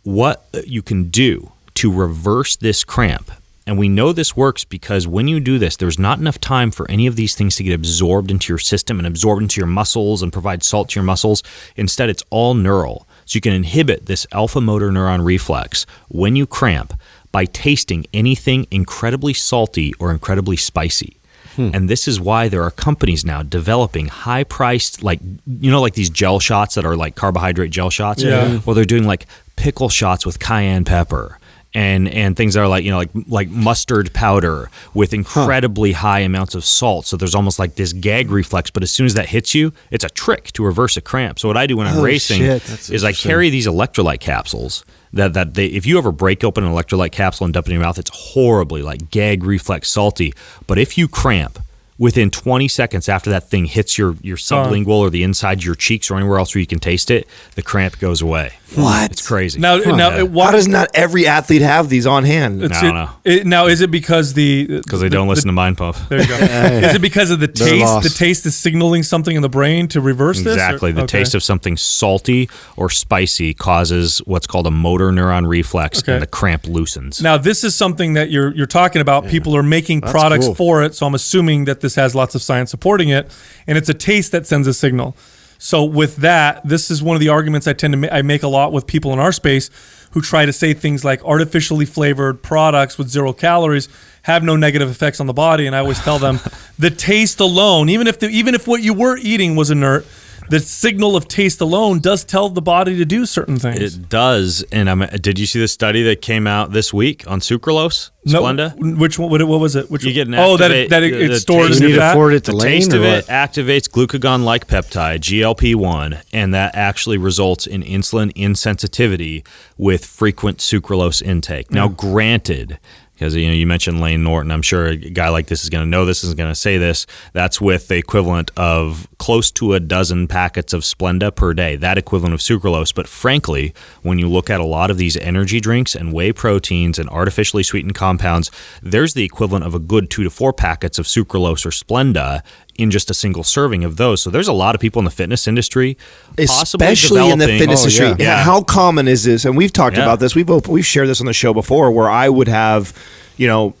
what you can do to reverse this cramp And we know this works because when you do this, there's not enough time for any of these things to get absorbed into your system and absorbed into your muscles and provide salt to your muscles. Instead, it's all neural. So you can inhibit this alpha motor neuron reflex when you cramp by tasting anything incredibly salty or incredibly spicy. And this is why there are companies now developing high-priced, like these gel shots that are like carbohydrate gel shots. Yeah. Well, they're doing like pickle shots with cayenne pepper and things that are like mustard powder with incredibly high amounts of salt. So there's almost like this gag reflex, but as soon as that hits you, it's a trick to reverse a cramp. So what I do when I'm racing is I carry these electrolyte capsules. If you ever break open an electrolyte capsule and dump it in your mouth, it's horribly like gag reflex salty. But if you cramp, within 20 seconds after that thing hits your sublingual or the inside of your cheeks or anywhere else where you can taste it, the cramp goes away. What? It's crazy. Now, why does not every athlete have these on hand? I don't know. Now, is it because because they don't listen to Mind Pump? There you go. Is it because of the taste? Lost. The taste is signaling something in the brain to reverse this? Exactly. The taste of something salty or spicy causes what's called a motor neuron reflex, and the cramp loosens. Now, this is something that you're talking about. People are making products for it, so I'm assuming that this has lots of science supporting it, and it's a taste that sends a signal. So with that, this is one of the arguments I make a lot with people in our space who try to say things like artificially flavored products with 0 calories have no negative effects on the body. And I always tell them the taste alone, even if what you were eating was inert, the signal of taste alone does tell the body to do certain things. It does. And did you see the study that came out this week on sucralose? Splenda? No, which one? What was it? You get an that it stores in fat? The taste of it activates glucagon-like peptide, GLP-1, and that actually results in insulin insensitivity with frequent sucralose intake. Now, granted, because you mentioned Layne Norton, I'm sure a guy like this is going to know this, is going to say this. That's with the equivalent of close to a dozen packets of Splenda per day, that equivalent of sucralose. But frankly, when you look at a lot of these energy drinks and whey proteins and artificially sweetened compounds, there's the equivalent of a good 2 to 4 packets of sucralose or Splenda in just a single serving of those. So there's a lot of people in the fitness industry, especially in the fitness industry. Yeah. How common is this? And we've talked about this. We've shared this on the show before, where I would have 2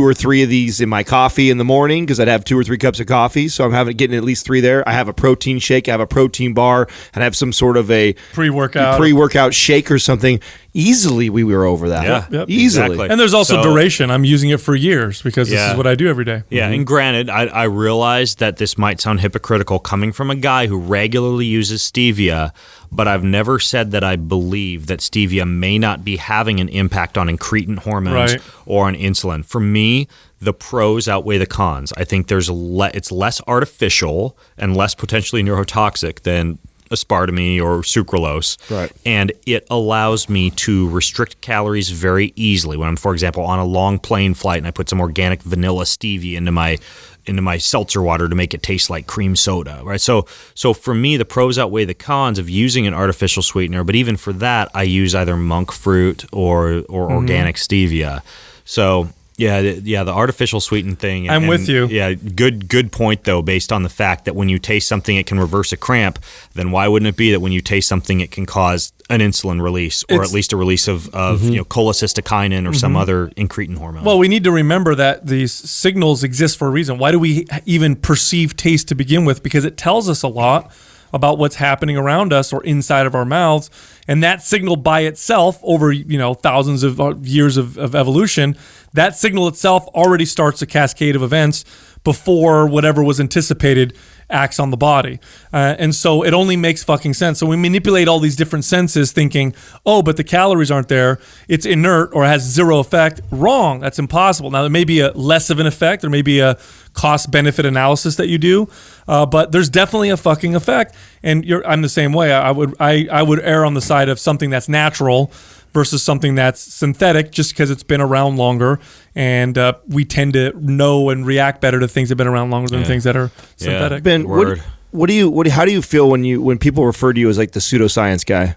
or 3 of these in my coffee in the morning because I'd have 2 or 3 cups of coffee. So I'm getting at least 3 there. I have a protein shake, I have a protein bar, and I have some sort of a pre-workout shake or something. Easily we were over that. Yep. Easily. Exactly. And there's also duration. I'm using it for years because this is what I do every day. Yeah, and granted, I realize that this might sound hypocritical coming from a guy who regularly uses stevia, but I've never said that I believe that stevia may not be having an impact on incretin hormones or on insulin. For me, the pros outweigh the cons. I think it's less artificial and less potentially neurotoxic than aspartame or sucralose. Right. And it allows me to restrict calories very easily. When I'm, for example, on a long plane flight and I put some organic vanilla stevia into my seltzer water to make it taste like cream soda, right? So for me, the pros outweigh the cons of using an artificial sweetener, but even for that, I use either monk fruit or organic stevia. So the artificial sweetened thing. I'm with you. Yeah, good point though. Based on the fact that when you taste something, it can reverse a cramp. Then why wouldn't it be that when you taste something, it can cause an insulin release, or at least a release of cholecystokinin or some other incretin hormone? Well, we need to remember that these signals exist for a reason. Why do we even perceive taste to begin with? Because it tells us a lot about what's happening around us or inside of our mouths. And that signal by itself, over thousands of years of evolution, that signal itself already starts a cascade of events before whatever was anticipated acts on the body. And so it only makes fucking sense. So we manipulate all these different senses thinking, oh, but the calories aren't there. It's inert or has 0 effect. Wrong. That's impossible. Now, there may be a less of an effect. There may be a cost-benefit analysis that you do, but there's definitely a fucking effect. And I'm the same way. I would err on the side of something that's natural versus something that's synthetic, just because it's been around longer, and we tend to know and react better to things that have been around longer than things that are synthetic. Ben, how do you feel when people refer to you as like the pseudoscience guy?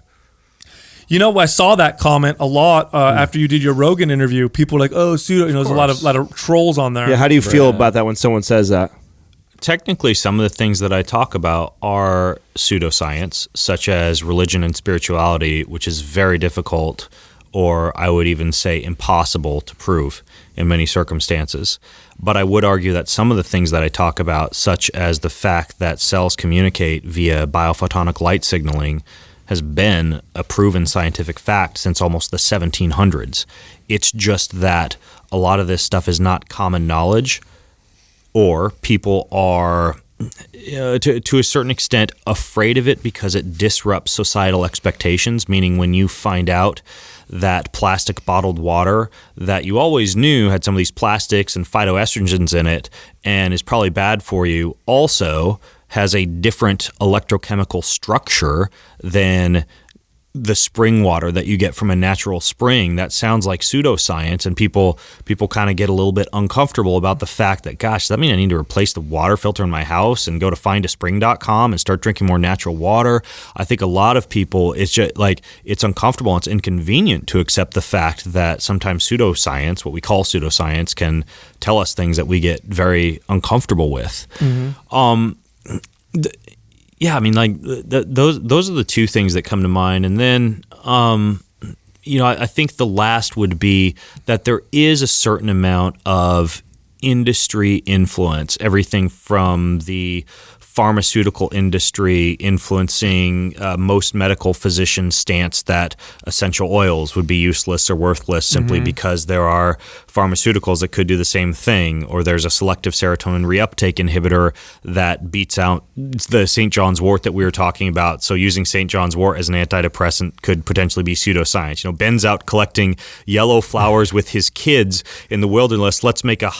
I saw that comment a lot after you did your Rogan interview. People were like, "Oh, pseudo." There's a lot of trolls on there. Yeah, how do you feel about that when someone says that? Technically, some of the things that I talk about are pseudoscience, such as religion and spirituality, which is very difficult, or I would even say impossible to prove in many circumstances. But I would argue that some of the things that I talk about, such as the fact that cells communicate via biophotonic light signaling, has been a proven scientific fact since almost the 1700s. It's just that a lot of this stuff is not common knowledge, or people are, to a certain extent, afraid of it because it disrupts societal expectations, meaning when you find out that plastic bottled water that you always knew had some of these plastics and phytoestrogens in it and is probably bad for you, also has a different electrochemical structure than the spring water that you get from a natural spring. That sounds like pseudoscience, and people kind of get a little bit uncomfortable about the fact that, gosh, does that mean I need to replace the water filter in my house and go to findaspring.com and start drinking more natural water? I think a lot of people, it's just like, it's uncomfortable and it's inconvenient to accept the fact that sometimes pseudoscience, what we call pseudoscience, can tell us things that we get very uncomfortable with. Yeah, I mean, like those are the two things that come to mind, and then I think the last would be that there is a certain amount of industry influence, everything from the pharmaceutical industry influencing most medical physicians' stance that essential oils would be useless or worthless simply because there are pharmaceuticals that could do the same thing, or there's a selective serotonin reuptake inhibitor that beats out the St. John's wort that we were talking about. So using St. John's wort as an antidepressant could potentially be pseudoscience. Ben's out collecting yellow flowers with his kids in the wilderness. Let's make a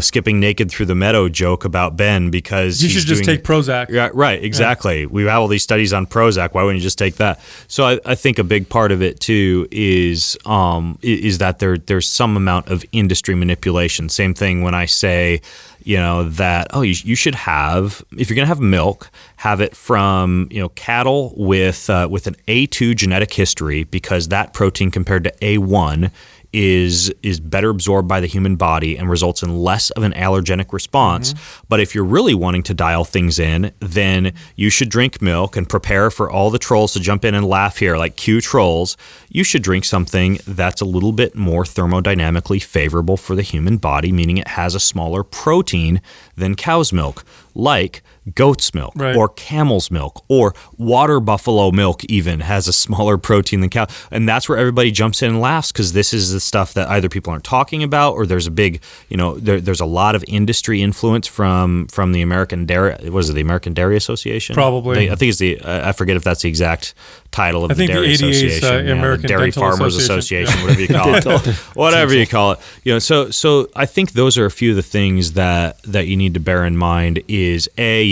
skipping naked through the meadow joke about Ben because you should just take Prozac. Yeah, right, exactly. Yeah. We have all these studies on Prozac. Why wouldn't you just take that? So I think a big part of it too is that there's some amount of industry manipulation. Same thing when I say, that you should have, if you're going to have milk, have it from cattle with an A2 genetic history, because that protein compared to A1 is better absorbed by the human body and results in less of an allergenic response. But if you're really wanting to dial things in, then you should drink milk and prepare for all the trolls to jump in and laugh here, like cue trolls. You should drink something that's a little bit more thermodynamically favorable for the human body, meaning it has a smaller protein than cow's milk, like goat's milk or camel's milk, or water buffalo milk even has a smaller protein than cow. And that's where everybody jumps in and laughs, because this is the stuff that either people aren't talking about, or there's a big, there's a lot of industry influence from the American Dairy, was it the American Dairy Association? Probably. I think it's I forget if that's the exact title of the Dairy Association. American the Dairy Dental Farmers Association, whatever you call it. Whatever you call it. So I think those are a few of the things that you need to bear in mind is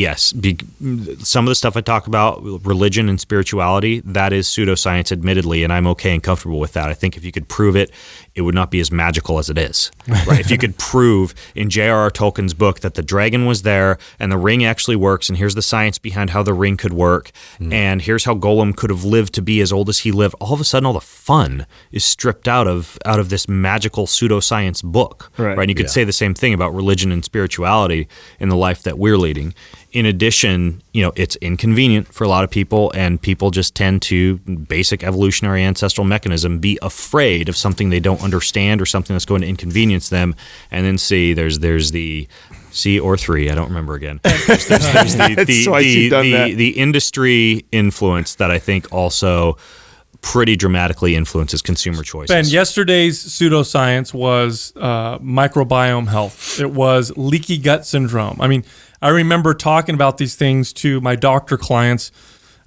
some of the stuff I talk about, religion and spirituality, that is pseudoscience, admittedly, and I'm okay and comfortable with that. I think if you could prove it, it would not be as magical as it is. Right? If you could prove in J.R.R. Tolkien's book that the dragon was there and the ring actually works, and here's the science behind how the ring could work, and here's how Gollum could have lived to be as old as he lived, all of a sudden all the fun is stripped out of this magical pseudoscience book. Right? And you could say the same thing about religion and spirituality in the life that we're leading. In addition, it's inconvenient for a lot of people, and people just tend to, basic evolutionary ancestral mechanism, be afraid of something they don't understand or something that's going to inconvenience them. And then there's the C or three, I don't remember again. There's the industry influence that I think also pretty dramatically influences consumer choices. Ben, yesterday's pseudoscience was microbiome health. It was leaky gut syndrome. I mean, I remember talking about these things to my doctor clients,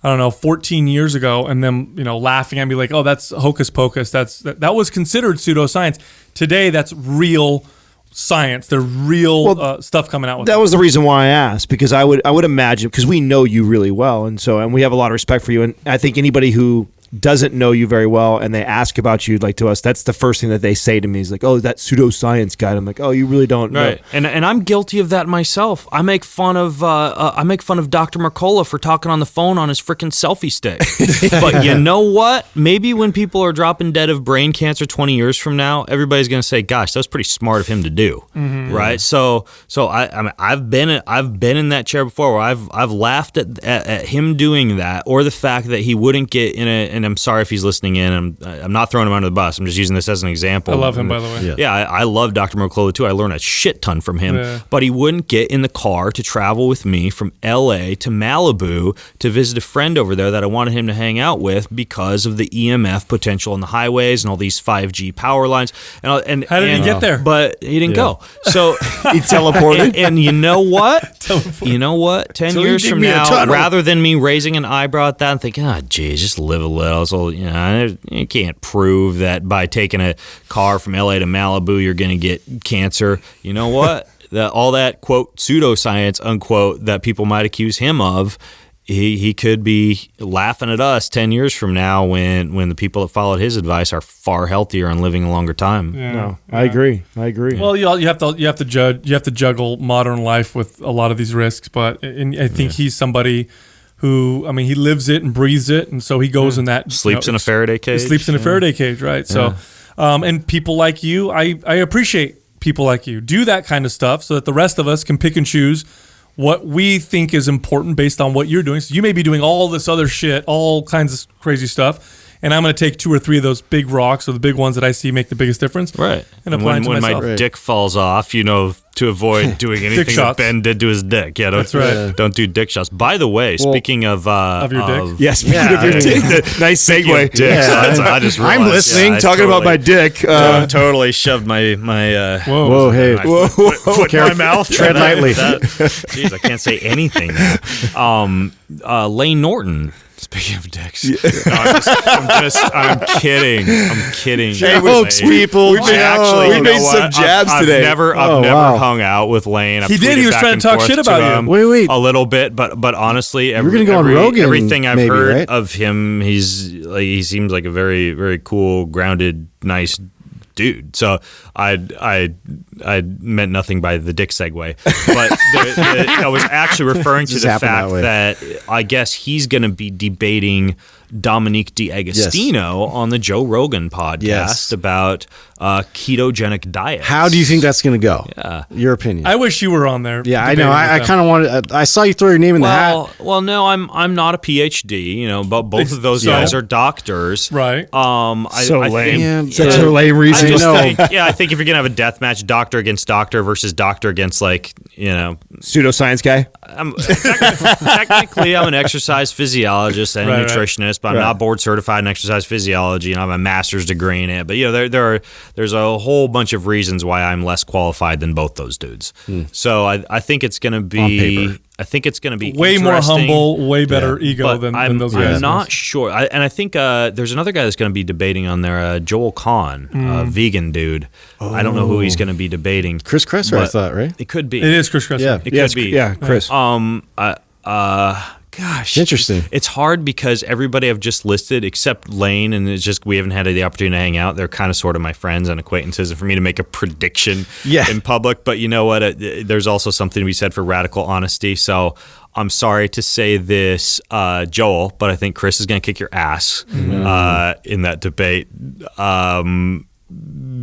14 years ago, and them, laughing at me like, oh, that's hocus pocus. That was considered pseudoscience. Today, that's real science. They're real stuff coming out with that. Was the reason why I asked, because I would imagine, because we know you really well, and we have a lot of respect for you, and I think anybody who doesn't know you very well and they ask about you, like to us, that's the first thing that they say to me is like, oh, that pseudoscience guy. And I'm like, oh, you really don't know. Right. And I'm guilty of that myself. I make fun of Dr. Mercola for talking on the phone on his freaking selfie stick. But you know what? Maybe when people are dropping dead of brain cancer 20 years from now, everybody's going to say, gosh, that was pretty smart of him to do. Right. So I've been in that chair before where I've laughed at him doing that, or the fact that he wouldn't get in and I'm sorry if he's listening in. I'm not throwing him under the bus. I'm just using this as an example. I love him, by the way. Yeah, I love Dr. Mercola too. I learned a shit ton from him, but he wouldn't get in the car to travel with me from LA to Malibu to visit a friend over there that I wanted him to hang out with because of the EMF potential on the highways and all these 5G power lines. And how did he get there? But he didn't go. So he teleported. And you know what? 10 years from now, rather than me raising an eyebrow at that and thinking, geez, just live a little. So, you can't prove that by taking a car from LA to Malibu, you're going to get cancer. You know what? All that, quote, pseudoscience, unquote, that people might accuse him of, he could be laughing at us 10 years from now when the people that followed his advice are far healthier and living a longer time. I agree. Well, you have to juggle modern life with a lot of these risks, but I think he's somebody who, I mean, he lives it and breathes it, and so he goes in that sleeps in a Faraday cage. Sleeps in a Faraday cage, right? So, and people like you, I appreciate people like you. Do that kind of stuff so that the rest of us can pick and choose what we think is important based on what you're doing. So you may be doing all this other shit, all kinds of crazy stuff, and I'm going to take 2 or 3 of those big rocks or the big ones that I see make the biggest difference. Right. And apply it to when myself. my dick falls off, to avoid doing anything that Ben did to his dick. Yeah, that's right. Don't do dick shots. By the way, speaking of your dick. Yes, speaking of your dick. Nice segue. I just realized, I'm listening, talking about my dick. Totally shoved my whoa, hey, foot in my mouth. Tread lightly. Jeez, I can't say anything now. Layne Norton. Speaking of dicks, I'm kidding. Hey, people. We've made some jabs today. I've never hung out with Layne. He did. He was trying to talk shit about you. Wait. A little bit, but honestly, we're gonna go on Rogan. Everything I've heard right? of him, he seems like a very, very cool, grounded, nice dude. So I meant nothing by the dick segue, but I was actually referring to the fact that I guess he's going to be debating Dominic D'Agostino on the Joe Rogan podcast about ketogenic diet. How do you think that's going to go? Yeah. Your opinion. I wish you were on there. Yeah, I know. I kind of wanted. I saw you throw your name in the hat. Well, no, I'm not a PhD. But both of those guys are doctors, right? So lame. Such a lame reason. I think if you're gonna have a death match, doctor against doctor versus doctor against pseudoscience guy. Technically, I'm an exercise physiologist and a nutritionist, but I'm not board certified in exercise physiology, and I have a master's degree in it. But there's a whole bunch of reasons why I'm less qualified than both those dudes. So I think it's going to be. On paper. I think it's going to be way more humble, way better ego than those guys. I'm not sure. I think there's another guy that's going to be debating on there, Joel Kahn, vegan dude. I don't know who he's going to be debating. Chris Kresser, I thought, right? It could be. It is Chris Kresser. Yeah. It could be. Yeah, Chris. Gosh, interesting. It's hard because everybody I've just listed, except Layne, and it's just we haven't had the opportunity to hang out. They're kind of sort of my friends and acquaintances, and for me to make a prediction in public. But you know what? There's also something to be said for radical honesty. So I'm sorry to say this, Joel, but I think Chris is going to kick your ass in that debate.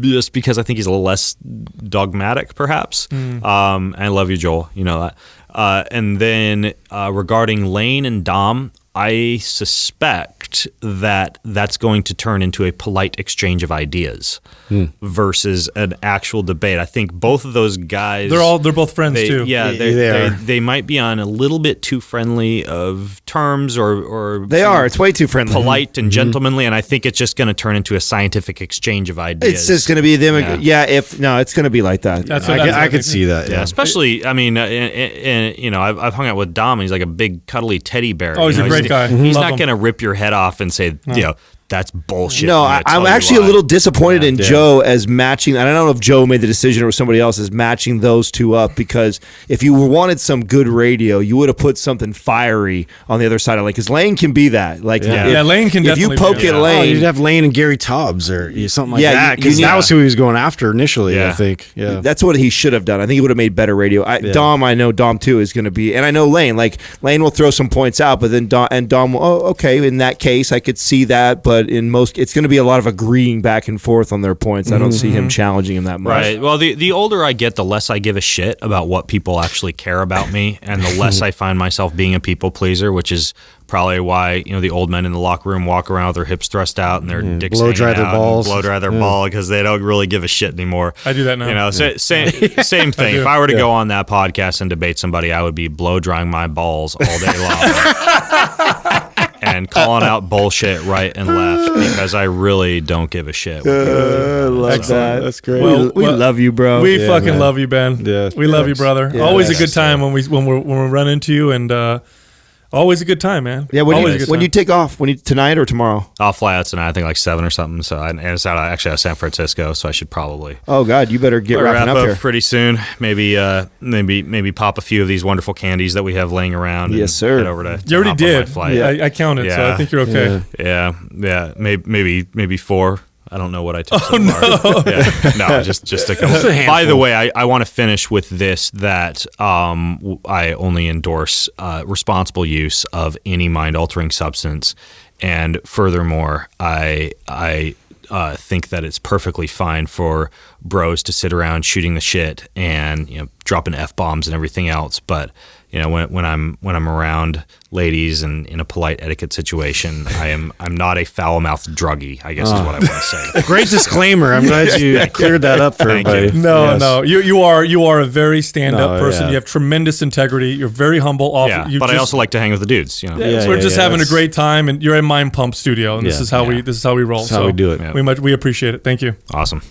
Just because I think he's a little less dogmatic, perhaps. I love you, Joel. You know that. And then regarding Layne and Dom, I suspect that that's going to turn into a polite exchange of ideas versus an actual debate. I think both of those guys they're both friends too. Yeah, they might be on a little bit too friendly of terms or they are. It's way too friendly, polite and gentlemanly, and I think it's just going to turn into a scientific exchange of ideas. It's just going to be them. It's going to be like that. I could see that. Yeah, especially I mean, I've hung out with Dom, and he's like a big cuddly teddy bear. Oh, he's a great guy. He's not going to rip your head off and say, that's bullshit. No, I'm actually a little disappointed in Joe as matching. And I don't know if Joe made the decision or somebody else is matching those two up, because if you wanted some good radio, you would have put something fiery on the other side of Layne, because Layne can be that. Layne can. If you poke at Layne, you'd have Layne and Gary Tubbs or something like that, because that was who he was going after initially. I think. Yeah, that's what he should have done. I think he would have made better radio. Dom, I know Dom too is going to be, and I know Layne. Layne will throw some points out, but then Dom will, okay, in that case, I could see that, but but in most, it's going to be a lot of agreeing back and forth on their points. I don't see him challenging him that much. Right. Well, the older I get, the less I give a shit about what people actually care about me, and the less I find myself being a people pleaser, which is probably why the old men in the locker room walk around with their hips thrust out and their dicks blow dry hanging their out balls, and blow dry their ball, because they don't really give a shit anymore. I do that now. Same thing. If I were to go on that podcast and debate somebody, I would be blow drying my balls all day long. And calling out bullshit right and left, because I really don't give a shit. I love that. That's great. We love you, bro. We fucking love you, Ben. Yeah. We love you, brother. Yeah, always a good time when we run into you, and always a good time, man. Yeah, when Always a good you time. take off? Tonight or tomorrow? I'll fly out tonight, I think like 7 or something. So and it's out actually out of San Francisco, so I should probably Oh God, you better get wrapping wrap up up here. pretty soon. Maybe pop a few of these wonderful candies that we have laying around. Yes, and sir. Head over to You already hop on my did. flight. Yeah, I counted, so Yeah. I think you're okay. Yeah. Maybe 4. I don't know what I took so far. Yeah. No, just a couple. By the way, I want to finish with this, that I only endorse responsible use of any mind-altering substance. And furthermore, I think that it's perfectly fine for bros to sit around shooting the shit and dropping F-bombs and everything else. But when I'm around ladies and in a polite etiquette situation, I'm not a foul-mouthed druggie, I guess is what I want to say. Great disclaimer. I'm glad you cleared that up for Thank everybody. you. No. You are a very stand-up person. yeah. You have tremendous integrity. You're very humble. Yeah, but I also like to hang with the dudes. we're just having a great time, and you're in Mind Pump Studio, and this is how we roll. That's how we do it. Yeah. We appreciate it. Thank you. Awesome.